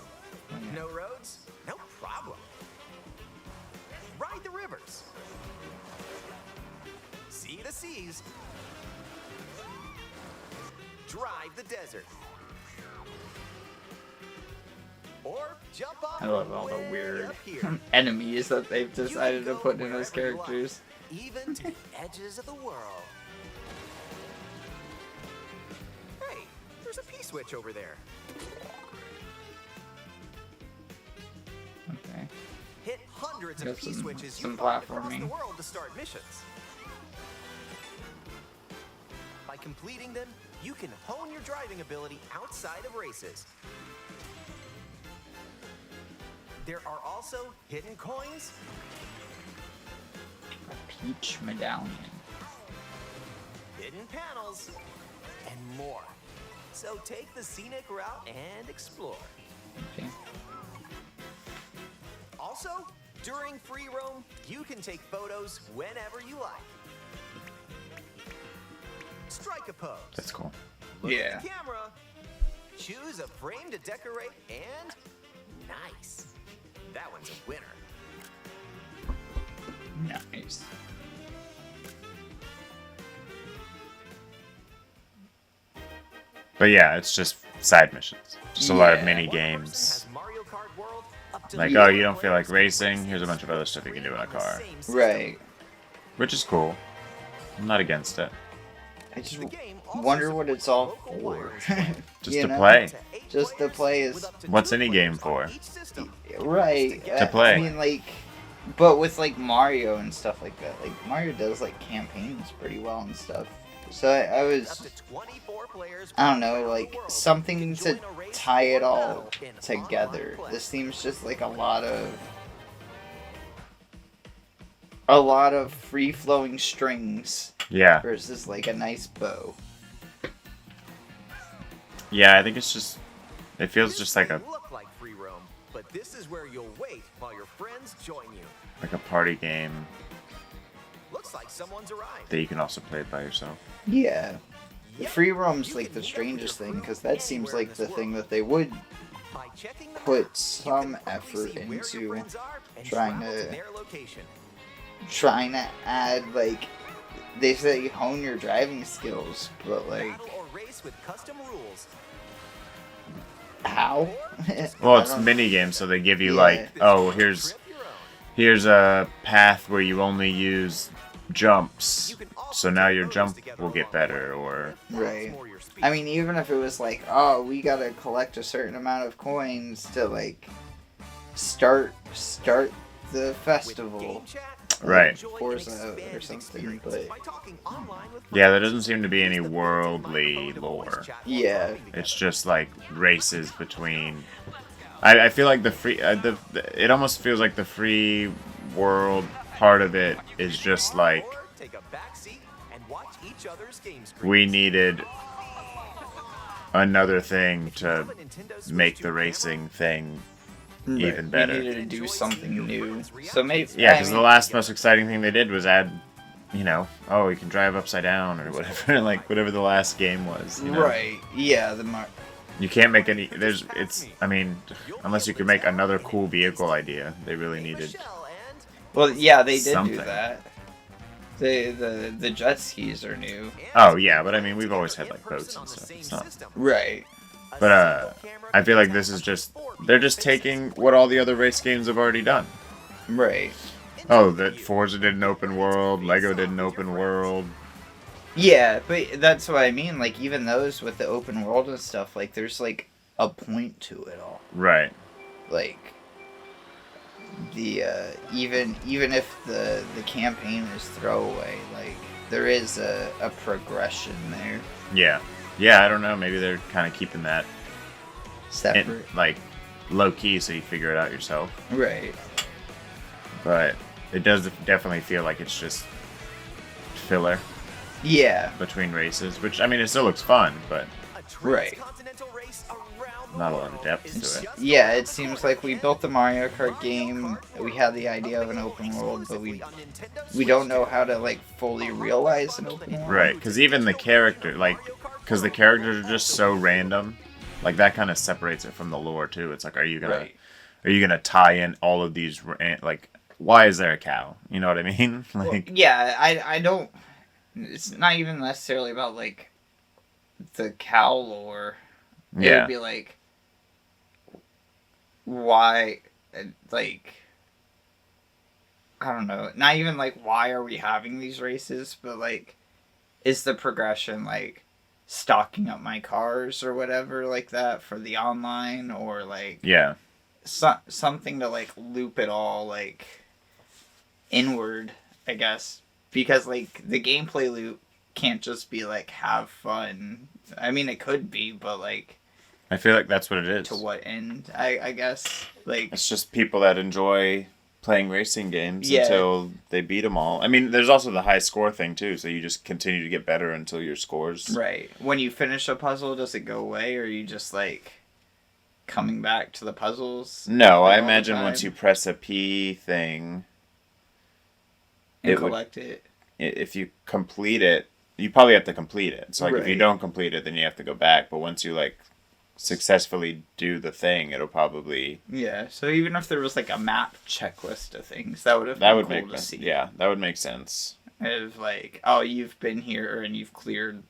Speaker 11: No roads? No problem. Ride the rivers. See the seas. Drive the desert. Or jump off
Speaker 1: I love all the
Speaker 11: way
Speaker 1: weird
Speaker 11: up here.
Speaker 1: enemies that they've
Speaker 11: You can
Speaker 1: decided to
Speaker 11: go
Speaker 1: put in as
Speaker 11: wherever you like,
Speaker 1: characters.
Speaker 11: even to the edges of the world. Hey, there's a P-switch over there.
Speaker 1: Okay.
Speaker 11: hundreds
Speaker 1: Got
Speaker 11: of key switches
Speaker 1: some
Speaker 11: you find across
Speaker 1: platforming.
Speaker 11: the world to start missions. By completing them, you can hone your driving ability outside of races. There are also hidden coins,
Speaker 1: A peach medallion.
Speaker 11: hidden panels, and more. So take the scenic route and explore.
Speaker 1: Okay.
Speaker 11: Also, during free roam, you can take photos whenever you like. Strike a pose.
Speaker 3: That's cool.
Speaker 11: Look
Speaker 1: Yeah.
Speaker 11: at the camera. Choose a frame to decorate, and nice. That one's a winner.
Speaker 1: Nice.
Speaker 3: But yeah, it's just side missions. Just a lot of
Speaker 1: Yeah.
Speaker 3: mini
Speaker 11: One person
Speaker 3: games.
Speaker 11: has Mario Kart World up to
Speaker 3: Like,
Speaker 11: three
Speaker 3: oh, you don't feel like
Speaker 11: players
Speaker 3: racing? Here's a bunch of other stuff you can do in a
Speaker 11: on the
Speaker 3: car.
Speaker 11: same system.
Speaker 1: Right.
Speaker 3: Which is cool. I'm not against it.
Speaker 1: I just
Speaker 11: The game also
Speaker 1: wonder what it's all
Speaker 11: supports local
Speaker 1: for.
Speaker 11: wires.
Speaker 3: Just
Speaker 1: You
Speaker 3: to
Speaker 1: know?
Speaker 3: play.
Speaker 11: To 8
Speaker 1: Just to
Speaker 11: players
Speaker 1: play is-
Speaker 11: with up to
Speaker 3: What's
Speaker 11: 2
Speaker 3: any game
Speaker 11: players on
Speaker 3: for?
Speaker 11: each system.
Speaker 1: Right.
Speaker 3: To play.
Speaker 1: I mean, like, but with like Mario and stuff like that, like Mario does like campaigns pretty well and stuff. So I
Speaker 11: Up
Speaker 1: was,
Speaker 11: to 24 players
Speaker 1: I don't know,
Speaker 11: around the
Speaker 1: like
Speaker 11: world
Speaker 1: something
Speaker 11: can
Speaker 1: to
Speaker 11: join a race
Speaker 1: tie it
Speaker 11: or
Speaker 1: all
Speaker 11: battle in
Speaker 1: together.
Speaker 11: online play.
Speaker 1: This seems just like a lot of free flowing strings
Speaker 3: Yeah.
Speaker 1: versus like a nice bow.
Speaker 3: Yeah, I think it's just... It feels
Speaker 11: This
Speaker 3: just like
Speaker 11: may
Speaker 3: a
Speaker 11: look like free roam, but this is where you'll wait while your friends join you.
Speaker 3: party game
Speaker 11: Looks like someone's arrived.
Speaker 3: that you can also play by yourself.
Speaker 1: Yeah.
Speaker 11: Yep.
Speaker 1: Free roam's
Speaker 11: You
Speaker 1: like
Speaker 11: can
Speaker 1: the
Speaker 11: meet up with
Speaker 1: strangest
Speaker 11: your
Speaker 1: thing
Speaker 11: crew
Speaker 1: because that seems
Speaker 11: anywhere in
Speaker 1: like
Speaker 11: this
Speaker 1: the thing
Speaker 11: world.
Speaker 1: that they would
Speaker 11: By checking the
Speaker 1: put
Speaker 11: map,
Speaker 1: some
Speaker 11: you can quickly
Speaker 1: effort
Speaker 11: see where your
Speaker 1: into
Speaker 11: friends are and
Speaker 1: trying
Speaker 11: travel
Speaker 1: to-
Speaker 11: their location.
Speaker 1: trying to add like they say hone your driving skills, but like
Speaker 11: Battle or race with custom rules.
Speaker 1: how?
Speaker 3: Well,
Speaker 1: I
Speaker 3: it's
Speaker 1: don't-
Speaker 3: mini games, so they give you
Speaker 1: Yeah.
Speaker 3: like, oh, here's
Speaker 11: Trip your own.
Speaker 3: here's a path where you only use jumps,
Speaker 11: You can also
Speaker 3: so now
Speaker 11: take
Speaker 3: your
Speaker 11: photos
Speaker 3: jump
Speaker 11: together
Speaker 3: will get
Speaker 11: along the
Speaker 3: better,
Speaker 11: way.
Speaker 3: or
Speaker 11: That's
Speaker 1: Right.
Speaker 11: more your speed.
Speaker 1: I mean, even if it was like, oh, we gotta collect a certain amount of coins to like start the
Speaker 11: With
Speaker 1: festival.
Speaker 11: game chat,
Speaker 3: Right.
Speaker 11: enjoy an
Speaker 1: Forza or
Speaker 11: expanded
Speaker 1: something,
Speaker 11: experience
Speaker 1: but-
Speaker 11: by talking online with
Speaker 3: yeah, there
Speaker 11: friends.
Speaker 3: doesn't seem to be any
Speaker 11: Use the
Speaker 3: worldly
Speaker 11: built-in microphone to
Speaker 3: lore.
Speaker 11: voice chat while
Speaker 1: Yeah.
Speaker 11: driving together.
Speaker 3: It's just like races between. I feel like the free it almost feels like the free world part of it is just like
Speaker 11: Or take a back seat and watch each other's game screens.
Speaker 3: we needed another thing
Speaker 11: If you have
Speaker 3: to
Speaker 11: a Nintendo Switch
Speaker 3: make
Speaker 11: 2
Speaker 3: the
Speaker 11: camera,
Speaker 3: racing thing
Speaker 1: Right.
Speaker 3: even better.
Speaker 1: We needed to do something new. So maybe
Speaker 3: Yeah,
Speaker 1: I
Speaker 3: because the
Speaker 1: mean,
Speaker 3: last most exciting thing they did was add, you know, oh, you can drive upside down or whatever, like whatever the last game was. You know?
Speaker 1: right? Yeah,
Speaker 3: You can't make any. I mean, unless you can make another cool vehicle idea, they really
Speaker 11: Hey,
Speaker 3: needed.
Speaker 11: Michelle, and
Speaker 1: well, yeah, they did
Speaker 3: Something.
Speaker 1: do that. The jet skis are new,
Speaker 3: Oh yeah, but I mean, we've always had like boats and stuff. It's not.
Speaker 1: right?
Speaker 3: But I feel like this is just they're just taking what all the other race games have already done.
Speaker 1: Right.
Speaker 3: Oh, that Forza did an open world, Lego did an open world.
Speaker 1: Yeah, but that's what I mean. Like even those with the open world and stuff, like there's like a point to it all.
Speaker 3: Right.
Speaker 1: Like the even if the campaign is throwaway, like there is a progression there,
Speaker 3: Yeah. Yeah, I don't know. Maybe they're kind of keeping that
Speaker 1: separate.
Speaker 3: like low key, so you figure it out yourself.
Speaker 1: Right.
Speaker 3: But it does definitely feel like it's just filler
Speaker 1: Yeah.
Speaker 3: between races, which I mean, it still looks fun, but
Speaker 1: Right.
Speaker 3: not a lot of depth to it.
Speaker 1: Yeah, it seems like we built the Mario Kart game. We had the idea of an open world, but we don't know how to like fully realize an open world.
Speaker 3: Right, because even the character, like, because the characters are just so random, like that kind of separates it from the lore too. It's like, are you gonna tie in all of these, like, why is there a cow? You know what I mean? Like,
Speaker 1: Yeah, I don't. It's not even necessarily about like the cow lore. It
Speaker 3: yeah,
Speaker 1: would be like, why, like, I don't know. Not even like why are we having these races, but like, is the progression like stocking up my cars or whatever like that for the online, or like
Speaker 3: yeah,
Speaker 1: something to like loop it all like inward, I guess, because like the gameplay loop can't just be like have fun. I mean, it could be, but like
Speaker 3: I feel like that's what it is.
Speaker 1: to what end? I guess like
Speaker 3: It's just people that enjoy playing racing games
Speaker 1: Yeah.
Speaker 3: until they beat them all. I mean, there's also the high score thing too, so you just continue to get better until your scores.
Speaker 1: right when you finish a puzzle, does it go away, or are you just like coming back to the puzzles?
Speaker 3: No,
Speaker 1: like,
Speaker 3: I
Speaker 1: all the
Speaker 3: imagine once
Speaker 1: time
Speaker 3: you press a P thing,
Speaker 1: and
Speaker 3: it would-
Speaker 1: collect it.
Speaker 3: if you complete it, you probably have to complete it. So like if you
Speaker 1: Right.
Speaker 3: don't complete it, then you have to go back. But once you like successfully do the thing, it'll probably
Speaker 1: Yeah, so even if there was like a map checklist of things, that would have
Speaker 3: that
Speaker 1: been
Speaker 3: would
Speaker 1: cool
Speaker 3: make
Speaker 1: to see.
Speaker 3: yeah, that would make sense.
Speaker 1: Of like, oh, you've been here and you've cleared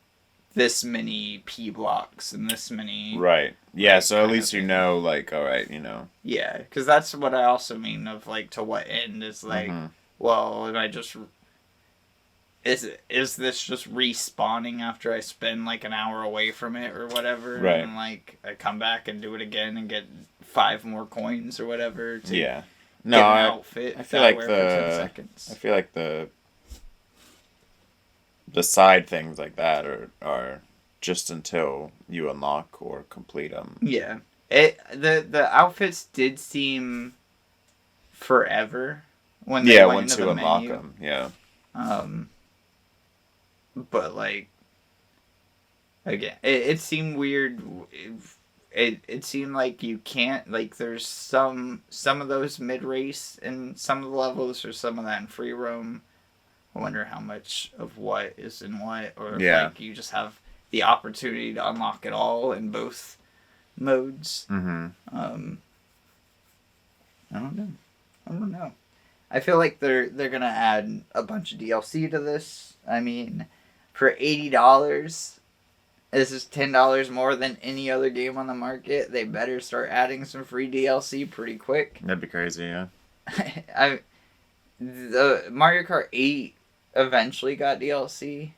Speaker 1: this many P blocks and this many.
Speaker 3: Right. Yeah,
Speaker 1: like,
Speaker 3: so at
Speaker 1: kind
Speaker 3: least
Speaker 1: of
Speaker 3: you
Speaker 1: thing.
Speaker 3: know, like, all right, you know.
Speaker 1: Yeah, because that's what I also mean of like to what end is like.
Speaker 3: Mhm.
Speaker 1: Well, am I just is this just respawning after I spend like an hour away from it or whatever,
Speaker 3: Right.
Speaker 1: and like I come back and do it again and get 5 more coins or whatever to
Speaker 3: Yeah.
Speaker 1: get
Speaker 3: No,
Speaker 1: an
Speaker 3: I
Speaker 1: outfit
Speaker 3: I feel
Speaker 1: that I
Speaker 3: like
Speaker 1: wear for 10
Speaker 3: the
Speaker 1: seconds.
Speaker 3: I feel like the side things like that are just until you unlock or complete them.
Speaker 1: Yeah, the outfits did seem forever when they
Speaker 3: Yeah,
Speaker 1: went
Speaker 3: once
Speaker 1: into
Speaker 3: you
Speaker 1: the
Speaker 3: unlock
Speaker 1: menu.
Speaker 3: them. Yeah.
Speaker 1: But like again, it seemed weird. It seemed like you can't like there's some of those mid race in some of the levels or some of that in free roam. I wonder how much of what is in what, or if
Speaker 3: Yeah.
Speaker 1: like you just have the opportunity to unlock it all in both modes.
Speaker 3: Mm-hmm.
Speaker 1: I don't know. I feel like they're gonna add a bunch of DLC to this. I mean, for $80, this is $10 more than any other game on the market. They better start adding some free DLC pretty quick.
Speaker 3: That'd be crazy, yeah.
Speaker 1: The Mario Kart 8 eventually got DLC.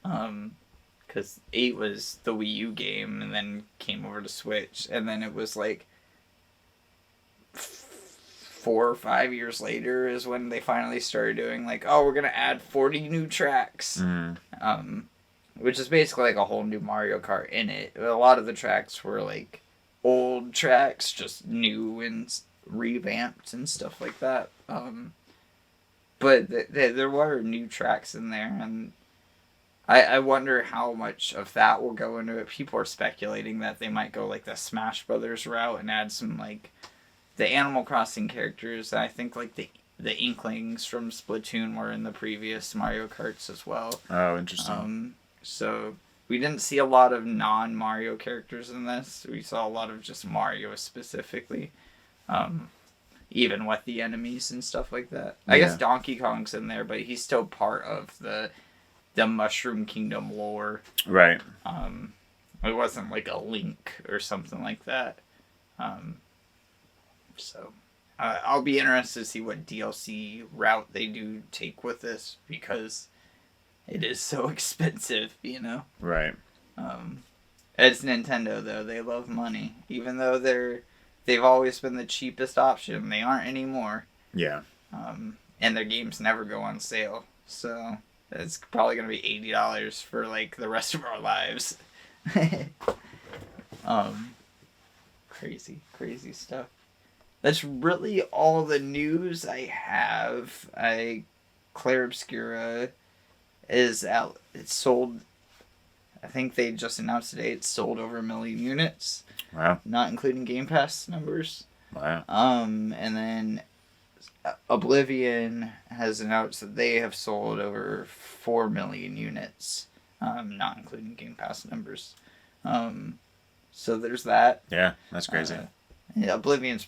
Speaker 1: Because 8 was the Wii U game and then came over to Switch. And then it was like 4 or 5 years later is when they finally started doing like, oh, we're going to add 40 new tracks.
Speaker 3: Mm-hmm.
Speaker 1: Which is basically like a whole new Mario Kart in it. A lot of the tracks were like old tracks, just new and revamped and stuff like that. But there were new tracks in there, and I wonder how much of that will go into it. People are speculating that they might go like the Smash Brothers route and add some like the Animal Crossing characters. I think like the Inklings from Splatoon were in the previous Mario Karts as well.
Speaker 3: Oh, interesting.
Speaker 1: So we didn't see a lot of non-Mario characters in this. We saw a lot of just Mario specifically. Even with the enemies and stuff like that. I guess Donkey Kong's in there, but he's still part of the Mushroom Kingdom lore.
Speaker 3: Right.
Speaker 1: It wasn't like a Link or something like that. So I'll be interested to see what DLC route they do take with this, because it is so expensive, you know?
Speaker 3: Right.
Speaker 1: It's Nintendo, though. They love money. Even though they've always been the cheapest option, they aren't anymore.
Speaker 3: Yeah.
Speaker 1: And their games never go on sale. So it's probably going to be $80 for, like, the rest of our lives. Crazy stuff. That's really all the news I have. Claire Obscura is out. It's sold. I think they just announced today it's sold over 1 million units.
Speaker 3: Wow.
Speaker 1: Not including Game Pass numbers.
Speaker 3: Wow.
Speaker 1: And then Oblivion has announced that they have sold over 4 million units. Not including Game Pass numbers. So there's that.
Speaker 3: Yeah, that's crazy.
Speaker 1: Yeah, Oblivion's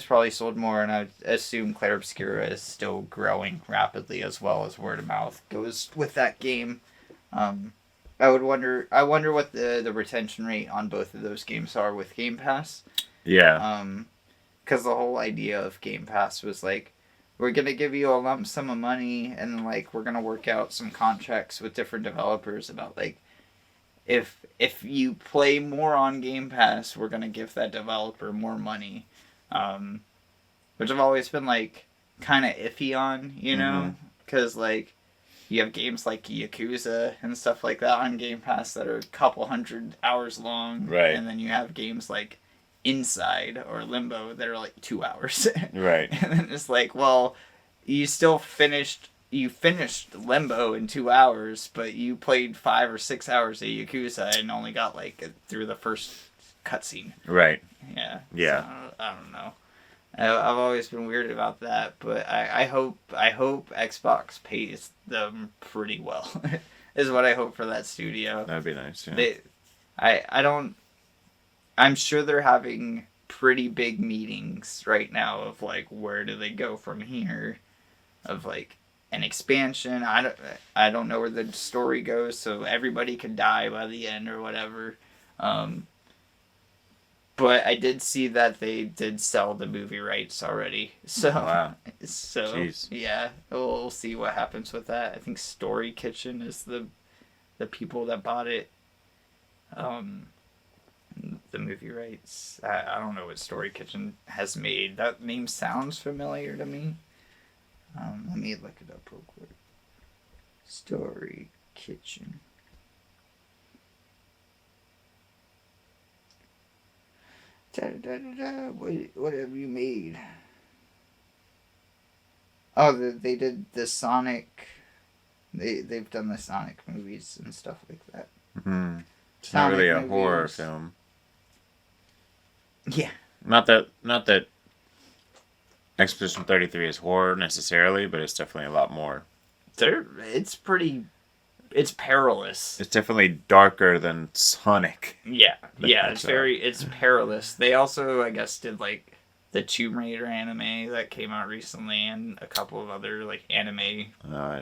Speaker 1: probably sold more, and I assume Claire Obscura is still growing rapidly as well as word of mouth goes with that game. I wonder what the retention rate on both of those games are with Game Pass.
Speaker 3: Yeah.
Speaker 1: Because the whole idea of Game Pass was like, we're gonna give you a lump sum of money, and like we're gonna work out some contracts with different developers about like, if you play more on Game Pass, we're gonna give that developer more money. Which I've always been like, kind of iffy on, you know? Because, like, you have games like Yakuza and stuff like that on Game Pass that are a couple 100 hours long.
Speaker 3: Right.
Speaker 1: And then you have games like Inside or Limbo that are like 2 hours.
Speaker 3: Right.
Speaker 1: And then it's like, well, you finished Limbo in 2 hours, but you played 5 or 6 hours of Yakuza and only got like through the first cutscene.
Speaker 3: Right.
Speaker 1: Yeah.
Speaker 3: Yeah.
Speaker 1: So, I don't know. I've always been weird about that, but I hope Xbox pays them pretty well. Is what I hope for that studio.
Speaker 3: That'd be nice. Yeah.
Speaker 1: I'm sure they're having pretty big meetings right now of like where do they go from here, of like an expansion. I don't know where the story goes, so everybody could die by the end or whatever. But I did see that they did sell the movie rights already. So,
Speaker 3: wow.
Speaker 1: So
Speaker 3: Jeez.
Speaker 1: yeah, we'll see what happens with that. I think Story Kitchen is the people that bought it. The movie rights. I don't know what Story Kitchen has made. That name sounds familiar to me. Let me look it up real quick. Story Kitchen. What have you made? Oh, they did the Sonic. They've done the Sonic movies and stuff like that.
Speaker 3: Mm-hmm. It's not really a horror film.
Speaker 1: Yeah.
Speaker 3: Not that Expedition 33 is horror necessarily, but it's definitely a lot more.
Speaker 1: It's perilous.
Speaker 3: It's definitely darker than Sonic.
Speaker 1: Yeah, it's perilous. They also, I guess, did like the Tomb Raider anime that came out recently, and a couple of other like anime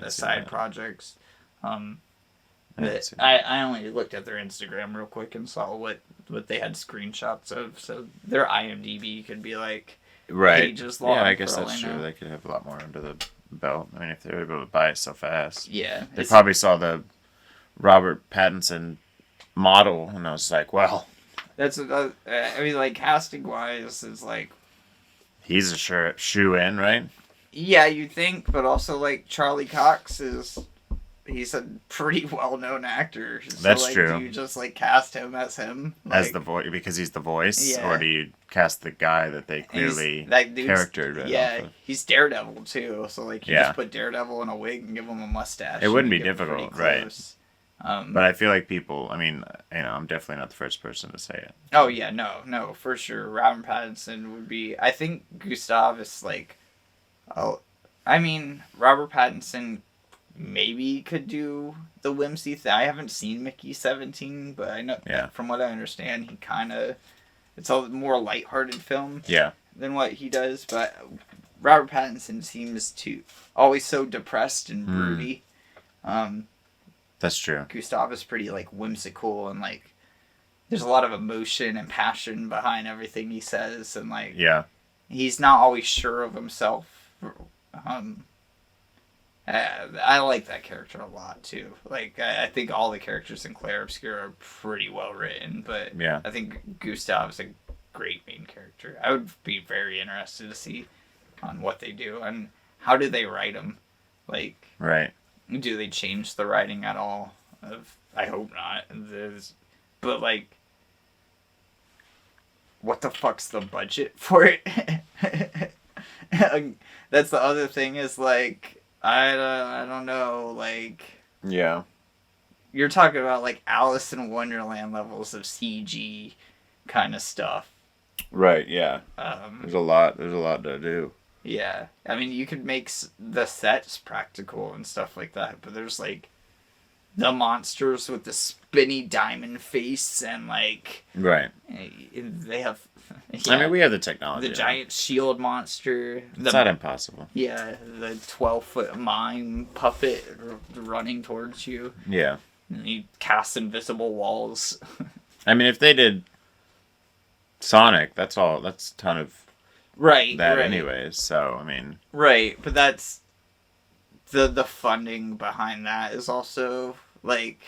Speaker 1: side projects. I only looked at their Instagram real quick and saw what they had screenshots of. So their IMDb could be like pages long.
Speaker 3: Yeah, I guess that's true. They could have a lot more under the belt. I mean, if they were able to buy it so fast.
Speaker 1: Yeah.
Speaker 3: They probably saw the Robert Pattinson model, and I was like, well.
Speaker 1: That's, I mean, like, casting-wise, is like...
Speaker 3: He's a shoe-in, right?
Speaker 1: Yeah, you'd think, but also, like, Charlie Cox he's a pretty well-known actor. So,
Speaker 3: That's
Speaker 1: like,
Speaker 3: true.
Speaker 1: Do you just, like, cast him as him?
Speaker 3: As
Speaker 1: like,
Speaker 3: the voice, because he's the voice?
Speaker 1: Yeah.
Speaker 3: Or do you cast the guy that they clearly charactered?
Speaker 1: Yeah, he's Daredevil, too. So, like, you just put Daredevil in a wig and give him a mustache.
Speaker 3: It wouldn't be difficult, right?
Speaker 1: But
Speaker 3: I feel like people, I mean, I'm definitely not the first person to say it.
Speaker 1: Oh, yeah, no, for sure. Robert Pattinson would be... I think Gustav is, like... Oh, I mean, Robert Pattinson... maybe could do the whimsy thing. I haven't seen Mickey 17, but I know from what I understand, he kind of... It's a more lighthearted film than what he does, but Robert Pattinson seems to always so depressed and broody.
Speaker 3: That's true.
Speaker 1: Gustav is pretty, like, whimsical and, like, there's a lot of emotion and passion behind everything he says, and, like, he's not always sure of himself. I like that character a lot, too. Like, I think all the characters in Clair Obscur are pretty well written, but I think Gustav's a great main character. I would be very interested to see on what they do, and how do they write him? Like, do they change the writing at all? I hope not. But, like, what the fuck's the budget for it? That's the other thing is, like... I don't know, like...
Speaker 3: Yeah.
Speaker 1: You're talking about, like, Alice in Wonderland levels of CG kind of stuff.
Speaker 3: Right, yeah. There's a lot to do.
Speaker 1: Yeah. I mean, you could make the sets practical and stuff like that, but there's, like, the monsters with the spinny diamond face and, like...
Speaker 3: Right.
Speaker 1: They have...
Speaker 3: I mean, we have the technology.
Speaker 1: The giant shield monster.
Speaker 3: It's not impossible.
Speaker 1: Yeah, the 12-foot mime puppet running towards you.
Speaker 3: Yeah.
Speaker 1: And he casts invisible walls.
Speaker 3: I mean, if they did Sonic, that's a ton of that anyways, so, I mean...
Speaker 1: Right, but that's... The funding behind that is also, like...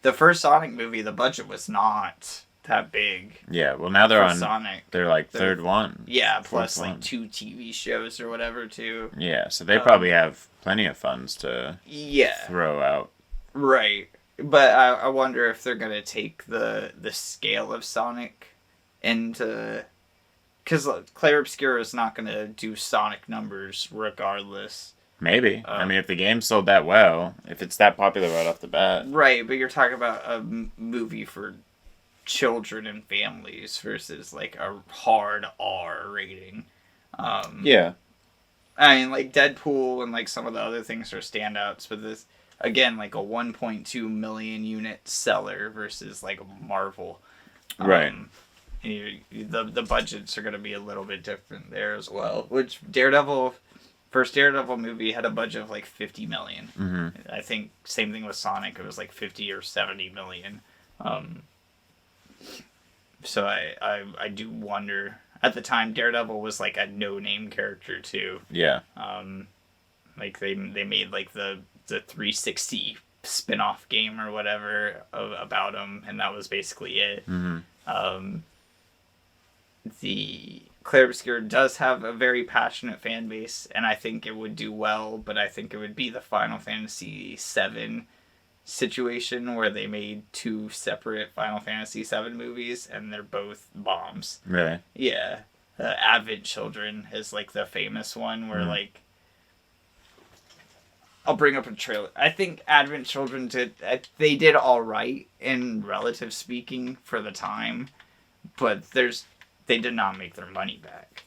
Speaker 1: The first Sonic movie, the budget was not that big.
Speaker 3: Yeah, well now they're
Speaker 1: for
Speaker 3: on
Speaker 1: Sonic.
Speaker 3: They're like third one.
Speaker 1: Yeah, plus
Speaker 3: fourth
Speaker 1: like
Speaker 3: one.
Speaker 1: 2 TV shows or whatever too.
Speaker 3: Yeah, so they probably have plenty of funds to throw out.
Speaker 1: Right. But I wonder if they're gonna take the scale of Sonic into, because Clair Obscura is not gonna do Sonic numbers regardless.
Speaker 3: Maybe. I mean, if the game sold that well, if it's that popular right off the bat.
Speaker 1: Right, but you're talking about a movie for children and families versus like a hard R rating.
Speaker 3: Yeah.
Speaker 1: I mean, like Deadpool and like some of the other things are standouts, but this, again, like a 1.2 million unit seller versus like Marvel.
Speaker 3: Right.
Speaker 1: And the budgets are going to be a little bit different there as well. Which first Daredevil movie had a budget of like 50 million.
Speaker 3: Mm-hmm.
Speaker 1: I think same thing with Sonic. It was like 50 or 70 million. So I do wonder. At the time, Daredevil was like a no-name character too.
Speaker 3: Yeah.
Speaker 1: Like they made like the 360 spin-off game or whatever about him, and that was basically it.
Speaker 3: Mm-hmm.
Speaker 1: The Clair Obscura does have a very passionate fan base, and I think it would do well, but I think it would be the Final Fantasy VII situation where they made 2 separate Final Fantasy VII movies, and they're both bombs.
Speaker 3: Really?
Speaker 1: Yeah. Advent Children is like the famous one where like I'll bring up a trailer. I think Advent Children they did all right in relative speaking for the time, but they did not make their money back.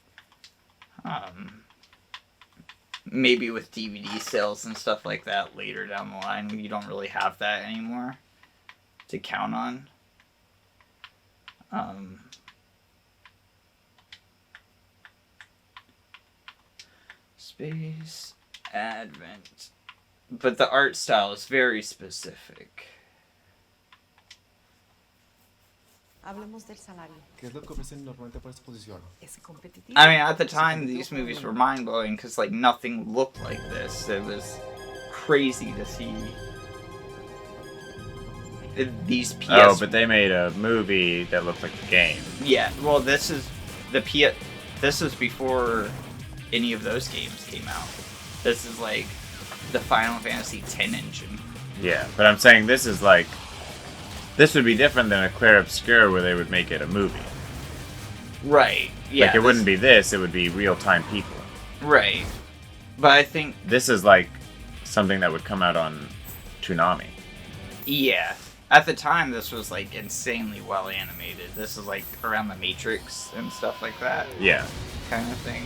Speaker 1: Maybe with DVD sales and stuff like that later down the line, you don't really have that anymore to count on. Space Advent. But the art style is very specific.
Speaker 12: Hablemos del salario.
Speaker 5: ¿Qué es lo que ofrecen normalmente por esta posición?
Speaker 12: Es competitivo.
Speaker 1: I mean, at the time, these movies were mind-blowing because, like, nothing looked like this. It was crazy to see these PS...
Speaker 3: Oh, but they made a movie that looked like a game.
Speaker 1: Yeah, well, this is this is before any of those games came out. This is, like, the Final Fantasy X engine.
Speaker 3: Yeah, but I'm saying this is, like... This would be different than a Clair Obscura where they would make it a movie.
Speaker 1: Right, yeah.
Speaker 3: Like, it wouldn't be this, it would be real-time people.
Speaker 1: Right. But I think...
Speaker 3: This is, like, something that would come out on Toonami.
Speaker 1: Yeah. At the time, this was, like, insanely well animated. This is, like, around the Matrix and stuff like that.
Speaker 3: Yeah.
Speaker 1: Kind of thing.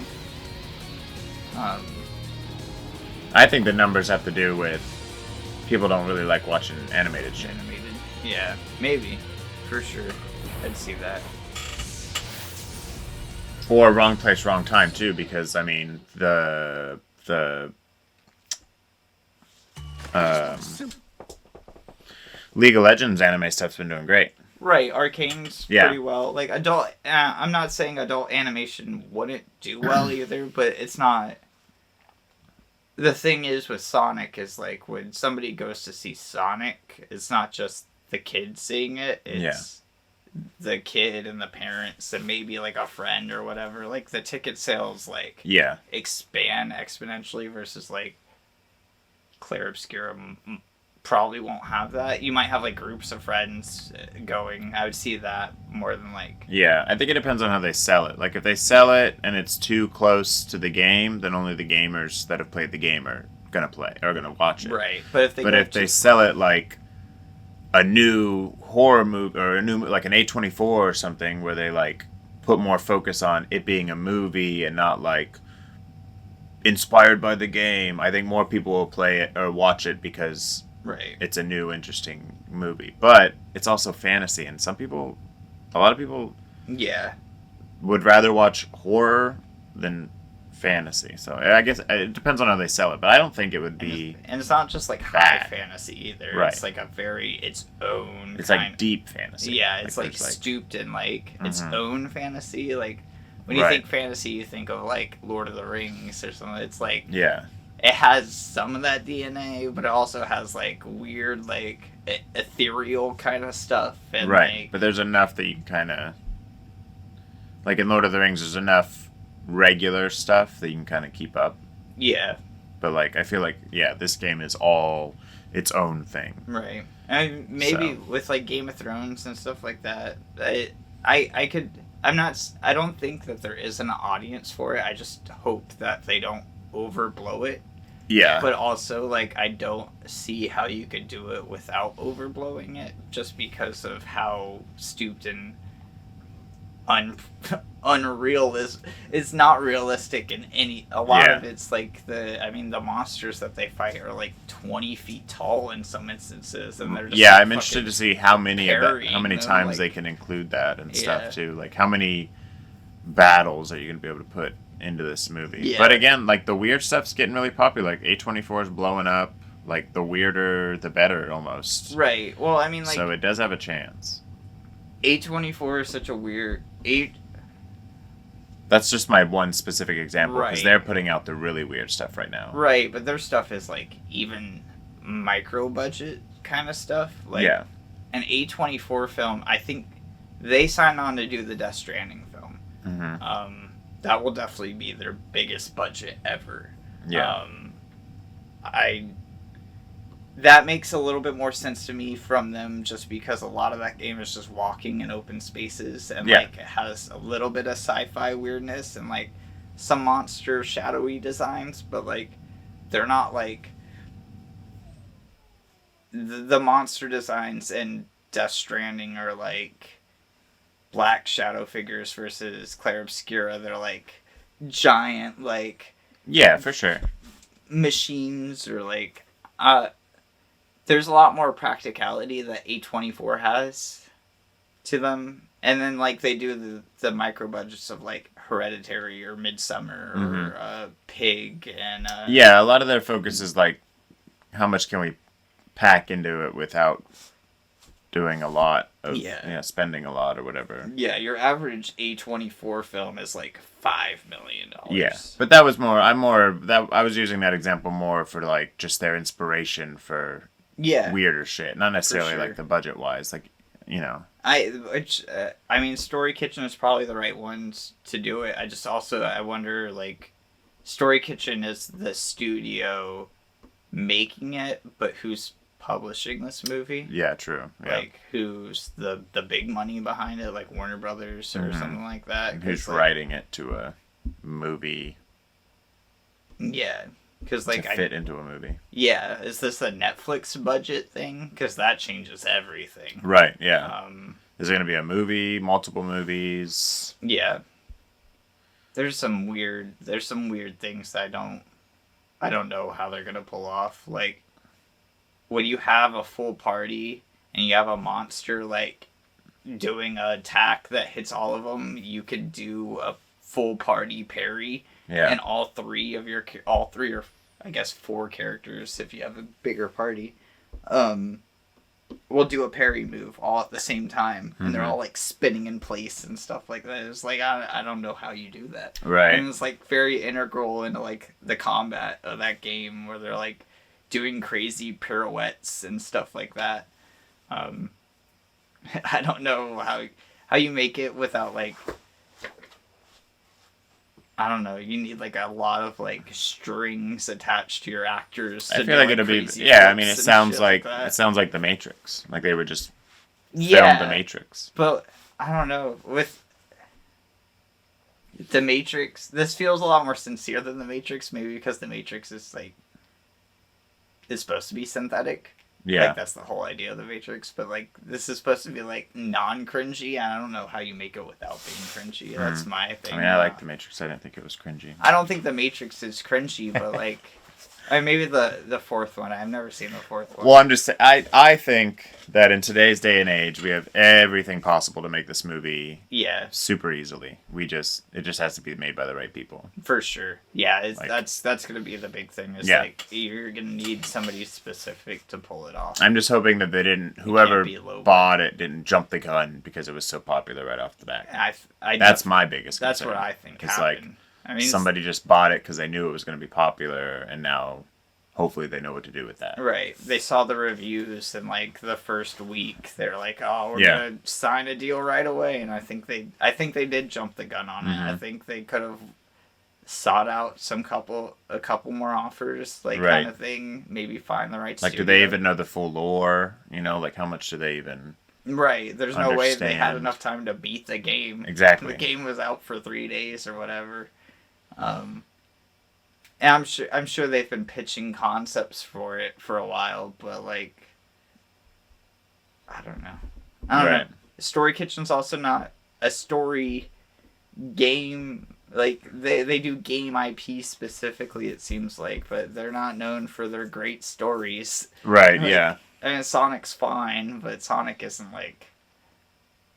Speaker 3: I think the numbers have to do with people don't really like watching animated shit.
Speaker 1: Yeah, maybe. For sure. I'd see that.
Speaker 3: Or wrong place, wrong time, too, because, I mean, the League of Legends anime stuff's been doing great.
Speaker 1: Right, Arcane's
Speaker 3: Yeah.
Speaker 1: pretty well. Like, adult... I'm not saying adult animation wouldn't do well either, but it's not... The thing is with Sonic is, like, when somebody goes to see Sonic, it's not just the kid seeing it, it's the kid and the parents and maybe, like, a friend or whatever. Like, the ticket sales, like, expand exponentially versus, like, Clair Obscura probably won't have that. You might have, like, groups of friends going. I would see that more than, like...
Speaker 3: Yeah, I think it depends on how they sell it. Like, if they sell it and it's too close to the game, then only the gamers that have played the game are gonna play, or gonna watch it.
Speaker 1: Right, but if
Speaker 3: they sell it like a new horror movie, or a new, like an A24 or something, where they, like, put more focus on it being a movie and not, like, inspired by the game, I think more people will play it or watch it because...
Speaker 1: Right.
Speaker 3: It's a new, interesting movie. But it's also fantasy, and a lot of people would rather watch horror than fantasy. So I guess it depends on how they sell it, but I don't think it would be...
Speaker 1: And it's not just, like, high fantasy either.
Speaker 3: Right.
Speaker 1: It's, like, its own
Speaker 3: It's, like, deep fantasy.
Speaker 1: Yeah, it's, like stooped in, like, its own fantasy. Like, when you
Speaker 3: Right.
Speaker 1: think fantasy, you think of, like, Lord of the Rings or something. It's, like...
Speaker 3: Yeah.
Speaker 1: it has some of that DNA, but it also has like weird, like ethereal kind of stuff. And,
Speaker 3: right,
Speaker 1: like,
Speaker 3: but there's enough that you can kind of, like in Lord of the Rings, there's enough regular stuff that you can kind of keep up.
Speaker 1: Yeah.
Speaker 3: But like, I feel like, yeah, this game is all its own thing.
Speaker 1: Right. And maybe with like Game of Thrones and stuff like that, I don't think that there is an audience for it. I just hope that they don't overblow it.
Speaker 3: Yeah.
Speaker 1: But also, like, I don't see how you could do it without overblowing it, just because of how stooped and unreal is. It's not realistic in a lot of it's like the monsters that they fight are like 20 feet tall in some instances, and they're just
Speaker 3: I'm interested to see how many times
Speaker 1: like,
Speaker 3: they can include that and stuff too. Like how many battles are you gonna be able to put into this movie?
Speaker 1: Yeah.
Speaker 3: But again, like the weird stuff's getting really popular. Like A24 is blowing up. Like the weirder, the better, almost.
Speaker 1: Right. Well, I mean, like,
Speaker 3: so it does have a chance.
Speaker 1: A24 is such a weird
Speaker 3: That's just my one specific example because
Speaker 1: Right.
Speaker 3: they're putting out the really weird stuff right now.
Speaker 1: Right, but their stuff is like even micro budget kind of stuff. Like an A24 film, I think they signed on to do the Death Stranding film.
Speaker 3: Mm-hmm.
Speaker 1: That will definitely be their biggest budget ever.
Speaker 3: Yeah.
Speaker 1: That makes a little bit more sense to me from them, just because a lot of that game is just walking in open spaces, and like it has a little bit of sci-fi weirdness and like some monster shadowy designs, but like they're not like the monster designs in Death Stranding are like black shadow figures versus Clair Obscura. They're like giant, like
Speaker 3: for sure,
Speaker 1: machines, or like there's a lot more practicality that A24 has to them. And then, like, they do the micro budgets of, like, Hereditary or Midsummer or Pig and...
Speaker 3: a lot of their focus is, like, how much can we pack into it without doing a lot of... spending a lot or whatever.
Speaker 1: Yeah, your average A24 film is, like, $5 million.
Speaker 3: Yeah, but that was more... I was using that example more for, like, just their inspiration for... weirder shit, not necessarily like the budget wise, like, you know.
Speaker 1: I mean, Story Kitchen is probably the right ones to do it. I wonder, like, Story Kitchen is the studio making it, but who's publishing this movie?
Speaker 3: Yeah, true. Yeah.
Speaker 1: Like, who's the big money behind it, like Warner Brothers or something like that?
Speaker 3: Who's writing it to a movie?
Speaker 1: Yeah. Because, like,
Speaker 3: to fit into a movie.
Speaker 1: Yeah, is this a Netflix budget thing? Because that changes everything.
Speaker 3: Right. Yeah. Is it going to be a movie? Multiple movies?
Speaker 1: Yeah. There's some weird things that I don't know how they're going to pull off. Like, when you have a full party and you have a monster like doing an attack that hits all of them, you could do a full party parry.
Speaker 3: Yeah.
Speaker 1: And all three or I guess 4 characters if you have a bigger party, will do a parry move all at the same time, and they're all like spinning in place and stuff like that. It's like I don't know how you do that.
Speaker 3: Right.
Speaker 1: And it's like very integral into like the combat of that game, where they're like doing crazy pirouettes and stuff like that. I don't know how you make it without like. I don't know. You need like a lot of like strings attached to your actors.
Speaker 3: I feel like it'll be. Yeah, I mean, it sounds like The Matrix. Like they would just film The Matrix.
Speaker 1: But I don't know, with The Matrix, this feels a lot more sincere than The Matrix. Maybe because The Matrix is supposed to be synthetic.
Speaker 3: Yeah.
Speaker 1: Like, that's the whole idea of The Matrix. But, like, this is supposed to be, like, non-cringy. I don't know how you make it without being cringy. That's my thing.
Speaker 3: I mean, I like The Matrix. I didn't think it was cringy.
Speaker 1: I don't think The Matrix is cringy, but, like... I mean, maybe the fourth one. I've never seen the fourth one.
Speaker 3: Well, I'm just... I think that in today's day and age, we have everything possible to make this movie super easily. It just has to be made by the right people.
Speaker 1: For sure. Yeah, that's going to be the big thing. Is like, you're going to need somebody specific to pull it off.
Speaker 3: I'm just hoping that whoever bought it didn't jump the gun because it was so popular right off the bat.
Speaker 1: I
Speaker 3: that's my biggest concern.
Speaker 1: That's what I think happened. I mean,
Speaker 3: somebody just bought it because they knew it was going to be popular, and now hopefully they know what to do with that.
Speaker 1: Right. They saw the reviews in like the first week. They're like, "Oh, we're
Speaker 3: Yeah.
Speaker 1: gonna sign a deal right away." And I think they did jump the gun on it. I think they could have sought out a couple more offers, like
Speaker 3: Right.
Speaker 1: kind of thing. Maybe find the right.
Speaker 3: Like,
Speaker 1: studio.
Speaker 3: do they even know the full lore? You know, like how much do they even?
Speaker 1: Right. There's no way they had
Speaker 3: understand?
Speaker 1: enough time to beat the game.
Speaker 3: Exactly.
Speaker 1: The game was out for 3 days or whatever. And I'm sure they've been pitching concepts for it for a while, but like, I don't know. I don't
Speaker 3: Right.
Speaker 1: know. Story Kitchen's also not a story game. Like they do game IP specifically, it seems like, but they're not known for their great stories.
Speaker 3: Right.
Speaker 1: Like,
Speaker 3: Yeah.
Speaker 1: And Sonic's fine, but Sonic isn't like.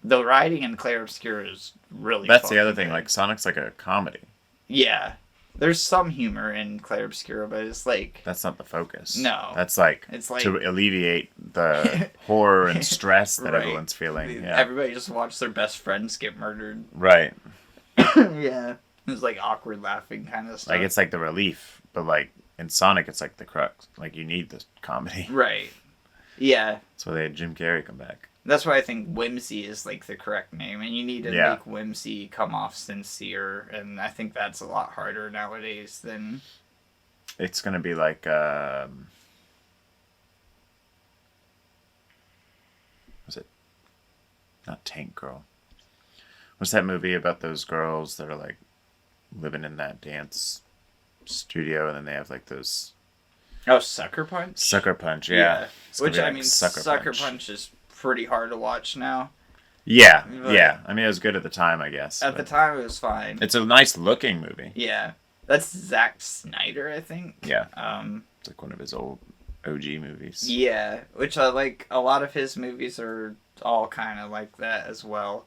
Speaker 1: The writing in Clair Obscur is really.
Speaker 3: That's the
Speaker 1: fucking
Speaker 3: other thing.
Speaker 1: good.
Speaker 3: Like Sonic's like a comedy.
Speaker 1: Yeah, there's some humor in Clair Obscur, but it's like.
Speaker 3: That's not the focus.
Speaker 1: No.
Speaker 3: That's like,
Speaker 1: It's like-
Speaker 3: to alleviate the horror and stress that
Speaker 1: Right.
Speaker 3: everyone's feeling. Yeah.
Speaker 1: Everybody just watched their best friends get murdered.
Speaker 3: Right.
Speaker 1: Yeah. It's like awkward laughing kind of stuff.
Speaker 3: Like it's like the relief, but like in Sonic, it's like the crux. Like you need the comedy.
Speaker 1: Right. Yeah.
Speaker 3: That's why they had Jim Carrey come back.
Speaker 1: That's why I think whimsy is like the correct name, and you need to
Speaker 3: Yeah.
Speaker 1: make whimsy come off sincere, and I think that's a lot harder nowadays than.
Speaker 3: It's gonna be like was it not Tank Girl? What's that movie about those girls that are like living in that dance studio, and then they have like those
Speaker 1: Oh, Sucker Punch.
Speaker 3: Sucker Punch, yeah. It's gonna
Speaker 1: Which
Speaker 3: be
Speaker 1: I
Speaker 3: like
Speaker 1: mean, Sucker Punch is pretty hard to watch now.
Speaker 3: Yeah,
Speaker 1: But-
Speaker 3: yeah. I mean, it was good at the time, I guess.
Speaker 1: At the
Speaker 3: but
Speaker 1: time, it was fine.
Speaker 3: it's a nice looking movie.
Speaker 1: Yeah, that's Zack Snyder, I think.
Speaker 3: Yeah.
Speaker 1: Um.
Speaker 3: It's like one of his old OG movies.
Speaker 1: Yeah, which I like. A lot of his movies are all kind of like that as well.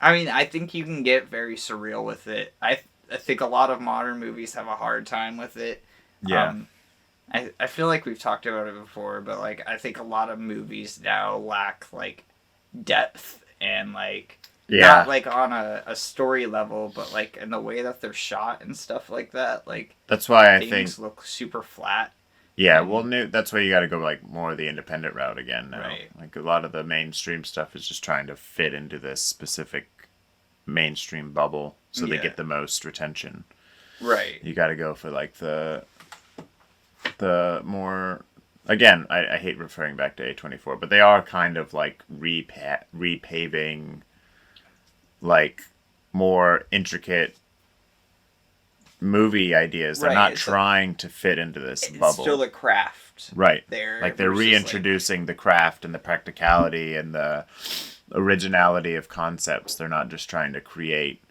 Speaker 1: I mean, I think you can get very surreal with it. I think a lot of modern movies have a hard time with it.
Speaker 3: Yeah.
Speaker 1: I feel like we've talked about it before, but like I think a lot of movies now lack like depth and like not like on a story level, but like in the way that they're shot and stuff like that. Like
Speaker 3: that's why I
Speaker 1: things
Speaker 3: think
Speaker 1: look super flat.
Speaker 3: Yeah, well, that's why you got to go like more the independent route again now.
Speaker 1: Right.
Speaker 3: Like a lot of the mainstream stuff is just trying to fit into this specific mainstream bubble, so they
Speaker 1: Yeah.
Speaker 3: get the most retention.
Speaker 1: Right.
Speaker 3: You got to go for like the more. Again, I hate referring back to A24, but they are kind of like repaving, like more intricate movie ideas. They're
Speaker 1: Right,
Speaker 3: not
Speaker 1: it's
Speaker 3: trying to fit into this
Speaker 1: It's
Speaker 3: bubble.
Speaker 1: still the craft.
Speaker 3: Right.
Speaker 1: There.
Speaker 3: Like they're
Speaker 1: versus,
Speaker 3: reintroducing the craft and the practicality and the originality of concepts. They're not just trying to create,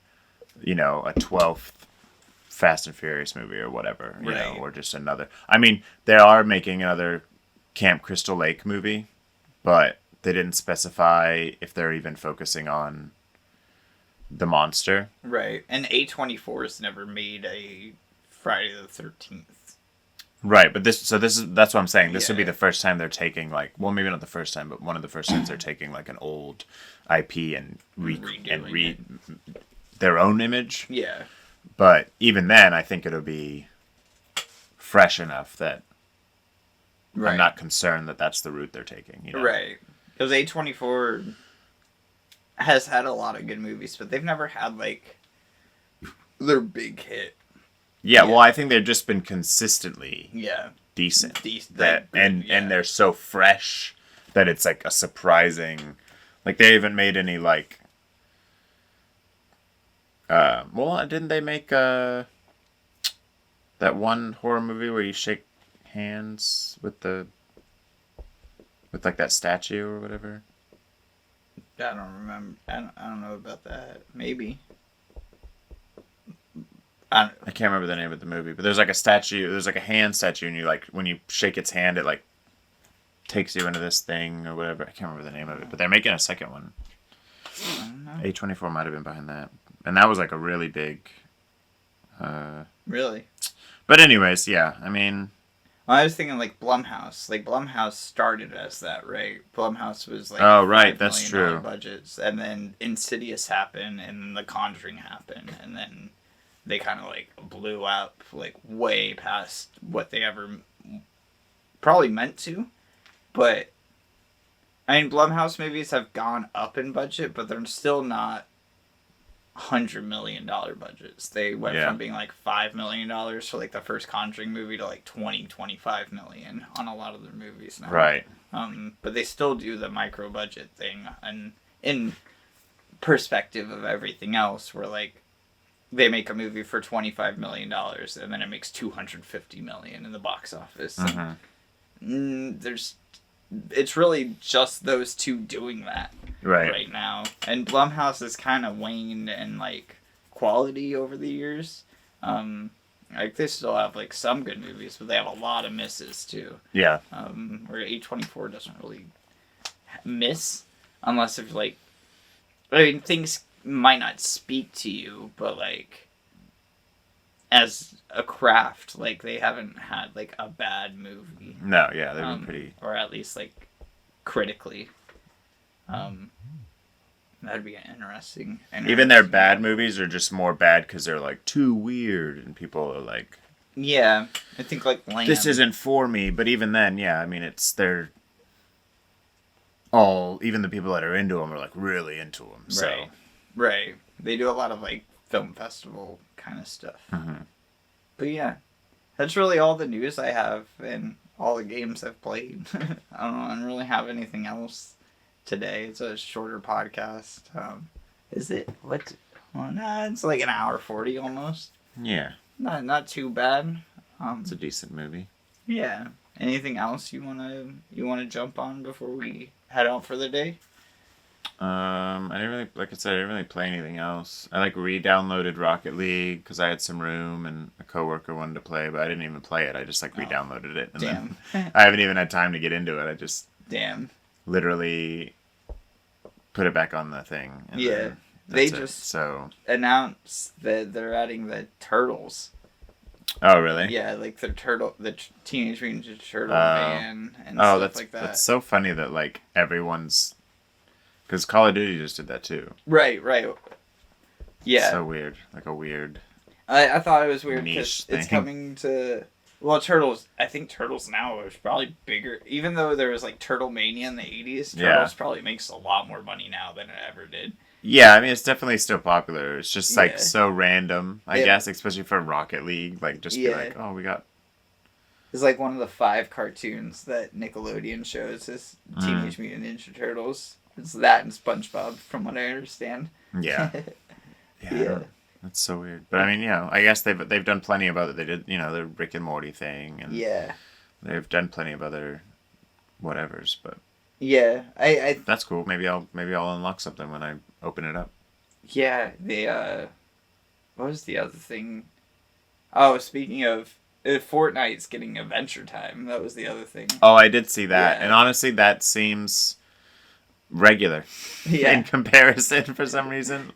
Speaker 3: a 12th Fast and Furious movie or whatever, you know,
Speaker 1: Right.
Speaker 3: or just another. I mean, they are making another Camp Crystal Lake movie, but they didn't specify if they're even focusing on the monster.
Speaker 1: Right. And A24 has never made a Friday the 13th.
Speaker 3: Right, but that's what I'm saying. This would be
Speaker 1: Yeah.
Speaker 3: the first time they're taking maybe not the first time, but one of the first times they're taking like an old IP and their own image.
Speaker 1: Yeah.
Speaker 3: But even then, I think it'll be fresh enough that
Speaker 1: Right.
Speaker 3: I'm not concerned that that's the route they're taking. You know?
Speaker 1: Right. Because A24 has had a lot of good movies, but they've never had like their big hit.
Speaker 3: Yeah, well, I think they've just been consistently decent. And they're so fresh that it's like a surprising. Like they haven't made any like. Didn't they make that one horror movie where you shake hands with like that statue or whatever?
Speaker 1: I don't remember. I don't know about that. Maybe.
Speaker 3: I can't remember the name of the movie, but there's like a statue. There's like a hand statue, and you like when you shake its hand, it like takes you into this thing or whatever. I can't remember the name of it, but they're making a second one.
Speaker 1: I don't know.
Speaker 3: A24 might have been behind that, and that was like a really big.
Speaker 1: Really?
Speaker 3: But anyways, yeah. I mean,
Speaker 1: I was thinking like Blumhouse. Like Blumhouse started as that, right? Blumhouse was like
Speaker 3: oh right,
Speaker 1: $5
Speaker 3: that's
Speaker 1: million
Speaker 3: true.
Speaker 1: budgets, and then Insidious happened, and then The Conjuring happened, and then they kind of like blew up like way past what they ever probably meant to. But I mean, Blumhouse movies have gone up in budget, but they're still not $100 million budgets. They went from being like $5 million for like the first Conjuring movie to like 25 million on a lot of their movies now.
Speaker 3: Right.
Speaker 1: But they still do the micro budget thing, and in perspective of everything else, where like they make a movie for $25 million and then it makes $250 million in the box office. And, it's really just those two doing that right now. And Blumhouse has kind of waned in like quality over the years. Like they still have like some good movies, but they have a lot of misses too.
Speaker 3: Yeah.
Speaker 1: Where A24 doesn't really miss unless if like, I mean, things might not speak to you, but like as a craft, like they haven't had like a bad movie.
Speaker 3: No, yeah, they've been pretty,
Speaker 1: or at least like critically. That'd be interesting.
Speaker 3: Even their bad movies are just more bad because they're like too weird, and people are like,
Speaker 1: yeah, I think like Lamb.
Speaker 3: This isn't for me. But even then, yeah, I mean, they're all, even the people that are into them are like really into them. So.
Speaker 1: Right. They do a lot of like film festival kind of stuff. But yeah, that's really all the news I have and all the games I've played. I don't really have anything else today. It's a shorter podcast. Is it? What? Well, nah, it's like an hour 40 almost.
Speaker 3: Yeah.
Speaker 1: Not too bad.
Speaker 3: It's a decent movie.
Speaker 1: Yeah. Anything else you wanna jump on before we head out for the day?
Speaker 3: I didn't really, like I said, I didn't really play anything else. I like re-downloaded Rocket League because I had some room and a coworker wanted to play, but I didn't even play it. I just like re-downloaded it, and then I haven't even had time to get into it. I just literally put it back on the thing. And
Speaker 1: yeah, they just announced that they're adding the turtles.
Speaker 3: Oh really?
Speaker 1: Yeah, like the Teenage Mutant Ninja Turtle van and stuff like that.
Speaker 3: That's so funny that like everyone's. Because Call of Duty just did that too.
Speaker 1: Right. Yeah.
Speaker 3: So weird. Like a weird.
Speaker 1: I thought it was weird because it's coming to. Well, Turtles. I think Turtles now is probably bigger. Even though there was like Turtle Mania in the 80s, Turtles probably makes a lot more money now than it ever did.
Speaker 3: Yeah, I mean, it's definitely still popular. It's just like so random, I guess, especially for Rocket League. Like, just be like, oh, we got.
Speaker 1: It's like one of the 5 cartoons that Nickelodeon shows is Teenage Mutant Ninja Turtles. It's that and SpongeBob, from what I understand.
Speaker 3: Yeah. Yeah. That's so weird. But I mean, I guess they've done plenty of other. They did, the Rick and Morty thing, and they've done plenty of other whatevers. But
Speaker 1: yeah, I
Speaker 3: that's cool. Maybe I'll unlock something when I open it up.
Speaker 1: Yeah, what was the other thing? Oh, speaking of. Fortnite's getting Adventure Time. That was the other thing.
Speaker 3: Oh, I did see that, and honestly, that seems regular in comparison for some reason.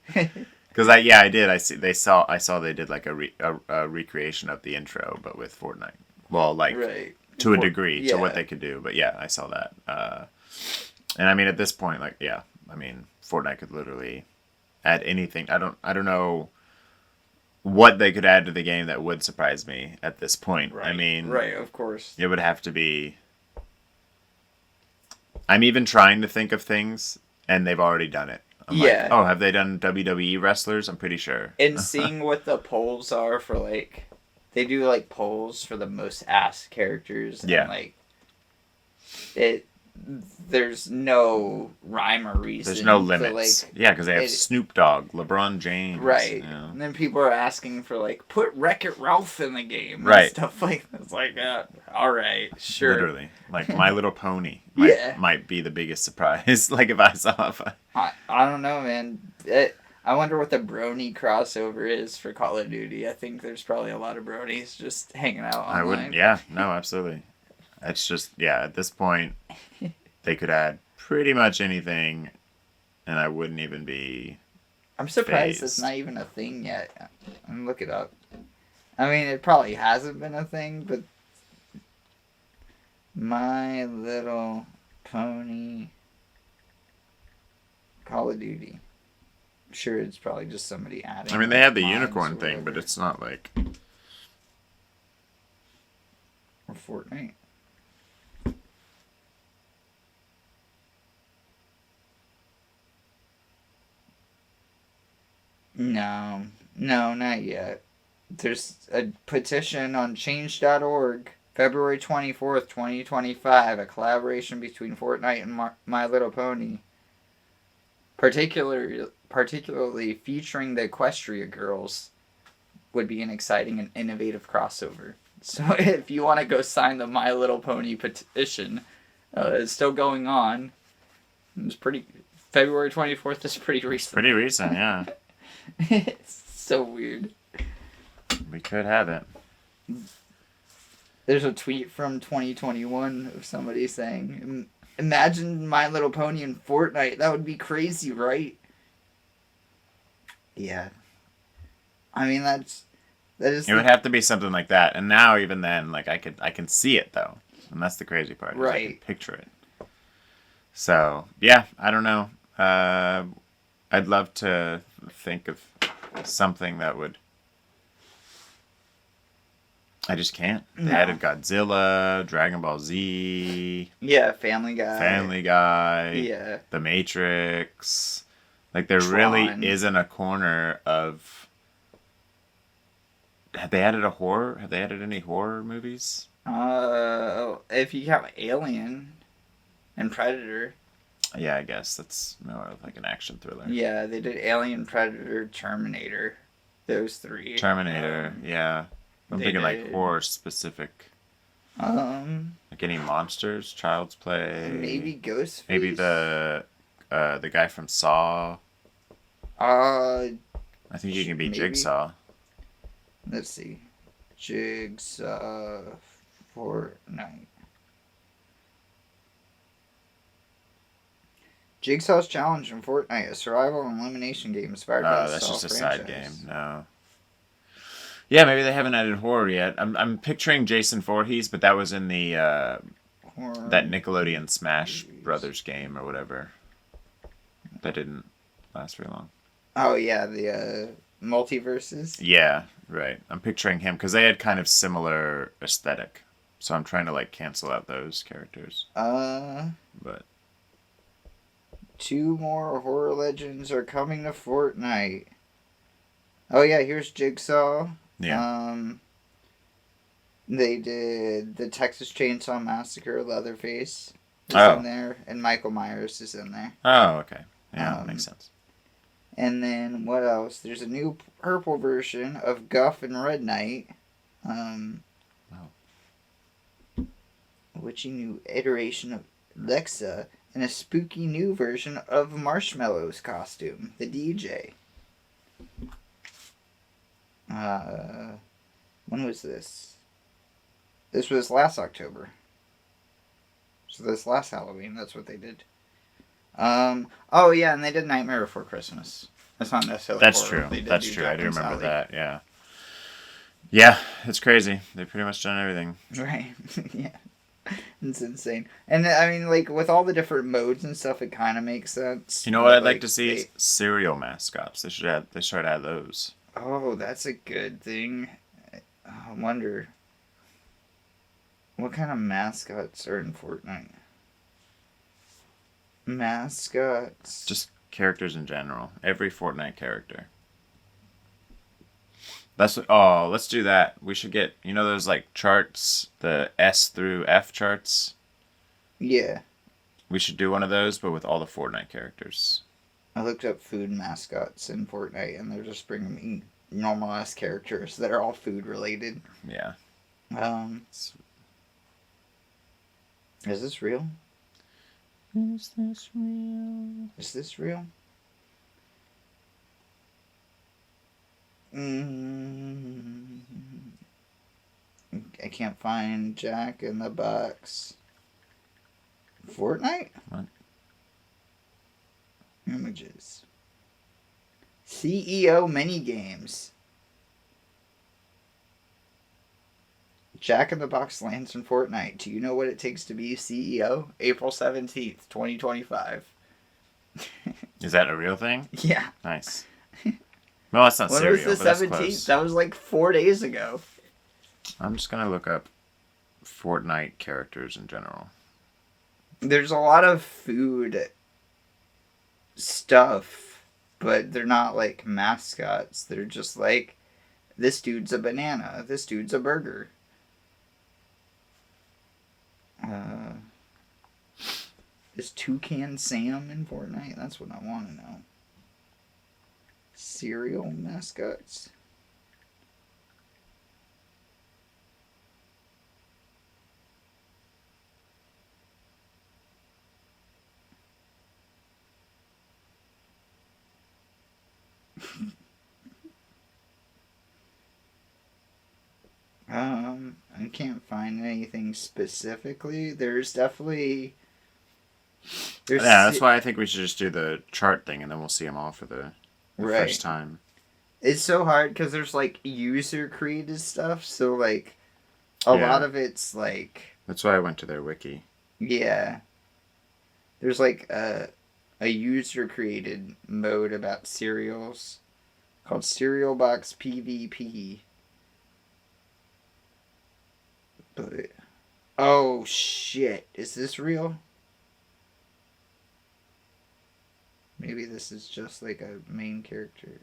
Speaker 3: Because I did. I saw they did like a recreation of the intro, but with Fortnite. Well, like to a degree to what they could do. But yeah, I saw that. And I mean, at this point, like I mean, Fortnite could literally add anything. I don't know what they could add to the game that would surprise me at this point. I mean,
Speaker 1: of course,
Speaker 3: it would have to be. I'm even trying to think of things, and they've already done it. I'm like, oh, have they done WWE wrestlers? I'm pretty sure.
Speaker 1: And seeing what the polls are for, like, they do, like, polls for the most asked characters. And, like, there's no rhyme or reason.
Speaker 3: There's no limits. Because they have Snoop Dogg, LeBron James.
Speaker 1: Right. And then people are asking for, like, put Wreck-It Ralph in the game.
Speaker 3: Right.
Speaker 1: And stuff like that. It's like, all right, sure.
Speaker 3: Literally. Like, My Little Pony might be the biggest surprise. Like, if I saw
Speaker 1: I don't know, man. I wonder what the brony crossover is for Call of Duty. I think there's probably a lot of bronies just hanging out online.
Speaker 3: I wouldn't. No, absolutely. It's just, at this point, they could add pretty much anything, and I wouldn't even be.
Speaker 1: I'm surprised it's not even a thing yet. I'm look it up. I mean, it probably hasn't been a thing, but My Little Pony Call of Duty. I'm sure it's probably just somebody adding.
Speaker 3: I mean, they have the
Speaker 1: mods
Speaker 3: unicorn
Speaker 1: or
Speaker 3: thing, but
Speaker 1: whatever.
Speaker 3: it's not like.
Speaker 1: Or Fortnite. No, not yet. There's a petition on change.org, February 24th, 2025, a collaboration between Fortnite and My Little Pony. Particularly featuring the Equestria girls would be an exciting and innovative crossover. So if you want to go sign the My Little Pony petition, it's still going on. It's pretty... February 24th is pretty recent.
Speaker 3: Pretty recent, yeah.
Speaker 1: It's so weird.
Speaker 3: We could have it.
Speaker 1: There's a tweet from 2021 of somebody saying, imagine My Little Pony in Fortnite. That would be crazy, right? Yeah. I mean, that is...
Speaker 3: It would have to be something like that. And now, even then, like I can see it, though. And that's the crazy part. Right. I can picture it. So, yeah, I don't know. I'd love to think of something that would... I just can't. They added Godzilla, Dragon Ball Z.
Speaker 1: Yeah, Family Guy. Yeah.
Speaker 3: The Matrix. Like, there
Speaker 1: Tron.
Speaker 3: really isn't a corner of... Have they added a horror? Have they added any horror movies?
Speaker 1: If you count Alien and Predator.
Speaker 3: Yeah, I guess that's more of like an action thriller.
Speaker 1: Yeah, they did Alien, Predator, Terminator. Those three.
Speaker 3: Terminator, yeah. I'm thinking like horror specific. Like any monsters, Child's Play.
Speaker 1: Maybe Ghostface.
Speaker 3: Maybe the guy from Saw. I think you can be Jigsaw.
Speaker 1: Let's see. Jigsaw Fortnite. Jigsaw's Challenge in Fortnite, a survival and elimination game inspired by the
Speaker 3: that's
Speaker 1: Saw
Speaker 3: just a
Speaker 1: franchise.
Speaker 3: side game. No. Yeah, maybe they haven't added horror yet. I'm picturing Jason Voorhees, but that was in the that Nickelodeon Smash Brothers game or whatever. That didn't last very long.
Speaker 1: Oh yeah, the multiverses.
Speaker 3: Yeah, right. I'm picturing him because they had kind of similar aesthetic, so I'm trying to like cancel out those characters. But
Speaker 1: 2 more horror legends are coming to Fortnite. Oh yeah, here's Jigsaw.
Speaker 3: Yeah.
Speaker 1: They did the Texas Chainsaw Massacre. Leatherface is in there, and Michael Myers is in there.
Speaker 3: Oh, okay. Yeah, that makes sense.
Speaker 1: And then what else? There's a new purple version of Guff and Red Knight. Witchy new iteration of Lexa, and a spooky new version of Marshmallow's costume, the DJ. When was this? This was last October. So this last Halloween, that's what they did. Oh yeah, and they did Nightmare Before Christmas. That's not necessarily
Speaker 3: That's
Speaker 1: horror.
Speaker 3: true. That's true. I do remember
Speaker 1: Sally.
Speaker 3: that. Yeah. Yeah, it's crazy. They've pretty much done everything.
Speaker 1: Right. Yeah. It's insane. And I mean, like, with all the different modes and stuff, it kind of makes sense.
Speaker 3: You know what I'd like to see? Cereal mascots. They should add those.
Speaker 1: Oh, that's a good thing. I wonder what kind of mascots are in Fortnite. Mascots.
Speaker 3: Just characters in general. Every Fortnite character. Let's do that. We should get, those like charts, the S through F charts.
Speaker 1: Yeah.
Speaker 3: We should do one of those, but with all the Fortnite characters.
Speaker 1: I looked up food mascots in Fortnite, and they're just bringing me normal ass characters that are all food related.
Speaker 3: Yeah.
Speaker 1: Is this real?
Speaker 3: Is this real?
Speaker 1: Is this real? I can't find Jack in the Box. Fortnite?
Speaker 3: What?
Speaker 1: Images. CEO minigames. Jack in the Box lands in Fortnite. Do you know what it takes to be CEO? April 17th, 2025.
Speaker 3: Is that a real thing?
Speaker 1: Yeah.
Speaker 3: Nice. Well, that's not
Speaker 1: When
Speaker 3: cereal,
Speaker 1: was the
Speaker 3: but that's
Speaker 1: 17th?
Speaker 3: close.
Speaker 1: That was like 4 days ago.
Speaker 3: I'm just gonna look up Fortnite characters in general.
Speaker 1: There's a lot of food stuff, but they're not like mascots. They're just like, this dude's a banana. This dude's a burger. Is Toucan Sam in Fortnite? That's what I want to know. Cereal mascots. I can't find anything specifically. There's definitely...
Speaker 3: Yeah, that's why I think we should just do the chart thing, and then we'll see them all for the first time.
Speaker 1: It's so hard because there's like user created stuff, so like a lot of it's like...
Speaker 3: That's why I went to their wiki.
Speaker 1: Yeah. There's like a user created mode about cereals called Cereal Box PvP. But oh shit, is this real? Maybe this is just like a main character.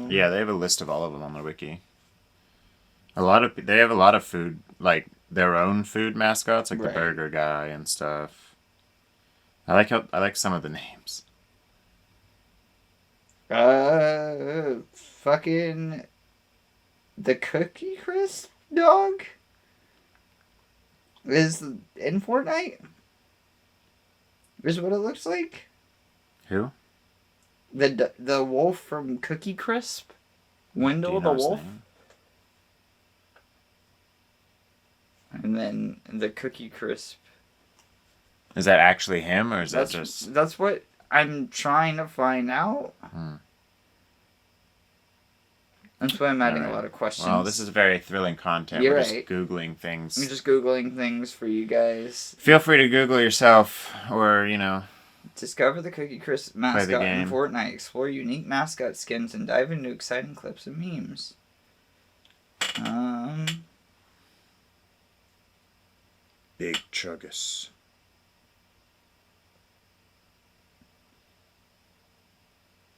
Speaker 3: Yeah, they have a list of all of them on the wiki. They have a lot of food, like their own food mascots, like the burger guy and stuff. I like some of the names.
Speaker 1: Fucking the Cookie Crisp dog is in Fortnite. Is what it looks like.
Speaker 3: Who?
Speaker 1: The wolf from Cookie Crisp? Wendell the wolf? And then the Cookie Crisp.
Speaker 3: Is that actually him, or is that just...
Speaker 1: That's what I'm trying to find out. That's why I'm adding a lot of questions.
Speaker 3: Well, this is very thrilling content.
Speaker 1: You're
Speaker 3: We're
Speaker 1: right.
Speaker 3: just Googling things.
Speaker 1: I'm just Googling things for you guys.
Speaker 3: Feel free to Google yourself, or,
Speaker 1: Discover the Cookie Crisp mascot in Fortnite. Explore unique mascot skins and dive into exciting clips and memes.
Speaker 3: Big Chuggus.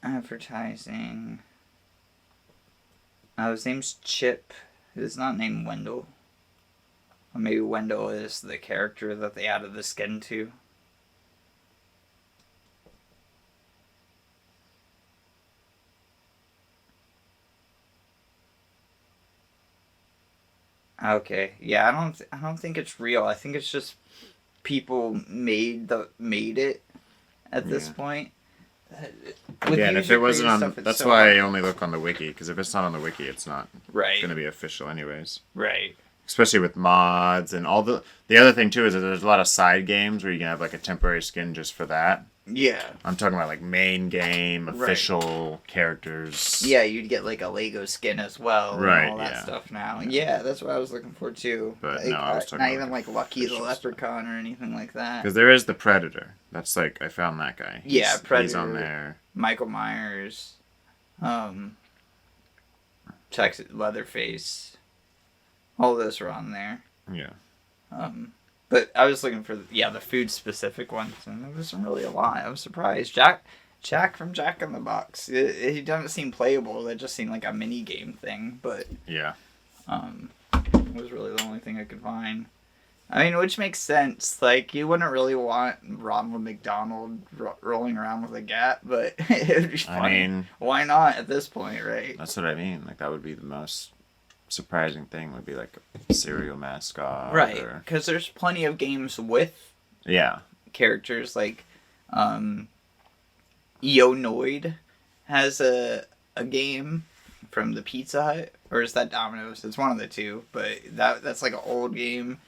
Speaker 1: Advertising. His name's Chip. He's not named Wendell. Or maybe Wendell is the character that they added the skin to. Okay, yeah, I don't think it's real. I think it's just people made it at this point.
Speaker 3: And if it wasn't on, that's so why I only look on the wiki, because if it's not on the wiki, it's not going to be official anyways.
Speaker 1: Right.
Speaker 3: Especially with mods and all the other thing too is that there's a lot of side games where you can have like a temporary skin just for that.
Speaker 1: Yeah.
Speaker 3: I'm talking about like main game, official characters.
Speaker 1: Yeah, you'd get like a Lego skin as well and all that stuff now. Yeah, that's what I was looking for too.
Speaker 3: But
Speaker 1: like,
Speaker 3: no, I was talking
Speaker 1: not
Speaker 3: about
Speaker 1: even like Lucky the Leprechaun or anything like that.
Speaker 3: Because there is the Predator. That's like, I found that guy.
Speaker 1: Predator.
Speaker 3: He's on there.
Speaker 1: Michael Myers. Texas Leatherface. All those are on there.
Speaker 3: Yeah.
Speaker 1: But I was looking for the food specific ones, and there wasn't really a lot. I was surprised. Jack from Jack in the Box. He doesn't seem playable. It just seemed like a mini game thing, but
Speaker 3: yeah,
Speaker 1: it was really the only thing I could find. I mean, which makes sense. Like, you wouldn't really want Ronald McDonald rolling around with a gat, but it would be funny.
Speaker 3: I mean,
Speaker 1: why not at this point, right?
Speaker 3: That's what I mean. Like, that would be the most surprising thing. Would be like a cereal mascot,
Speaker 1: right? Because there's plenty of games with characters. Like Ionoid has a game from the Pizza Hut, or is that Domino's? It's one of the two, but that's like an old game.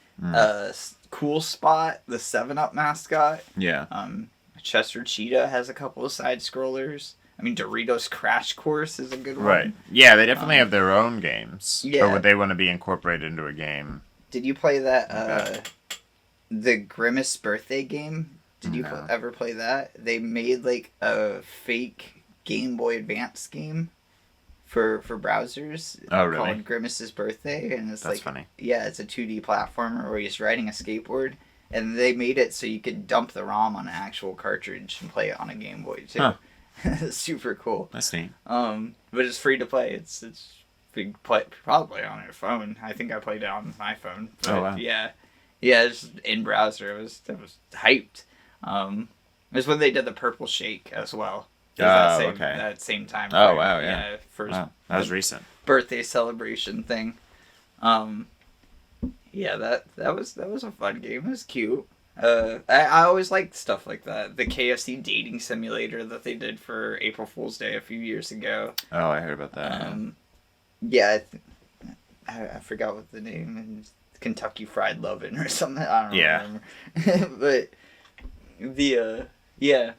Speaker 1: Cool Spot, the 7-Up mascot.
Speaker 3: Yeah.
Speaker 1: Chester Cheetah has a couple of side scrollers. I mean, Doritos Crash Course is a good one.
Speaker 3: Right. Yeah, they definitely have their own games.
Speaker 1: Yeah.
Speaker 3: But would they want to be incorporated into a game?
Speaker 1: Did you play that, the Grimace birthday game? Did you ever play that? They made, like, a fake Game Boy Advance game for browsers.
Speaker 3: Oh, really?
Speaker 1: Called Grimace's Birthday. And it's
Speaker 3: That's funny.
Speaker 1: Yeah, it's a 2D platformer where he's riding a skateboard. And they made it so you could dump the ROM on an actual cartridge and play it on a Game Boy, too.
Speaker 3: Huh.
Speaker 1: It's super cool.
Speaker 3: That's neat.
Speaker 1: But it's free to play. It's free to play, probably on your phone. I think I played it on my phone. But
Speaker 3: oh wow.
Speaker 1: Yeah, it's in browser. It was hyped. It was when they did the Purple Shake as well.
Speaker 3: Okay.
Speaker 1: That same time.
Speaker 3: Oh wow, yeah.
Speaker 1: First.
Speaker 3: Wow. That was recent.
Speaker 1: Birthday celebration thing. Yeah, that was a fun game. It was cute. I always liked stuff like that. The KFC dating simulator that they did for April Fool's Day a few years ago.
Speaker 3: Oh, I heard about that.
Speaker 1: Yeah, I forgot what the name is. Kentucky Fried Lovin' or something. I don't remember. But yeah,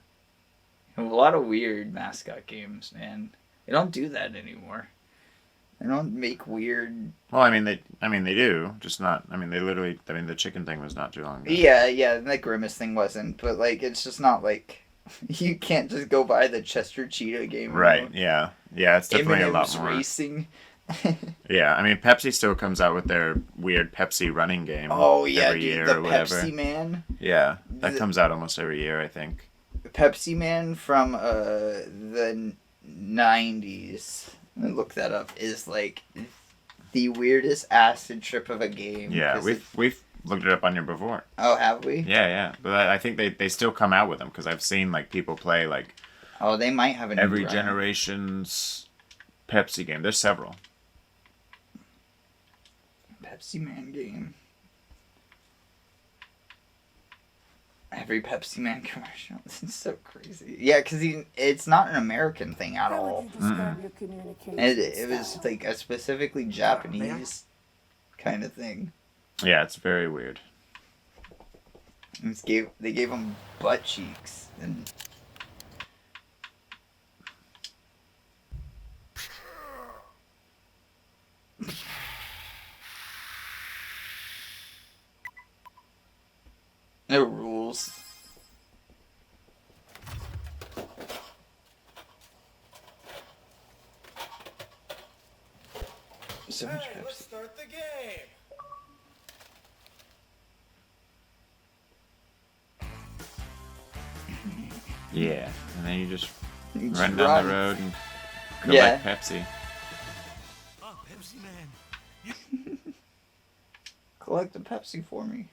Speaker 1: a lot of weird mascot games, man. They don't do that anymore. They don't make weird.
Speaker 3: Well, I mean they do, just not. I mean, the chicken thing was not too long ago.
Speaker 1: Yeah, and the Grimace thing wasn't, but like it's just not like you can't just go buy the Chester Cheetah game.
Speaker 3: Right. Yeah. It's definitely a lot more.
Speaker 1: Racing.
Speaker 3: Yeah, I mean Pepsi still comes out with their weird Pepsi running game.
Speaker 1: Oh yeah,
Speaker 3: every year
Speaker 1: the
Speaker 3: or whatever.
Speaker 1: Pepsi Man.
Speaker 3: Yeah, that comes out almost every year, I think.
Speaker 1: Pepsi Man from the 90s. Let me look that up. Is like the weirdest acid trip of a game.
Speaker 3: Yeah, we've looked it up on here before.
Speaker 1: Oh, have we?
Speaker 3: Yeah, but I think they still come out with them because I've seen like people play like.
Speaker 1: Oh, they might have an
Speaker 3: every generation's Pepsi game. There's several.
Speaker 1: Pepsi Man game. Every Pepsi Man commercial. This is so crazy. Yeah, because it's not an American thing at all. It was like a specifically Japanese kind of thing.
Speaker 3: Yeah, it's very weird.
Speaker 1: They gave them butt cheeks and. No rules. So much Pepsi.
Speaker 11: Let's start the game.
Speaker 3: Yeah, and then you just
Speaker 1: You
Speaker 3: run
Speaker 1: just
Speaker 3: down
Speaker 1: run.
Speaker 3: the road and collect Pepsi.
Speaker 11: Oh, Pepsi Man.
Speaker 1: Collect the Pepsi for me.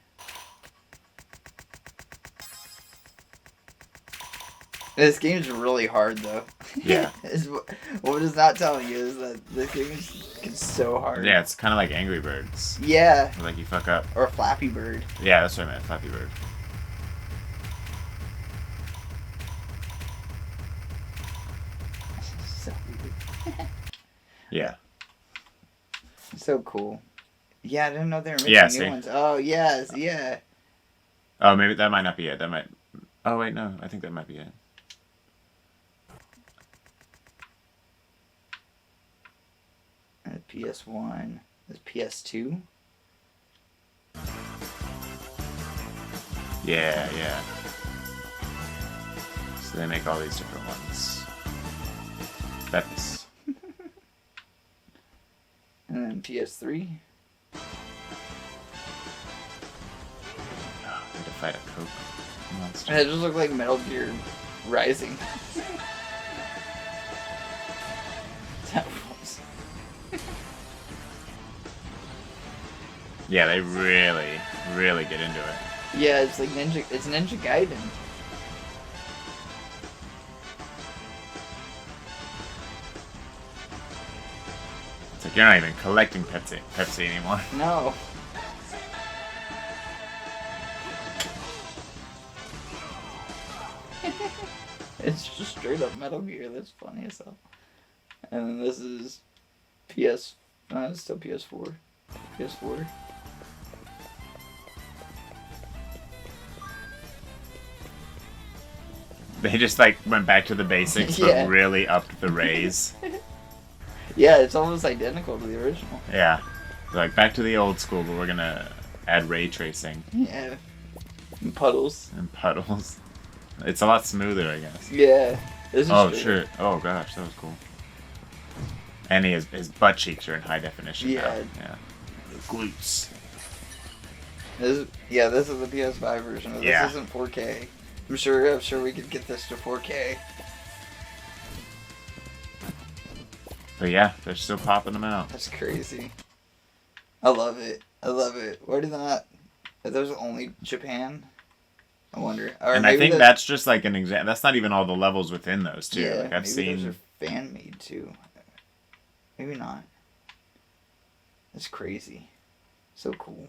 Speaker 1: This game's really hard, though.
Speaker 3: Yeah.
Speaker 1: What it's not telling you is that this game is so hard.
Speaker 3: Yeah, it's kind of like Angry Birds.
Speaker 1: Yeah.
Speaker 3: Where, like you fuck up.
Speaker 1: Or Flappy Bird.
Speaker 3: Yeah, that's what I meant, Flappy Bird.
Speaker 1: So weird.
Speaker 3: Yeah.
Speaker 1: So cool. Yeah, I didn't know they were making new ones. Oh, yes, yeah.
Speaker 3: Oh, maybe that might not be it. That might. Oh wait, no. I think that might be it.
Speaker 1: PS1. There's PS2.
Speaker 3: Yeah. So they make all these different ones. That's.
Speaker 1: And then PS3.
Speaker 3: Oh, I had to fight a Coke monster.
Speaker 1: And it just looked like Metal Gear Rising. That was.
Speaker 3: Yeah, they really get into it.
Speaker 1: Yeah, it's like it's Ninja Gaiden.
Speaker 3: It's like you're not even collecting Pepsi anymore.
Speaker 1: No. It's just straight up Metal Gear. That's funny as hell. And then this is it's still PS4. PS4.
Speaker 3: They just like went back to the basics,
Speaker 1: Yeah.
Speaker 3: but really upped the rays.
Speaker 1: Yeah, it's almost identical to the original.
Speaker 3: Yeah. Like back to the old school, but we're gonna add ray tracing.
Speaker 1: Yeah. And puddles.
Speaker 3: And puddles. It's a lot smoother, I guess.
Speaker 1: Yeah. This is
Speaker 3: Oh,
Speaker 1: true.
Speaker 3: sure. Oh, gosh, that was cool. And his butt cheeks are in high definition now. Yeah. The glutes.
Speaker 1: This is the PS5 version. This
Speaker 3: Yeah.
Speaker 1: isn't 4K. I'm sure we could get this to 4K.
Speaker 3: But yeah, they're still popping them out.
Speaker 1: That's crazy. I love it. Why did not? Are those only Japan? I wonder. Or
Speaker 3: And I
Speaker 1: maybe
Speaker 3: think that's just like an example. That's not even all the levels within those, too.
Speaker 1: Yeah,
Speaker 3: like I've
Speaker 1: maybe
Speaker 3: seen.
Speaker 1: those are fan made too. Maybe not. That's crazy. So cool.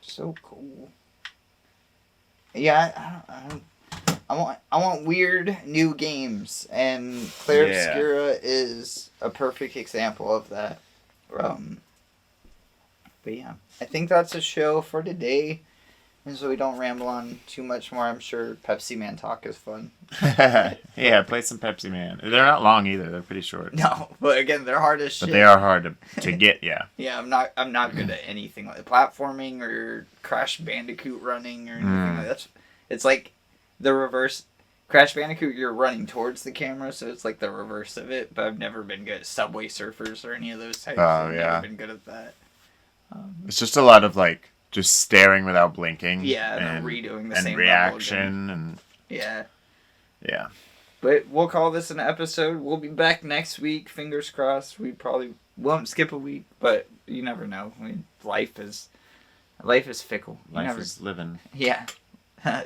Speaker 1: So cool. Yeah, I want weird new games, and Claire Obscura is a perfect example of that. But yeah, I think that's a show for today. And so we don't ramble on too much more. I'm sure Pepsi Man talk is fun.
Speaker 3: Yeah, play some Pepsi Man. They're not long either. They're pretty short.
Speaker 1: No, but again, they're hard as shit.
Speaker 3: But they are hard to get, yeah.
Speaker 1: Yeah, I'm not good at anything like platforming or Crash Bandicoot running or anything like that. It's like the reverse. Crash Bandicoot, you're running towards the camera, so it's like the reverse of it. But I've never been good at Subway Surfers or any of those types.
Speaker 3: Oh,
Speaker 1: I've
Speaker 3: yeah.
Speaker 1: never been good at that.
Speaker 3: It's just a lot of like just staring without blinking.
Speaker 1: Yeah, and then redoing the same level
Speaker 3: reaction
Speaker 1: again. Yeah.
Speaker 3: Yeah.
Speaker 1: But we'll call this an episode. We'll be back next week. Fingers crossed. We probably won't skip a week, but you never know. I mean, life is fickle.
Speaker 3: Life is living.
Speaker 1: Yeah.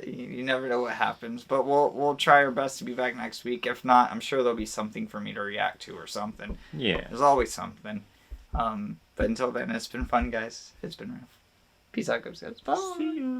Speaker 1: You never know what happens, but we'll try our best to be back next week. If not, I'm sure there'll be something for me to react to or something.
Speaker 3: Yeah.
Speaker 1: There's always something. But until then, it's been fun, guys. It's been rough. Peace out, guys. Bye.
Speaker 3: See you.